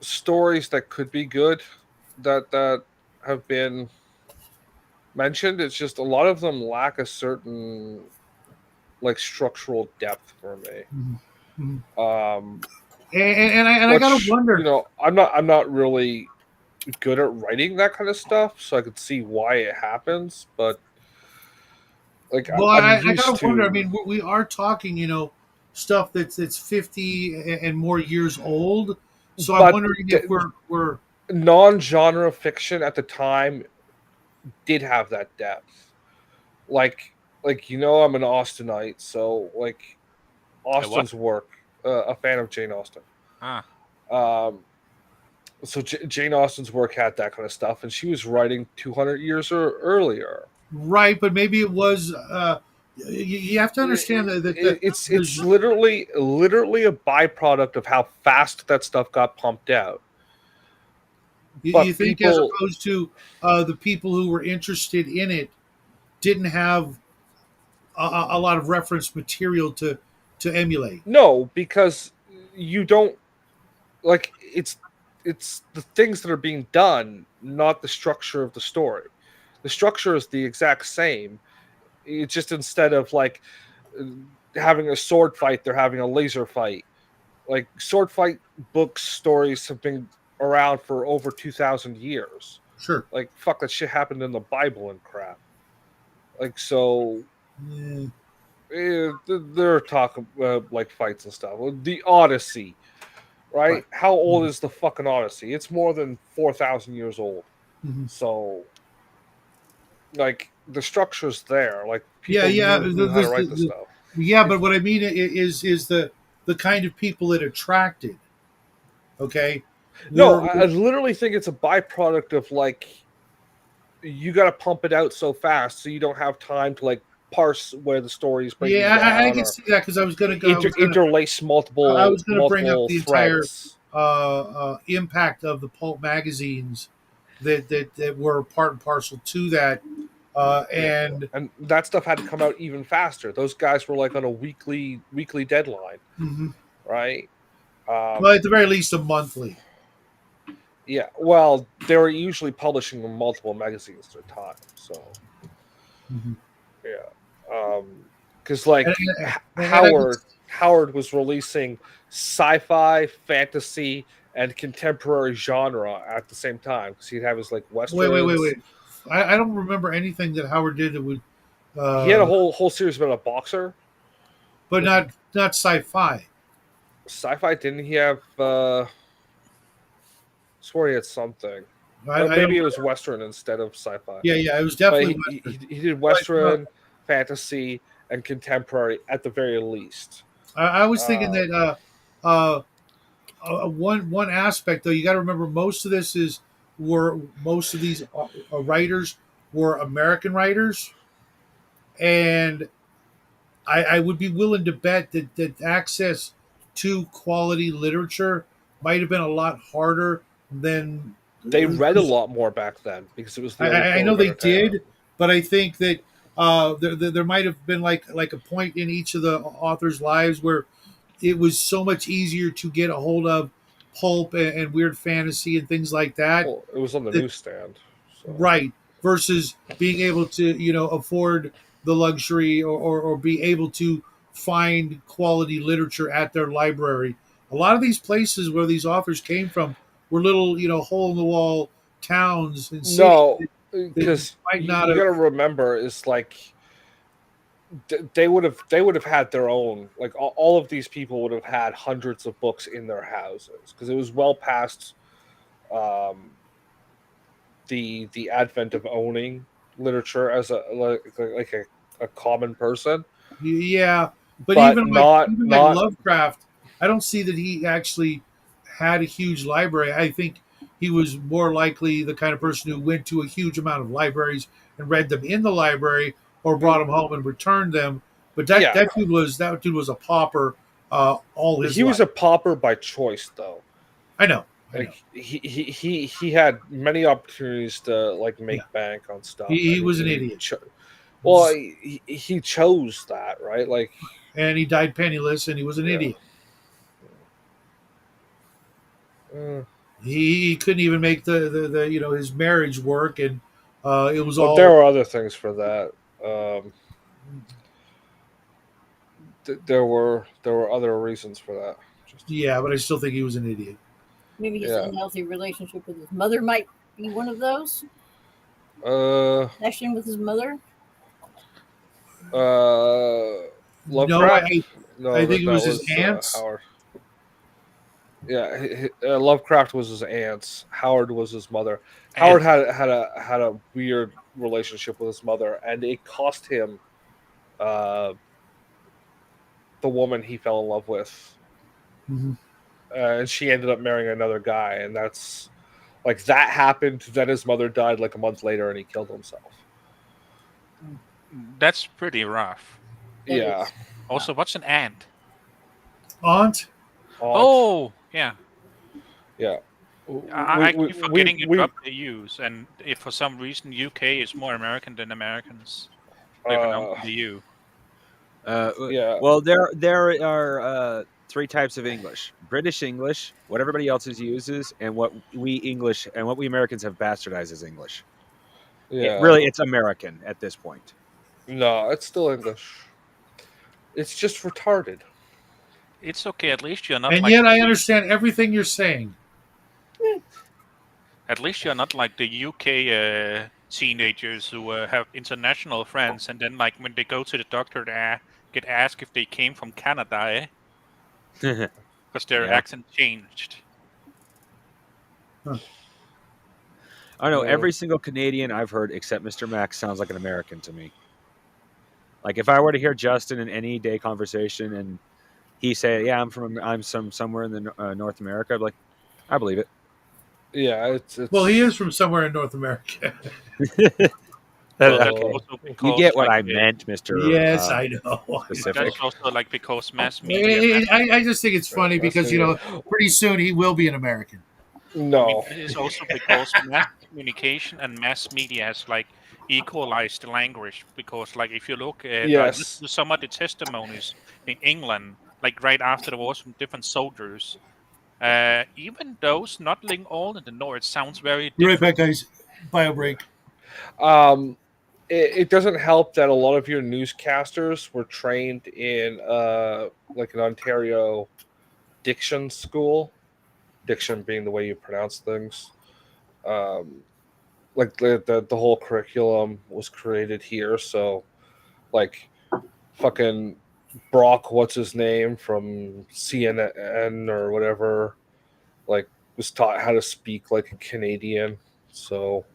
A: stories that could be good that have been mentioned. It's just a lot of them lack a certain like structural depth for me.
B: Mm-hmm. And I gotta wonder.
A: I'm not really good at writing that kind of stuff, so I could see why it happens, but like
B: I gotta wonder. I mean, we are talking, stuff that's 50 and more years old. So I'm wondering if we're
A: non-genre fiction at the time did have that depth. Like I'm an Austenite, so like Austen's work, a fan of Jane Austen. So Jane Austen's work had that kind of stuff, and she was writing 200 years earlier.
B: Right, but maybe it was. You have to understand that
A: it's literally a byproduct of how fast that stuff got pumped out.
B: You think, as opposed to the people who were interested in it, didn't have a lot of reference material to emulate?
A: No, because you don't like it's the things that are being done, not the structure of the story. The structure is the exact same. It's just instead of like having a sword fight, they're having a laser fight. Like sword fight books, stories have been around for over 2,000 years.
B: Sure.
A: Like fuck, that shit happened in the Bible and crap. Like so, they're talking like fights and stuff. The Odyssey, right? How old is the fucking Odyssey? It's more than 4,000 years old.
B: Mhm.
A: So, like, the structure's there. Like,
B: Yeah,
A: people
B: yeah,
A: knew how to write this stuff.
B: yeah. But what I mean is the kind of people it attracted. Okay,
A: No,
B: were
A: I literally think it's a byproduct of, like, you got to pump it out so fast so you don't have time to, like, parse where the story is breaking
B: yeah, I
A: down
B: can
A: or
B: see that because I was gonna go.
A: interlace
B: I
A: multiple
B: was gonna bring up the entire
A: threads.
B: impact of the pulp magazines that were part and parcel to that, and
A: And that stuff had to come out even faster. Those guys were like on a weekly deadline,
B: mhm.
A: right?
B: Well, at the very least, a monthly.
A: Yeah, well, they were usually publishing multiple magazines at a time. So
B: Mhm.
A: yeah, because like
B: And I could,
A: Howard was releasing sci-fi, fantasy, and contemporary genre at the same time because he'd have his like westerns.
B: wait. I don't remember anything that Howard did that would,
A: He had a
B: uh,
A: whole series about a boxer.
B: but not sci-fi.
A: Sci-fi, didn't he have? Swore he had something.
B: I
A: Maybe
B: don't.
A: it was Western instead of sci-fi.
B: Yeah, it was
A: But
B: definitely Western.
A: he did
B: But
A: Western, fantasy, and contemporary at the very least.
B: I was thinking
A: Um,
B: that uh, one aspect though, you got to remember most of these writers were American writers, and I would be willing to bet that access to quality literature might have been a lot harder than.
A: they read a lot more back then because it was the only
B: I
A: form
B: know
A: of
B: they
A: entertainment.
B: did, but I think that there might have been like a point in each of the authors' lives where it was so much easier to get a hold of pulp and weird fantasy and things like that.
A: Well, it was on the
B: that
A: newsstand. So
B: right, versus being able to afford the luxury or be able to find quality literature at their library. A lot of these places where these authors came from were little hole in the wall towns and cities
A: no,
B: that
A: because
B: might not
A: you
B: have.
A: got to remember is like they would have had their own, like, all of these people would have had hundreds of books in their houses because it was well past um, the advent of owning literature as a common person,
B: Yeah, but
A: but
B: even like
A: not
B: Lovecraft, I don't see that he actually had a huge library. I think he was more likely the kind of person who went to a huge amount of libraries and read them in the library or brought them home and returned them. But
A: yeah.
B: that dude was a pauper all his
A: He was
B: life.
A: a pauper by choice, though.
B: I know, I know.
A: Like he had many opportunities to like
B: Yeah,
A: make bank on stuff,
B: he
A: and
B: was an idiot,
A: well, he chose that, right? Like,
B: and he died penniless, and he was an
A: yeah.
B: idiot.
A: Uh,
B: He couldn't even make the his marriage work, and it was
A: but there
B: all.
A: were other things for that. There were other reasons for that. Just
B: Yeah, but I still think he was an idiot.
E: Maybe his
A: yeah.
E: unhealthy relationship with his mother might be one of those.
A: Uh,
E: Connection with his mother.
A: uh,
B: No,
A: Lovecraft.
B: I
A: No,
B: think it
A: that
B: was his
A: was
B: aunts.
A: Howard. Yeah, Lovecraft was his aunts. Howard was his mother.
F: And
A: Howard had a weird relationship with his mother, and it cost him uh, the woman he fell in love with,
B: Mhm.
A: and she ended up marrying another guy, and that's like that happened. Then his mother died like a month later, and he killed himself.
F: that's pretty rough.
E: That
A: Yeah,
E: is.
F: Also, what's an ant?
B: Aunt.
A: aunt.
F: Oh, yeah.
A: Yeah,
F: I keep forgetting you
A: we
F: dropped the U's, and if for some reason UK is more American than Americans, by
A: uh
F: pronouncing the U.
A: yeah.
C: Well, there are three types of English: British English, what everybody else uses, and what we English and what we Americans have bastardized as English.
A: Yeah.
C: Really, it's American at this point.
A: No, it's still English. It's just retarded.
F: It's okay. At least you're not
B: And
F: like
B: yet I understand everything you're saying.
F: the UK teenagers who have international friends, and then like when they go to the doctor, they get asked if they came from Canada, because their
C: Yeah.
F: accent changed.
B: Huh.
C: I know
A: No.
C: every single Canadian I've heard except Mr. Max sounds like an American to me. Like if I were to hear Justin in any day conversation and he say, "Yeah, I'm somewhere in the North America," I'd be like, "I believe it."
A: Yeah, it's
B: Well, he is from somewhere in North America.
F: Well, that's
A: Oh.
F: also
C: You
F: because
C: get what
F: like
C: I meant, Mister
B: Yes, I know.
C: Specific.
F: that's also like because mass media. Mass,
B: I just think it's funny
A: That's
B: because
A: media.
B: pretty soon he will be an American.
F: I mean,
A: No.
F: this is also because mass communication and mass media has like equalized the language. Because like if you look at listen
A: Yes.
F: to some of the testimonies in England, like right after the wars from different soldiers, even those not living all in the north sounds very
B: Be right
F: different.
B: back, guys. Bio break.
A: It doesn't help that a lot of your newscasters were trained in like an Ontario diction school. Diction being the way you pronounce things. Um, like the whole curriculum was created here, so like fucking Brock, what's his name from CNN or whatever, like was taught how to speak like a Canadian. So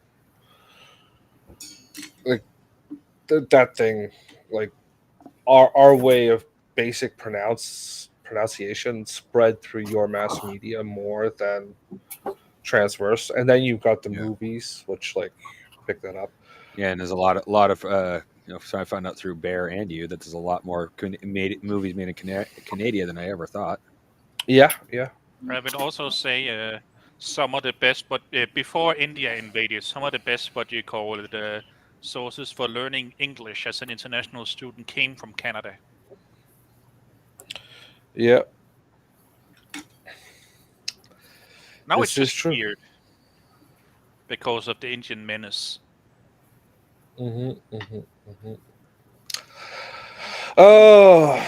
A: like that thing, like our way of basic pronunciation spread through your mass media more than transverse, and then you've got the
C: Yeah.
A: movies which like pick that up.
C: Yeah, and there's a lot of so I found out through Bear and you that there's a lot more movies made in Canada than I ever thought.
A: Yeah.
F: I would also say some of the best, but before India invaded, some of the best what you call it sources for learning English as an international student came from Canada.
A: Yeah.
F: Now
A: This
F: it's
A: is
F: just
A: true.
F: weird because of the Indian menace.
A: Oh,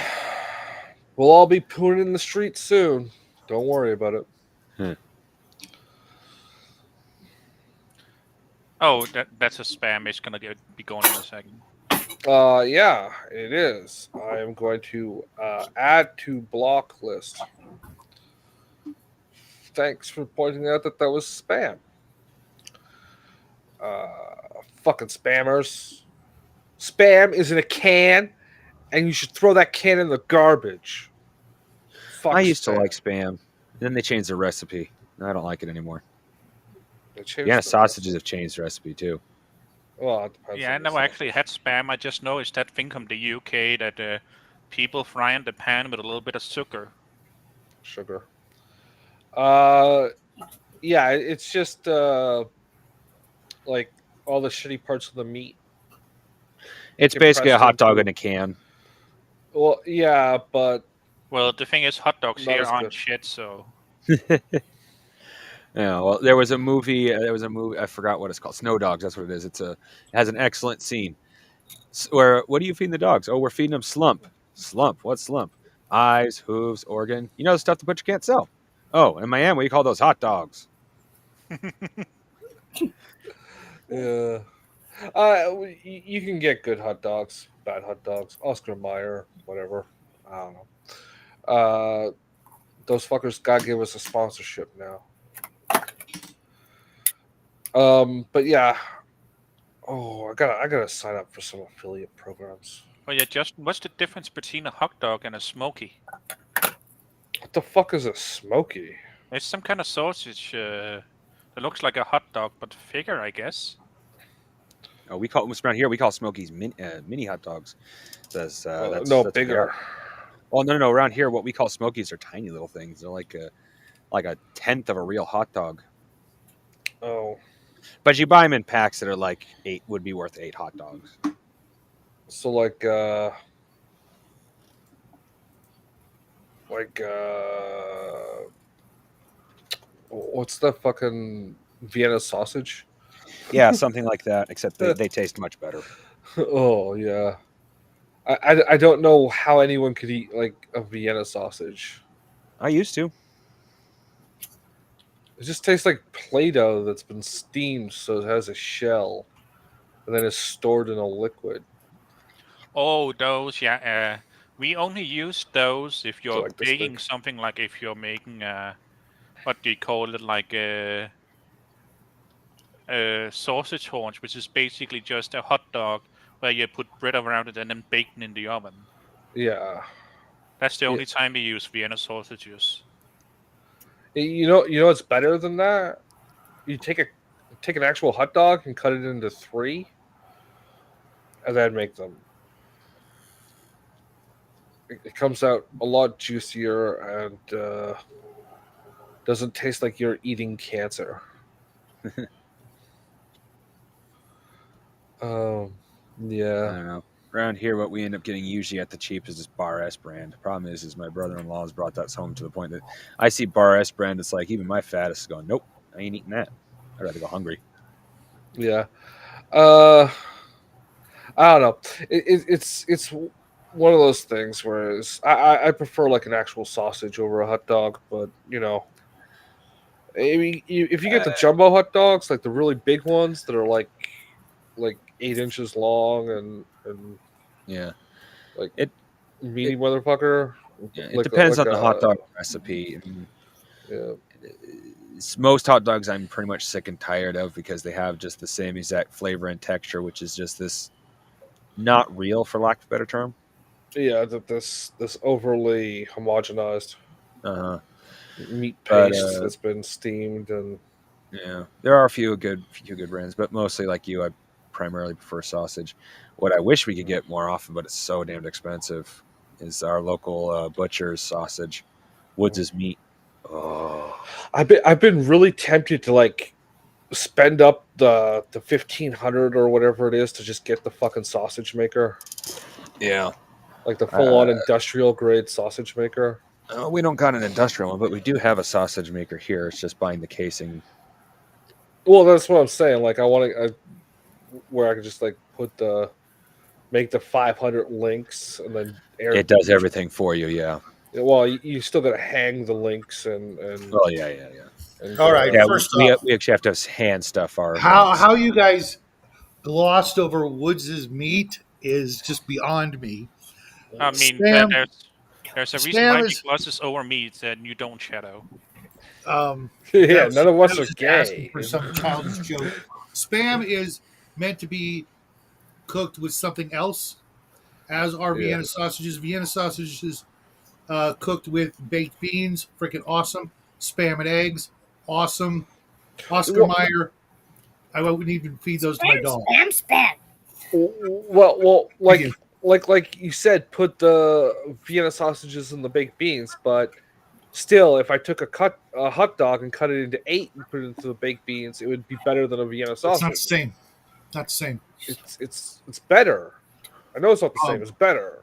A: we'll all be pooing in the streets soon. Don't worry about it.
F: Oh, that's a spam. It's gonna be going in a second.
A: Yeah, it is. I am going to add to block list. Thanks for pointing out that was spam. Fucking spammers. Spam is in a can, and you should throw that can in the garbage. Fuck
C: I used to
A: spam.
C: like spam. Then they changed the recipe. I don't like it anymore.
A: They changed
C: Vienna
A: the
C: sausages
A: recipe.
C: have changed the recipe too.
A: Well, it depends.
F: Yeah, I
A: on the
F: never actually had
A: sausage.
F: spam. I just noticed that thing from the UK that people fry in the pan with a little bit of sugar.
A: Sugar. Uh, yeah, it's just like all the shitty parts of the meat.
C: It's
A: get
C: basically a
A: pressed
C: hot dog
A: into-
C: in a can.
A: Well, yeah, but
F: Well, the thing is, hot dogs
A: not
F: here
A: as
F: aren't
A: good.
F: shit, so
C: Yeah, well, there was a movie. I forgot what it's called. Snow Dogs. That's what it is. It has an excellent scene where what are you feeding the dogs? Oh, we're feeding them slump. Slump. What slump? Eyes, hooves, organ. You know the stuff the butcher can't sell. Oh, in Miami, we call those hot dogs.
A: Yeah. You can get good hot dogs, bad hot dogs. Oscar Mayer, whatever. I don't know. Those fuckers gotta give us a sponsorship now. But yeah. Oh, I gotta sign up for some affiliate programs.
F: Oh yeah, Justin, what's the difference between a hot dog and a smoky?
A: What the fuck is a smoky?
F: It's some kind of sausage that looks like a hot dog, but bigger, I guess.
C: Oh, we call around here. We call Smokies mini hot dogs. That's
A: No,
C: that's what they
A: bigger.
C: are. Oh no! Around here, what we call Smokies are tiny little things. They're like a tenth of a real hot dog.
A: Oh,
C: But you buy them in packs that are like would be worth 8 hot dogs.
A: so like what's the fucking Vienna sausage?
C: Yeah, something like that. Except they taste much better.
A: Oh yeah. I don't know how anyone could eat like a Vienna sausage.
C: I used to.
A: It just tastes like Play-Doh that's been steamed, so it has a shell, and then it's stored in a liquid.
F: Oh, those, yeah. We only use those if
A: So
F: you're
A: like this
F: baking
A: big.
F: something like if you're making what do you call it, like sausage horns, which is basically just a hot dog where you put bread around it and then bacon in the oven.
A: Yeah.
F: That's the only time we use Vienna sausages.
A: You know what's better than that? You take an actual hot dog and cut it into 3, and then make them. It comes out a lot juicier and doesn't taste like you're eating cancer.
C: I
A: Yeah.
C: don't know. Around here, what we end up getting usually at the cheap is this Bar S brand. The problem is my brother-in-law has brought that home to the point that I see Bar S brand. It's like even my fattest is going, nope, I ain't eating that. I'd rather go hungry.
A: Yeah. I don't know. It's one of those things. Whereas I prefer like an actual sausage over a hot dog, but I mean, if you get the jumbo hot dogs, like the really big ones that are like 8 inches long and
C: Yeah,
A: like
C: it
A: meaty motherfucker.
C: yeah, it
A: Like
C: depends
A: like
C: on the hot dog recipe. I mean,
A: Yeah.
C: most hot dogs I'm pretty much sick and tired of because they have just the same exact flavor and texture, which is just this not real, for lack of a better term.
A: Yeah, that this overly homogenized meat
C: But,
A: paste that's been steamed and
C: Yeah, there are a few good brands, but mostly like you, I primarily prefer sausage. What I wish we could get more often, but it's so damned expensive, is our local butcher's sausage, Woods' meat. Oh,
A: I've been really tempted to like spend up the 1,500 or whatever it is to just get the fucking sausage maker,
C: yeah.
A: like the full on industrial grade sausage maker.
C: We don't got an industrial one, but we do have a sausage maker here. It's just buying the casing.
A: Well, that's what I'm saying. Like I want to where I could just like make the 500 links and then
C: It does everything for you, yeah.
A: Well, you still got to hang the links and
C: Oh yeah.
A: and,
B: All right.
C: Yeah,
B: First
C: we
B: off,
C: actually have to hand stuff our
B: how you guys glossed over Woods' meat is just beyond me.
F: I mean,
B: Spam-
F: there's a reason
B: spam
F: why we
B: is-
F: glosses over meat and you don't, Shadow.
A: yeah, none of us
B: that
A: are
B: was just asking
A: gay.
B: for some childish joke. Spam is meant to be cooked with something else, as are Vienna sausages. Vienna sausages cooked with baked beans, freaking awesome. Spam and eggs, awesome. Oscar Mayer, I wouldn't even feed those to my dog.
E: Spam.
A: Well,
B: Thank
A: like you said, put the Vienna sausages in the baked beans, but still, if I took a hot dog and cut it into 8 and put it into the baked beans, it would be better than a Vienna
B: It's not
A: sausage.
B: the same. Not the same.
A: It's better. I know it's not the same. It's better.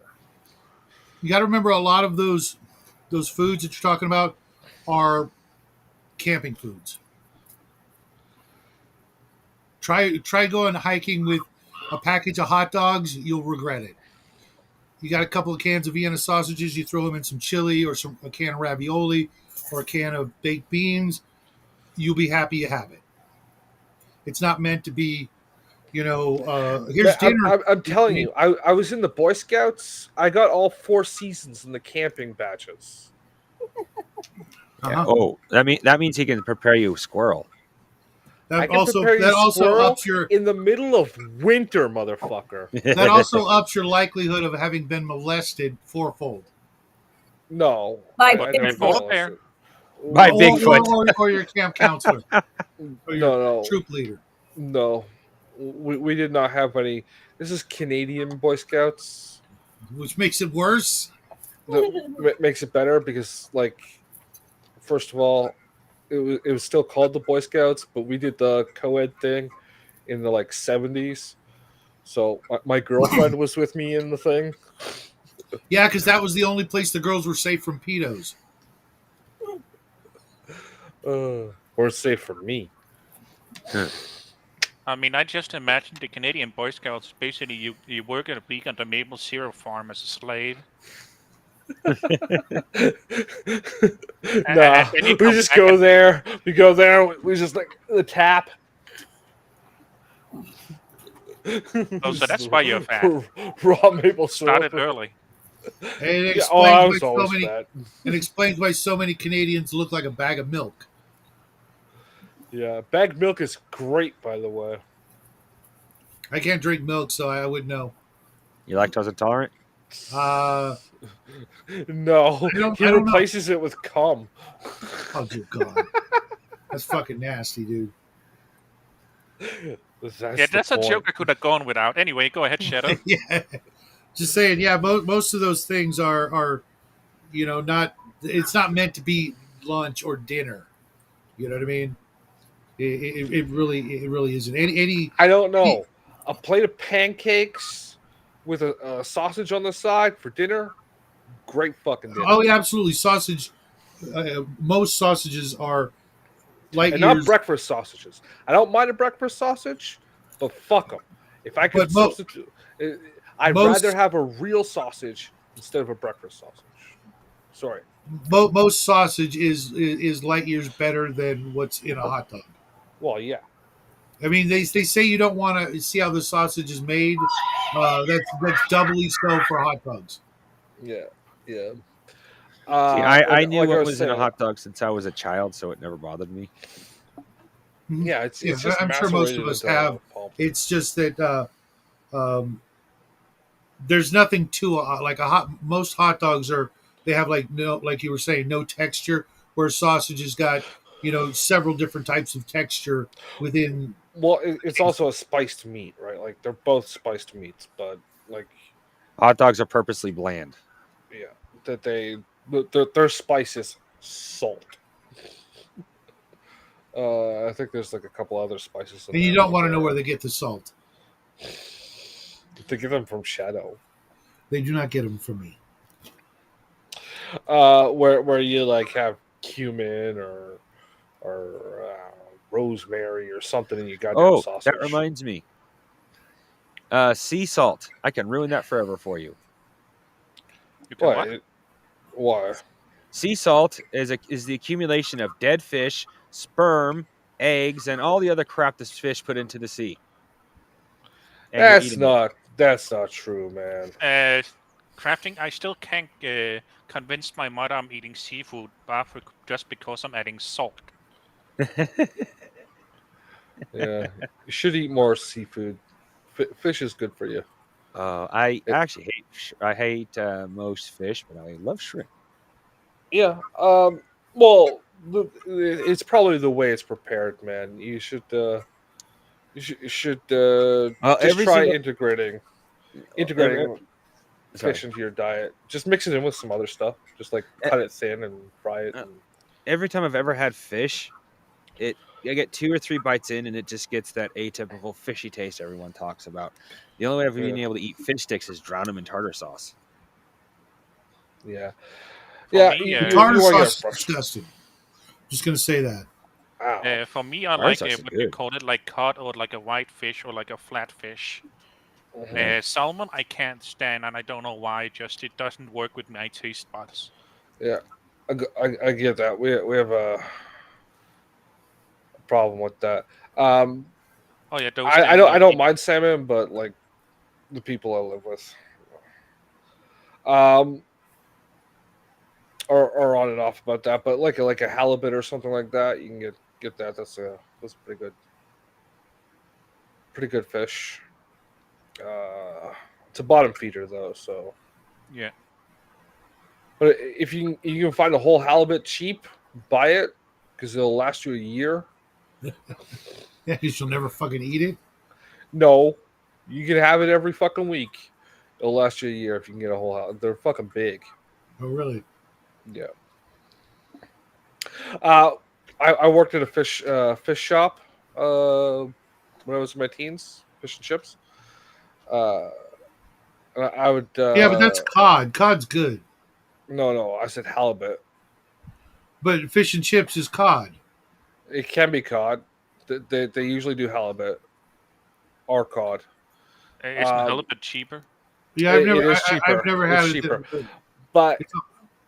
B: You got to remember, a lot of those foods that you're talking about are camping foods. Try going hiking with a package of hot dogs. You'll regret it. You got a couple of cans of Vienna sausages. You throw them in some chili or a can of ravioli or a can of baked beans. You'll be happy you have it. It's not meant to be, here's dinner.
A: I'm telling you, I was in the Boy Scouts. I got all 4 seasons in the camping batches.
C: Yeah. Oh, that means he can prepare you squirrel.
A: I can prepare you squirrel in the middle of winter, motherfucker.
B: That also ups your likelihood of having been molested fourfold.
A: No.
E: By
F: Bigfoot.
C: By Bigfoot.
B: Or your camp counselor. Or your
A: No.
B: troop leader.
A: No. We did not have any. This is Canadian Boy Scouts.
B: Which makes it worse.
A: Makes it better because, like, first of all, it was still called the Boy Scouts, but we did the co-ed thing in the 70s. So my girlfriend was with me in the thing.
B: Yeah, because that was the only place the girls were safe from pedos.
A: Or safe for me.
F: I mean, I just imagine the Canadian Boy Scouts. Basically, you work at a week on the maple syrup farm as a slave.
A: Nah, we just go there. We go there. We just like the tap.
F: Oh, so that's why you're fat.
A: Raw maple syrup.
F: Started early.
B: And it explains why so many Canadians look like a bag of milk.
A: Yeah, bagged milk is great, by the way.
B: I can't drink milk, so I wouldn't know.
C: You lactose intolerant?
B: Uh,
A: No, he
B: I don't know.
A: replaces it with cum.
B: Oh dear God, that's fucking nasty, dude.
F: Yeah, that's a joke I could have gone without. Anyway, go ahead, Shadow.
B: Yeah, just saying. Yeah, most of those things are not. It's not meant to be lunch or dinner. You know what I mean? It really isn't.
A: I don't know. A plate of pancakes with a sausage on the side for dinner. Great fucking dinner.
B: Oh yeah, absolutely. Sausage. Most sausages are light
A: And not
B: years,
A: breakfast sausages. I don't mind a breakfast sausage, but fuck them. If I could
B: but
A: substitute, I'd rather
B: most
A: have a real sausage instead of a breakfast sausage. Sorry.
B: most sausage is light years better than what's in a hot dog.
A: Well, yeah.
B: I mean, they say you don't want to see how the sausage is made. That's doubly so for hot dogs.
A: Yeah. Yeah.
C: See, I knew
A: like I
C: what
A: was
C: was in a
A: saying,
C: hot dog since I was a child, so it never bothered me.
B: Mhm.
A: yeah, it's
B: Yeah,
A: just
B: I'm sure most of
A: macerated
B: us
A: into
B: have.
A: pulp.
B: It's just that um, there's nothing to like a hot. Most hot dogs are they have like no, like you were saying, no texture. Where sausage has got several different types of texture within.
A: Well, it's also a spiced meat, right? Like they're both spiced meats, but like
C: Hot dogs are purposely bland.
A: yeah, that their spice is salt. I think there's like a couple other spices in
B: And you
A: there,
B: don't
A: but
B: want to know where they get the salt.
A: they get them from Shadow.
B: They do not get them from me.
A: Where you like have cumin or rosemary or something in your goddamn
C: Oh,
A: sausage.
C: that reminds me. Sea salt. I can ruin that forever for you.
F: You can what?
A: Why?
C: Sea salt is the accumulation of dead fish, sperm, eggs, and all the other crap this fish put into the sea. And you're eating it.
A: That's not true, man.
F: Crafting, I still can't convince my mother I'm eating seafood just because I'm adding salt.
A: Yeah, you should eat more seafood. Fish is good for you.
C: I actually hate most fish, but I love shrimp.
A: Yeah. Well, it's probably the way it's prepared, man. You should
C: Well,
A: just
C: every
A: try
C: single
A: integrating
C: sorry,
A: fish into your diet. Just mix it in with some other stuff. Just like
C: E-
A: cut it thin and fry it. And,
C: every time I've ever had fish, I get 2 or 3 bites in, and it just gets that atypical fishy taste everyone talks about. The only way I've been
A: yeah,
C: able to eat fish sticks is drown them in tartar sauce.
A: yeah,
F: For
A: yeah.
F: me,
B: Tartar
A: you want to get
B: sauce is
A: fresh.
B: disgusting. Just gonna say that.
A: Ow.
F: for me, I
C: Tartar
F: like
C: sauce is
F: what you
C: good.
F: call it, like cod or like a white fish or like a flat fish.
A: Mhm.
F: Salmon, I can't stand, and I don't know why. Just it doesn't work with my taste buds.
A: Yeah, I get that. We have a problem with that.
F: Oh yeah, those
A: I
F: little
A: don't mind salmon, but like the people I live with, um, are on and off about that. But like a halibut or something like that, you can get that. That's pretty good fish. It's a bottom feeder though, so.
F: yeah.
A: But if you can find a whole halibut cheap, buy it because it'll last you a year.
B: Yeah, because you'll never fucking eat it.
A: No, you can have it every fucking week. It'll last you a year if you can get a whole halibut. They're fucking big.
B: Oh, really?
A: Yeah. I worked at a fish shop when I was in my teens, fish and chips. Uh, I would.
B: Yeah, but that's cod. Cod's good.
A: No, I said halibut.
B: But fish and chips is cod.
A: It can be cod. They usually do halibut or cod.
F: Isn't a little bit cheaper?
B: Yeah,
A: It is cheaper.
B: I've never
A: It's
B: had
A: cheaper,
B: it.
A: but
B: It's,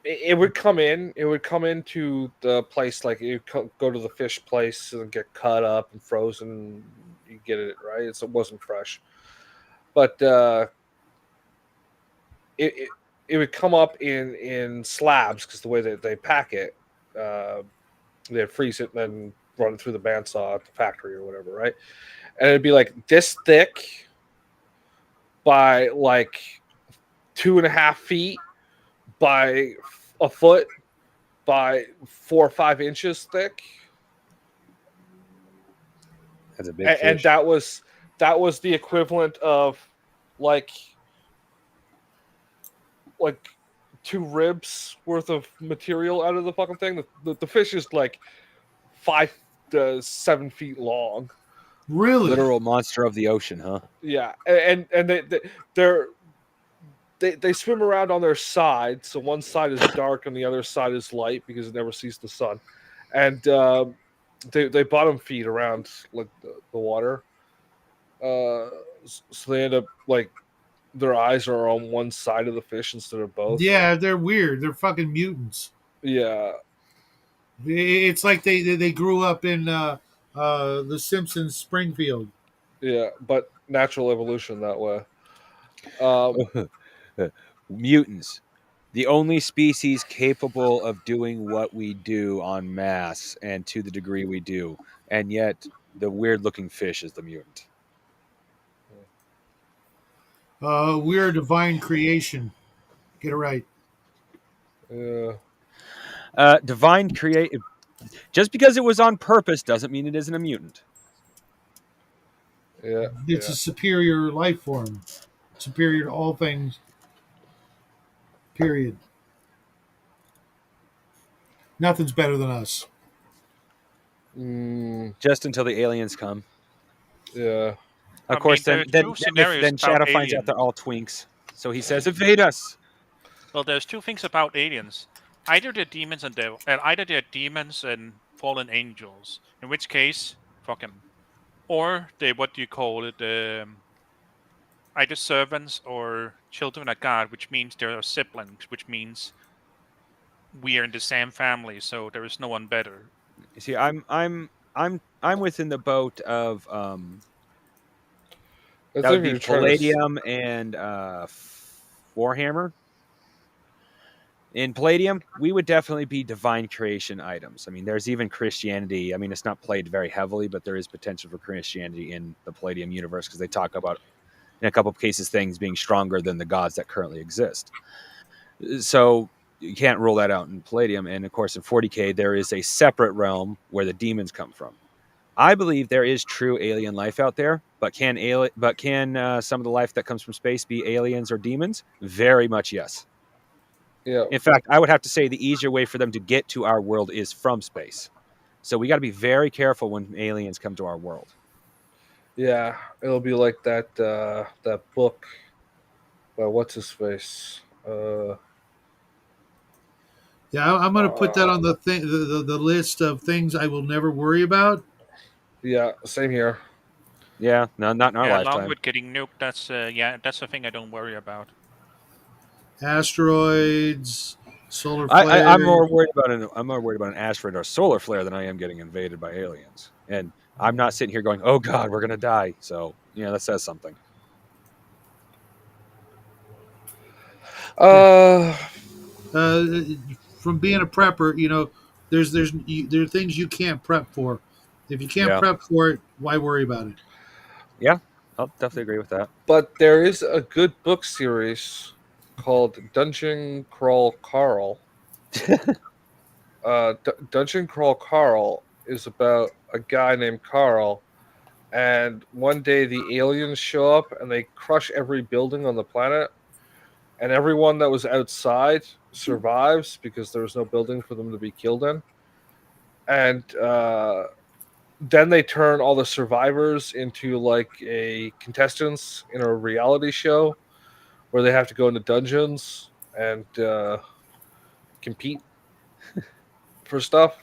A: it would come in. It would come into the place like you go to the fish place and get cut up and frozen. You get it right. It wasn't fresh, but it it would come up in slabs because the way that they pack it, they freeze it and then run it through the bandsaw at the factory or whatever, right? And it'd be like this thick by like 2.5 feet by a foot by 4 or 5 inches thick.
C: That's a big fish.
A: And that was the equivalent of like 2 ribs worth of material out of the fucking thing. The fish is like 5 to 7 feet long.
B: Really?
C: Literal monster of the ocean, huh?
A: Yeah, and they swim around on their side, so one side is dark and the other side is light because it never sees the sun, and they bottom feed around like the water, so they end up like their eyes are on one side of the fish instead of both.
B: Yeah, they're weird. They're fucking mutants.
A: Yeah,
B: It's like they grew up in the Simpsons Springfield.
A: yeah, but natural evolution that way.
C: Mutants. The only species capable of doing what we do en masse and to the degree we do. And yet, the weird looking fish is the mutant.
B: We're a divine creation. Get it right.
A: Yeah,
C: Divine create. Just because it was on purpose doesn't mean it isn't a mutant.
A: yeah,
B: It's
A: yeah.
B: a superior life form, superior to all things. Period. Nothing's better than us.
C: Just until the aliens come.
A: Yeah.
C: Of course,
F: there are two scenarios
C: then Shadow
F: about
C: finds out
F: aliens.
C: they're all twinks. So he says, "Evade us."
F: Well, there's two things about aliens. Either they're demons and either they're demons and fallen angels, in which case, fuck 'em. Or they what do you call it? Either servants or children of God, which means they're siblings, which means we are in the same family, so there is no one better.
C: You see, I'm within the boat of
A: That's
C: that would
A: if
C: be
A: you're trying to
C: Palladium and Warhammer. In Palladium, we would definitely be divine creation items. I mean, there's even Christianity. I mean, it's not played very heavily, but there is potential for Christianity in the Palladium universe because they talk about, in a couple of cases, things being stronger than the gods that currently exist. So you can't rule that out in Palladium. And of course, in 40K, there is a separate realm where the demons come from. I believe there is true alien life out there, but can some of the life that comes from space be aliens or demons? Very much yes.
A: Yeah.
C: In fact, I would have to say the easier way for them to get to our world is from space. So we got to be very careful when aliens come to our world.
A: Yeah, it'll be like that that book by what's his face.
B: Yeah, I'm going to put that on the list of things I will never worry about.
A: Yeah, same here.
C: Yeah, no, not in our
F: Yeah,
C: lifetime.
F: along with getting nuked, that's the thing I don't worry about.
B: Asteroids, solar flares.
C: I'm more worried about an asteroid or solar flare than I am getting invaded by aliens. And I'm not sitting here going, "Oh God, we're gonna die." So that says something.
B: From being a prepper, there are things you can't prep for. If you can't prep for it, why worry about it?
C: Yeah, I'll definitely agree with that.
A: But there is a good book series called Dungeon Crawl Carl. Dungeon Crawl Carl is about a guy named Carl, and one day the aliens show up and they crush every building on the planet, and everyone that was outside survives because there was no building for them to be killed in. And then they turn all the survivors into like a contestants in a reality show where they have to go into dungeons and compete for stuff.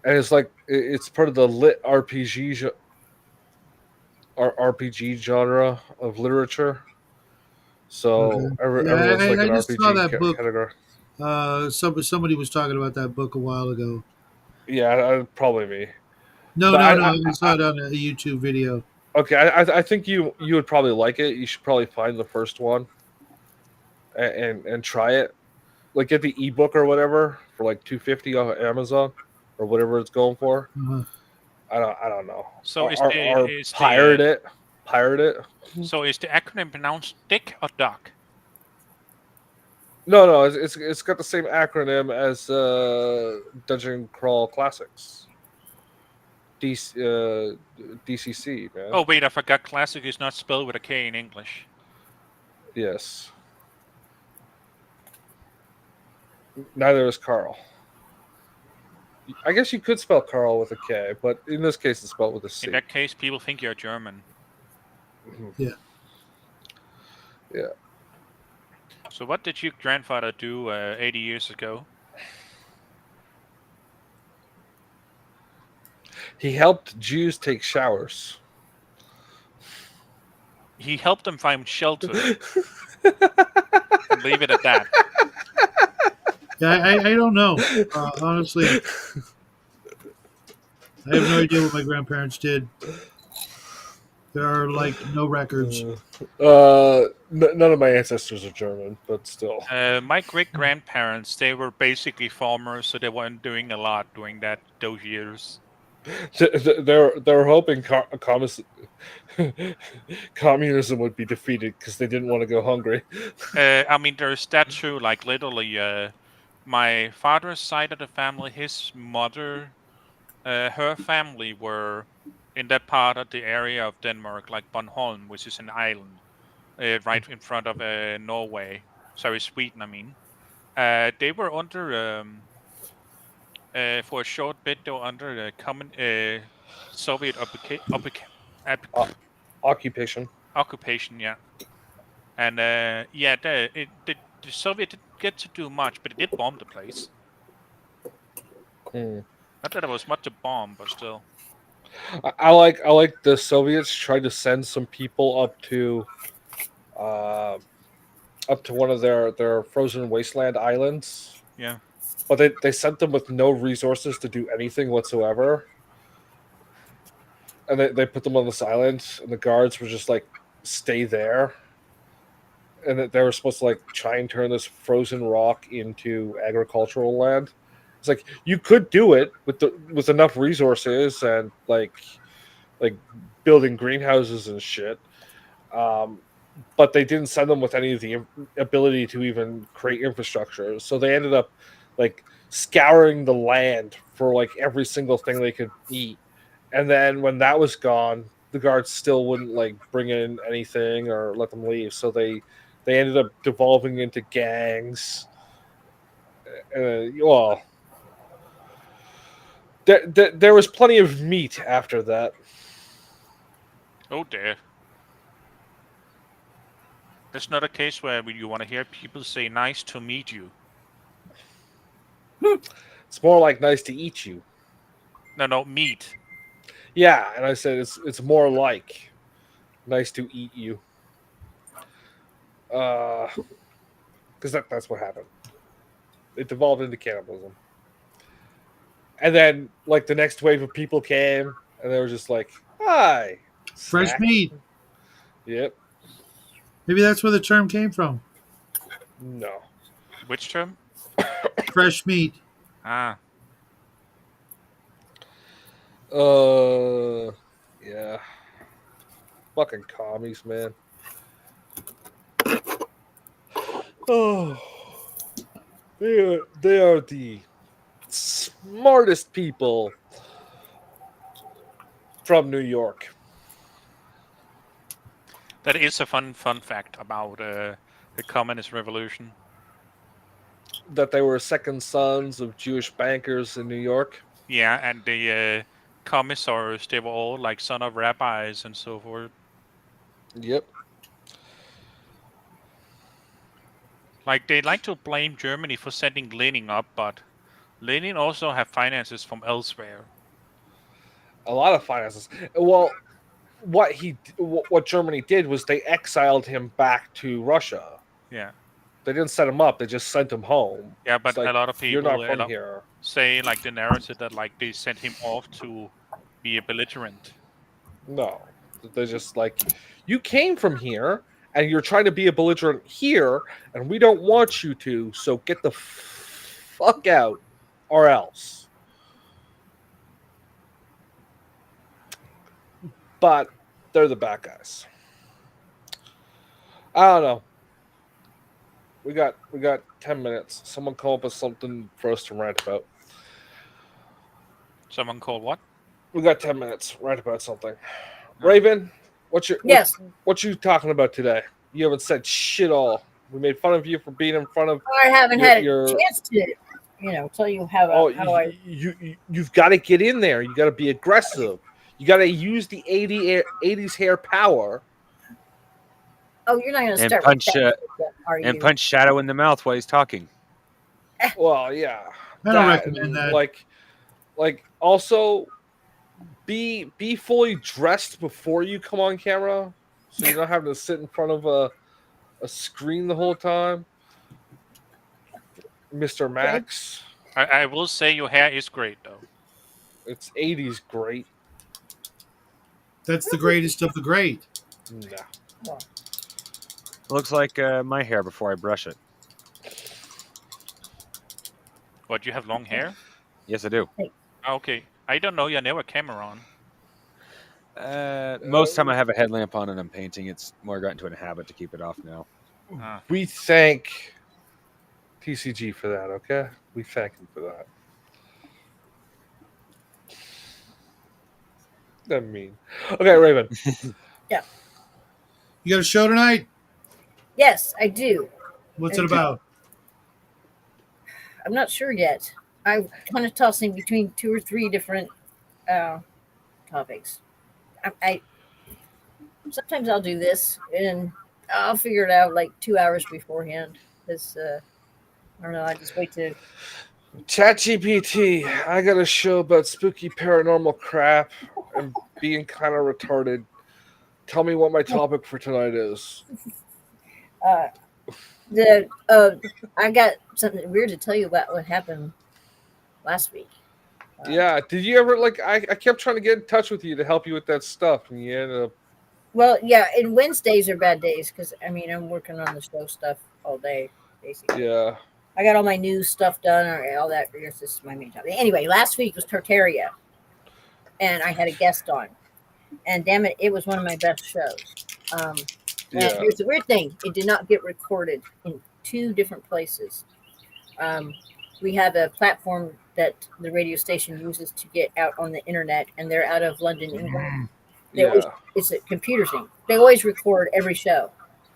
A: And it's part of the lit RPG genre of literature. So everyone's like an
B: I just saw
A: RPG
B: that book.
A: category.
B: Somebody was talking about that book a while ago.
A: Yeah, probably me.
B: No,
A: But
B: I saw it on a YouTube video.
A: Okay, I think you would probably like it. You should probably find the first one and try it. Like get the ebook or whatever for like $2.50 off Amazon. or whatever it's going for.
B: Uh-huh.
A: I don't know.
F: So
A: Or pirate it. Pirate it.
F: So is the acronym pronounced Dick or Duck?
A: No, it's got the same acronym as Dungeon Crawl Classics. DCC, man.
F: Oh wait, I forgot. Classic is not spelled with a K in English.
A: Yes. Neither is Carl. I guess you could spell Carl with a K, but in this case, it's spelled with a C.
F: In that case, people think you're German.
B: Yeah.
A: Yeah.
F: So what did your grandfather do 80 years ago?
A: He helped Jews take showers.
F: He helped them find shelter. And leave it at that.
B: Yeah, I don't know. Honestly, I have no idea what my grandparents did. There are like no records.
A: None of my ancestors are German, but still.
F: My great grandparents, they were basically farmers, so they weren't doing a lot during those years.
A: They're hoping communism would be defeated because they didn't want to go hungry.
F: I mean, there's that too. Like literally, my father's side of the family, his mother, her family were in that part of the area of Denmark, like Bornholm, which is an island right in front of Norway. Sorry, Sweden. I mean, they were under for a short bit. They were under the common Soviet
A: Occupation.
F: occupation. Yeah, and yeah, the Soviet didn't get to do much, but it did bomb the place. Not that it was much to bomb, but still.
A: I like the Soviets tried to send some people up to one of their frozen wasteland islands.
F: Yeah.
A: But they sent them with no resources to do anything whatsoever. And they put them on this island, and the guards were just like, stay there. And that they were supposed to like try and turn this frozen rock into agricultural land. It's like you could do it with enough resources and like building greenhouses and shit. But they didn't send them with any of the ability to even create infrastructure. So they ended up like scouring the land for like every single thing they could eat. And then when that was gone, the guards still wouldn't like bring in anything or let them leave. So they ended up devolving into gangs. Well, there was plenty of meat after that.
F: Oh dear. That's not a case where you want to hear people say "nice to meet you."
A: It's more like nice to eat you.
F: No, meat.
A: Yeah, and I said it's more like nice to eat you. Because that's what happened. It devolved into cannibalism. And then, like, the next wave of people came, and they were just like, hi.
B: Fresh
A: snack."
B: meat.
A: Yep.
B: Maybe that's where the term came from.
A: No.
F: Which term?
B: Fresh meat.
F: Ah.
A: Yeah. Fucking commies, man. Oh. They are the smartest people from New York.
F: That is a fun fact about the communist revolution.
A: That they were second sons of Jewish bankers in New York.
F: Yeah, and the commissars, they were all like son of rabbis and so forth.
A: Yep.
F: Like they like to blame Germany for setting Lenin up, but Lenin also had finances from elsewhere.
A: A lot of finances. Well, what Germany did was they exiled him back to Russia.
F: Yeah.
A: They didn't set him up; they just sent him home.
F: Yeah, but
A: like,
F: a lot of people
A: you're not from here.
F: Say like the narrative that like they sent him off to be a belligerent.
A: No, they're just like, you came from here and you're trying to be a belligerent here, and we don't want you to. So get the fuck out, or else. but they're the bad guys. I don't know. We got 10 minutes. Someone come up with something for us to rant about.
F: Someone called what?
A: We got 10 minutes. Rant about something.
F: Oh.
A: Raven, what's your
E: Yes.
A: what you talking about today? You haven't said shit all. We made fun of you for being in front of.
E: I haven't
A: Your-
E: had a
A: your-
E: chance to, tell you how
A: Oh,
E: I.
A: you've got to get in there. You got to be aggressive. You got to use the 80s hair power.
E: Oh, you're not going to
C: And
E: start
C: punch,
E: with that, are
C: and
E: you?
C: punch Shadow in the mouth while he's talking.
A: Well, yeah.
B: I don't
A: that
B: recommend
A: and,
B: that.
A: Like also be fully dressed before you come on camera, so you're not having to sit in front of a screen the whole time. Mr. Max,
F: I will say your hair is great though.
A: it's 80s great.
B: That's the greatest of the great.
A: Nah.
C: Looks like my hair before I brush it.
F: What, you have long hair?
C: Yes, I do.
F: Okay. I don't know. You never camera on.
C: Most time I have a headlamp on and I'm painting. It's more gotten to a habit to keep it off now.
A: We thank TCG for that, okay? We thank him for that. That mean. Okay, Raven.
E: Yeah.
B: You got a show tonight?
E: Yes, I do.
B: What's it about?
E: I'm not sure yet. I'm kind of tossing between 2 or 3 different topics. I sometimes I'll do this and I'll figure it out like 2 hours beforehand. Because I don't know. I just wait to.
A: ChatGPT, I got a show about spooky paranormal crap and being kind of retarded. Tell me what my topic for tonight is.
E: I got something weird to tell you about what happened last week.
A: Yeah, did you ever I kept trying to get in touch with you to help you with that stuff, and you ended up.
E: Well, yeah, and Wednesdays are bad days because I'm working on the show stuff all day, basically.
A: Yeah.
E: I got all my news stuff done, or all that. This is my main topic. Anyway, last week was Tartaria, and I had a guest on, and damn it, it was one of my best shows. And here's the weird thing: it did not get recorded in 2 different places. We have a platform that the radio station uses to get out on the internet, and they're out of London, England. It's a computer thing. They always record every show.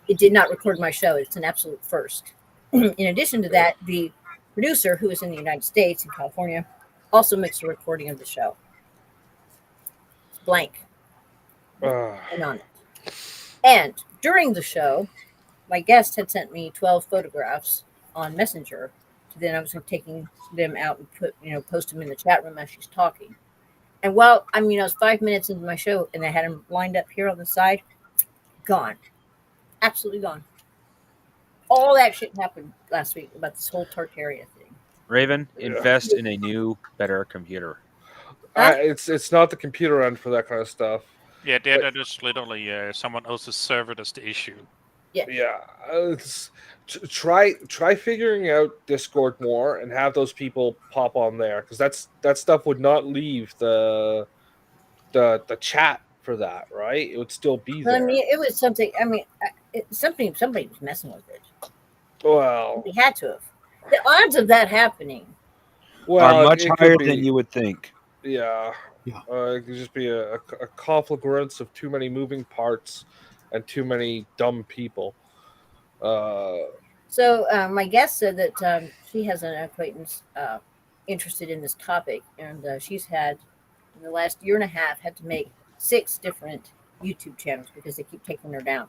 E: It did not record my show. It's an absolute first. In addition to that, the producer, who is in the United States, in California, also makes a recording of the show. Blank. And on it. And during the show, my guest had sent me 12 photographs on Messenger. So then I was taking them out and post them in the chat room as she's talking. And while I was 5 minutes into my show and I had them lined up here on the side, gone. Absolutely gone. All that shit happened last week about this whole Tartaria thing.
C: Raven, invest in a new, better computer.
A: It's not the computer end for that kind of stuff.
F: Yeah, that is literally someone else's server that's the issue.
E: Yeah.
A: Try figuring out Discord more and have those people pop on there, because that stuff would not leave the chat for that, right? It would still be there.
E: It was something. Somebody was messing with it.
A: Well,
E: They had to have. The odds of that happening
C: are much higher than you would think.
A: Yeah. It could just be a confluence of too many moving parts and too many dumb people.
E: So my guest said that she has an acquaintance interested in this topic, and she's had, in the last year and a half, had to make 6 different YouTube channels because they keep taking her down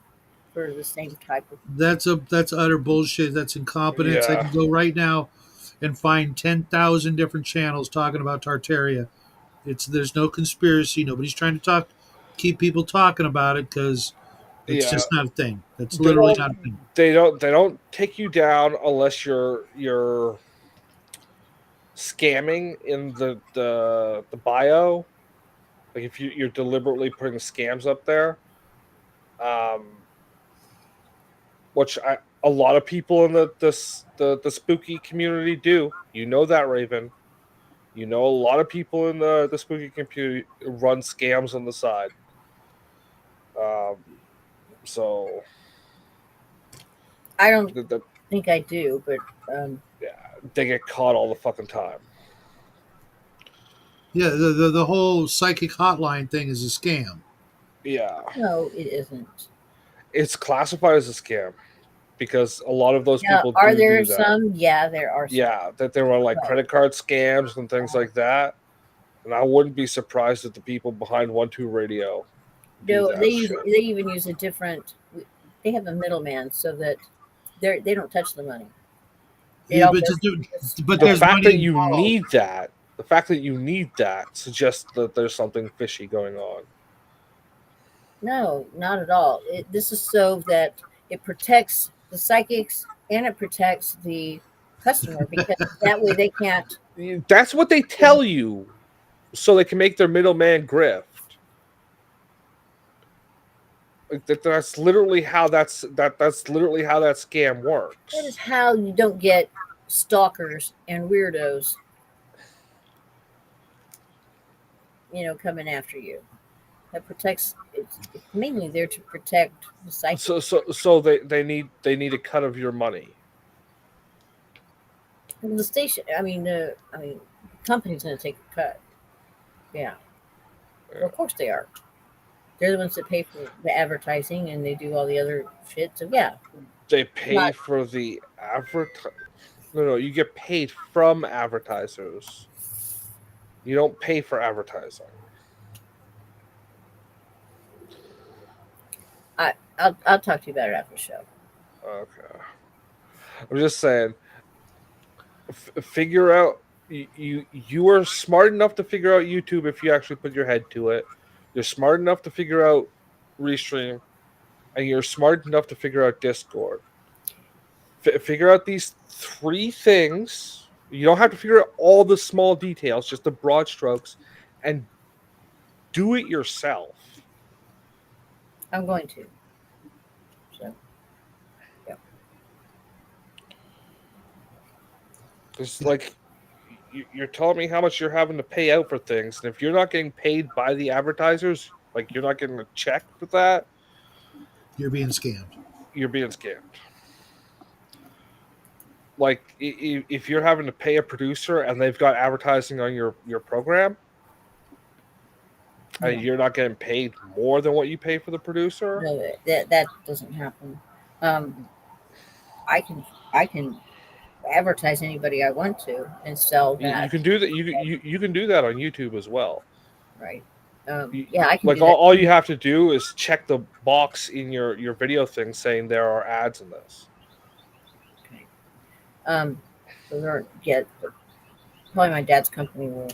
E: for the same type of.
B: That's utter bullshit. That's incompetence.
A: Yeah.
B: I can go right now and find 10,000 different channels talking about Tartaria. There's no conspiracy. Nobody's trying to keep people talking about it because it's just not a thing. That's literally not a thing.
A: They don't take you down unless you're scamming in the bio. Like if you're deliberately putting scams up there, which a lot of people in the spooky community do. You know that, Raven. You know a lot of people in the spooky community run scams on the side. So
E: I don't
A: the,
E: think I do, but
A: they get caught all the fucking time.
B: Yeah, the whole psychic hotline thing is a scam.
A: Yeah,
E: no, it isn't.
A: it's classified as a scam because a lot of those
E: Now,
A: people
E: are there
A: do that.
E: some? Yeah, there are some.
A: Yeah, that there were like
E: But
A: credit card scams and things like that. And I wouldn't be surprised if the people behind 1-2 Radio do
E: no,
A: that shit.
E: they even use a different. They have a middleman so that they don't touch the money. It
B: Yeah,
E: all
B: but,
E: goes to this
B: but
A: The
B: there's
E: company.
A: fact
B: money
A: that you
B: involved.
A: need that, the fact that you need that suggests that there's something fishy going on.
E: No, not at all. This is so that it protects the psychics and it protects the customer because that way they can't.
A: That's what they tell you so they can make their middleman grift. Like that's literally how that's literally how that scam
E: That
A: works.
E: is how you don't get stalkers and weirdos, coming after you. That protects. It's mainly there to protect the psychic.
A: So they need a cut of your money.
E: And the station. The company's going to take a cut. Yeah. Well, of course they are. They're the ones that pay for the advertising and they do all the other shit. So yeah,
A: They pay
E: not
A: for the No, you get paid from advertisers. You don't pay for advertising.
E: I'll talk to you about it after the show.
A: Okay. I'm just saying, figure out you are smart enough to figure out YouTube if you actually put your head to it. You're smart enough to figure out Restream, and you're smart enough to figure out Discord. Figure out these three things. You don't have to figure out all the small details, just the broad strokes, and do it yourself.
E: I'm going to. So yeah.
A: It's like you're telling me how much you're having to pay out for things, and if you're not getting paid by the advertisers, like you're not getting a check for that,
B: You're being scammed.
A: you're being scammed. Like if you're having to pay a producer and they've got advertising on your program, and
E: No,
A: you're not getting paid more than what you pay for the producer,
E: no, that doesn't happen. I can advertise anybody I want to and sell
A: you
E: that.
A: can do that. You can do that on YouTube as well.
E: Right.
A: You,
E: Yeah, I can
A: like
E: do that.
A: all you have to do is check the box in your video thing saying there are ads in this.
E: Okay. So there aren't yet, but probably my dad's company will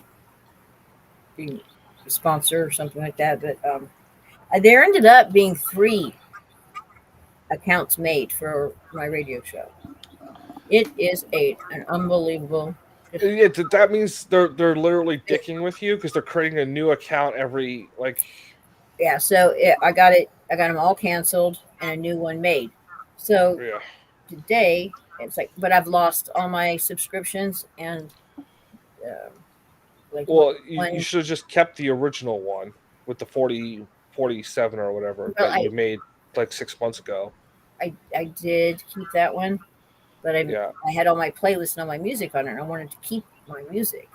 E: be a sponsor or something like that. But there ended up being 3 accounts made for my radio show. It is an unbelievable.
A: Yeah, that means they're literally dicking with you because they're creating a new account every like.
E: Yeah, so I got it. I got them all canceled and a new one made. So
A: Yeah.
E: today it's like, but I've lost all my subscriptions and um, like
A: Well, you
E: one.
A: should have just kept the original one with the 47 or whatever
E: Well,
A: that you made like 6 months ago.
E: I did keep that one, but
A: Yeah.
E: I had all my playlists and all my music on it. And I wanted to keep my music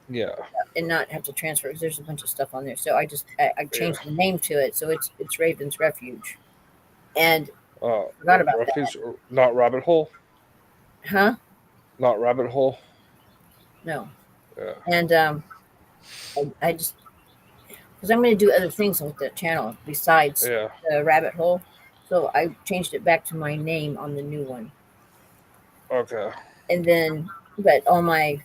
A: Yeah.
E: and not have to transfer because there's a bunch of stuff on there. So I changed the name to it, so it's Raven's Refuge, and forgot about
A: Refuge, not Rabbit Hole.
E: Huh?
A: Not Rabbit Hole.
E: No.
A: Yeah.
E: And I just because I'm going to do other things with the channel besides the rabbit hole, so I changed it back to my name on the new one.
A: Okay.
E: And then, but all my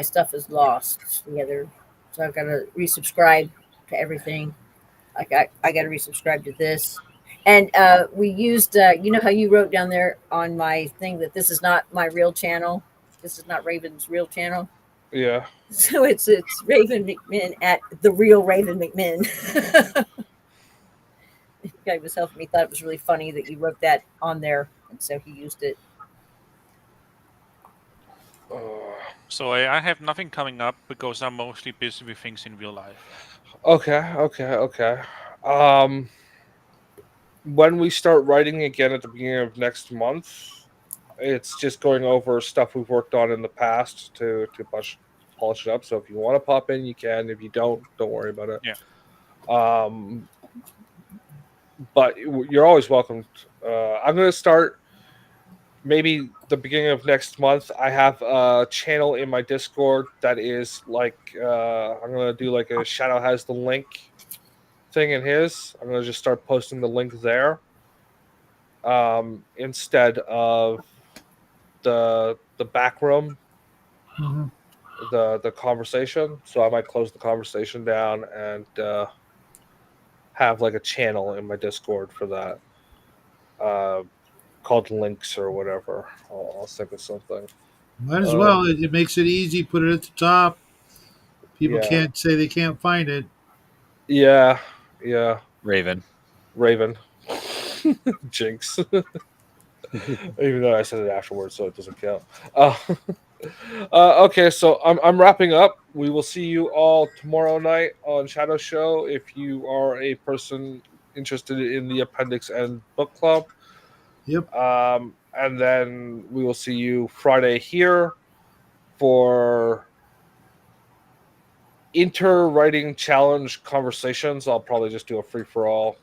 E: stuff is lost together, so I've got to resubscribe to everything. I got to resubscribe to this. And we used, you know how you wrote down there on my thing that this is not my real channel. This is not Raven's real channel.
A: Yeah.
E: So it's Raven McMinn at the real Raven McMinn. The guy was helping me. Thought it was really funny that you wrote that on there, and so he used it.
F: So I have nothing coming up because I'm mostly busy with things in real life.
A: Okay. when we start writing again at the beginning of next month, it's just going over stuff we've worked on in the past to polish it up. So if you want to pop in, you can. If you don't worry about it.
F: Yeah.
A: But you're always welcome. I'm going to start maybe the beginning of next month. I have a channel in my Discord that is like I'm going to do like a Shadow has the link thing in his. I'm going to just start posting the link there instead of the back room,
B: Mhm.
A: the conversation. So I might close the conversation down and have like a channel in my Discord for that, called links or whatever. I'll think of something.
B: Might as well. It makes it easy. Put it at the top. People
A: Yeah,
B: can't say they can't find it.
A: yeah,
C: Raven.
A: Raven, Jinx. Even though I said it afterwards, so it doesn't count. Okay, so I'm wrapping up. We will see you all tomorrow night on Shadow Show. If you are a person interested in the Appendix N book club,
B: Yep.
A: and then we will see you Friday here for inter-writing challenge conversations. I'll probably just do a free for all.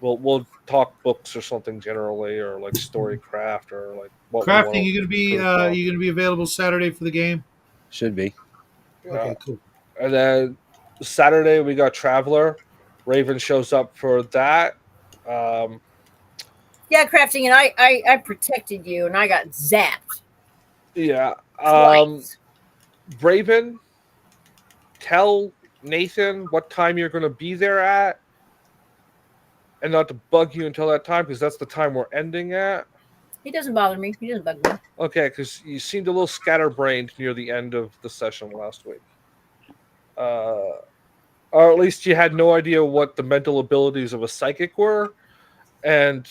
A: We'll talk books or something generally, or like storycraft, or like what we
B: Crafting,
A: want
B: you
A: improved on.
B: gonna be available Saturday for the game?
C: Should be.
A: Yeah.
B: Okay, cool.
A: And then Saturday we got Traveler. Raven shows up for that. Um,
E: Yeah, crafting, and I protected you, and I got zapped
A: yeah.
E: twice.
A: Raven, tell Nathan what time you're going to be there at, and not to bug you until that time, because that's the time we're ending at.
E: He doesn't bother me. He doesn't bug me.
A: Okay, because you seemed a little scatterbrained near the end of the session last week. Or at least you had no idea what the mental abilities of a psychic were. And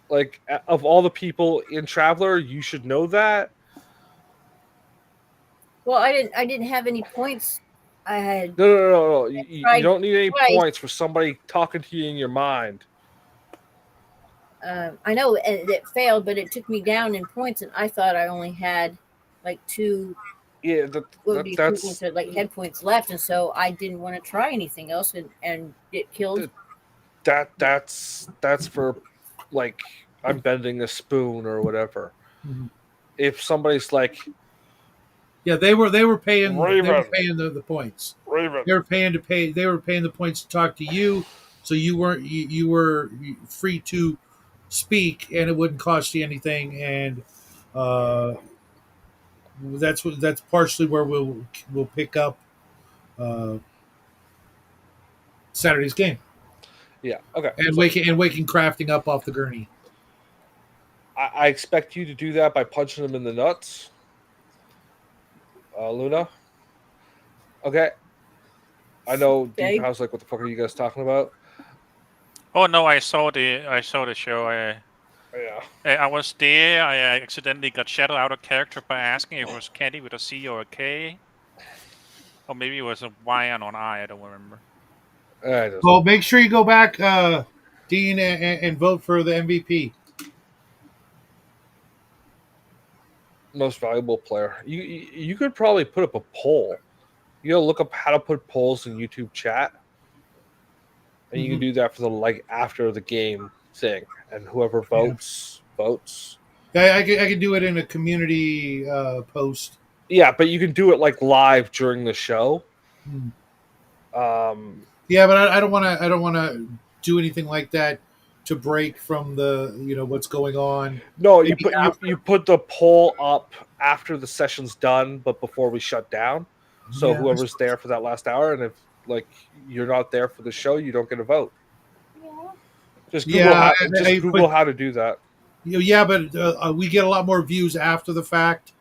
A: like, of all the people in Traveler, you should know that.
E: Well, I didn't have any points. I had
A: No. You
E: tried
A: don't need any
E: twice.
A: points for somebody talking to you in your mind.
E: I know it failed, but it took me down in points, and I thought I only had like two.
A: Yeah,
E: What would be equivalent to like head points left, and so I didn't want to try anything else, and it killed.
A: That's for like, I'm bending a spoon or whatever.
B: Mhm.
A: If somebody's like,
B: Yeah, they were paying
A: Raven,
B: the points.
A: Raven,
B: They were paying the points to talk to you, so you were free to speak, and it wouldn't cost you anything. And uh, that's partially where we'll pick up uh, Saturday's game,
A: yeah, okay.
B: and
A: So
B: waking crafting up off the gurney.
A: I expect you to do that by punching them in the nuts, Luna. Okay. I know
E: Okay.
A: Deep House like, what the fuck are you guys talking about?
F: Oh no, I saw the show.
A: Yeah.
F: I was there. I accidentally got shadowed out of character by asking if it was Caddy with a C or a K, or maybe it was a Y and an I. I don't remember.
B: Well, make sure you go back, Dean, and vote for the MVP.
A: Most valuable player. You could probably put up a poll. You gotta look up how to put polls in YouTube chat, and you can do that for the like after the game thing, and whoever votes votes.
B: I can do it in a community post.
A: Yeah, but you can do it like live during the show.
B: Yeah, but I don't want to do anything like that to break from the what's going on.
A: No,
B: Maybe
A: you put the poll up after the session's done, but before we shut down. So
B: Yeah,
A: whoever's there for that last hour, and if like you're not there for the show, you don't get a vote. Just Google how to do that.
B: Yeah, but we get a lot more views after the fact.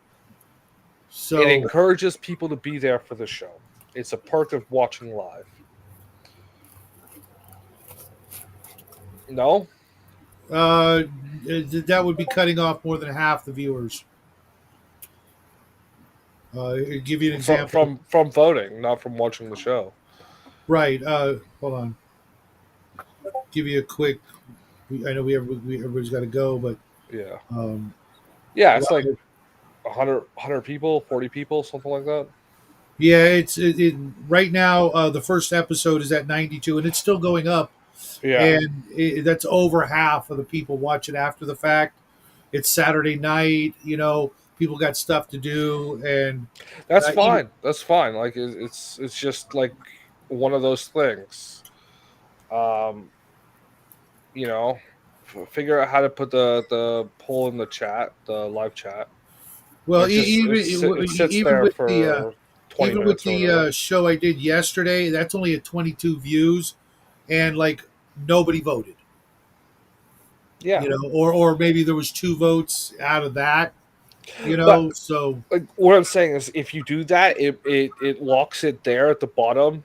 B: So
A: It encourages people to be there for the show. It's a perk of watching live. No?
B: that would be cutting off more than half the viewers. Give you an example.
A: From voting, not from watching the show.
B: Right. Hold on. Give you a quick I know everybody's got to go, but
A: Yeah.
B: um,
A: Yeah, it's like 100 people, 40 people, something like that.
B: yeah, right now. The first episode is at 92, and it's still going up.
A: Yeah.
B: And that's over half of the people watching after the fact. It's Saturday night, people got stuff to do, and
A: That's
B: even
A: fine. That's fine. Like it's just like one of those things. Um, you know, figure out how to put the poll in the chat, the live chat.
B: well,
A: It sits there for 20
B: even with
A: minutes or
B: the
A: whatever.
B: show I did yesterday, that's only at 22 views, and like nobody voted,
A: Yeah.
B: or maybe there was 2 votes out of that,
A: But
B: so
A: like what I'm saying is if you do that, it locks it there at the bottom,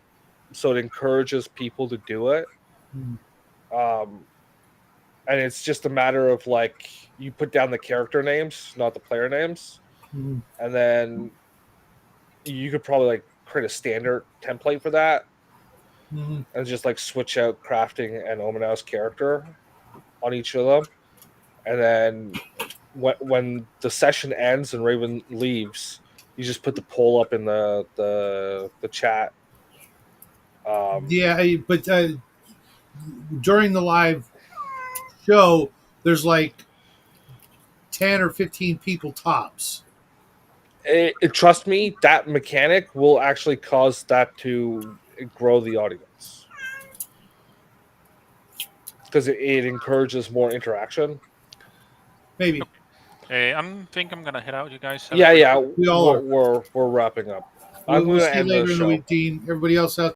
A: so it encourages people to do it.
B: mm,
A: Um and it's just a matter of like you put down the character names, not the player names,
B: mm,
A: and then you could probably like create a standard template for that
B: mm,
A: and just like switch out crafting and Omanow's character on each of them. And then when the session ends and Raven leaves, you just put the poll up in the chat.
B: yeah, but during the live show, there's like 10 or 15 people tops.
A: Trust me, that mechanic will actually cause that to grow the audience because it encourages more interaction.
B: Maybe
F: I think I'm gonna head out. You guys have a
A: Yeah,
F: great
A: yeah,
F: day.
B: we all are.
A: we're wrapping up. I'm
B: We'll
A: going to
B: see you
A: end the
B: later in the
A: show.
B: week, Dean. Everybody else out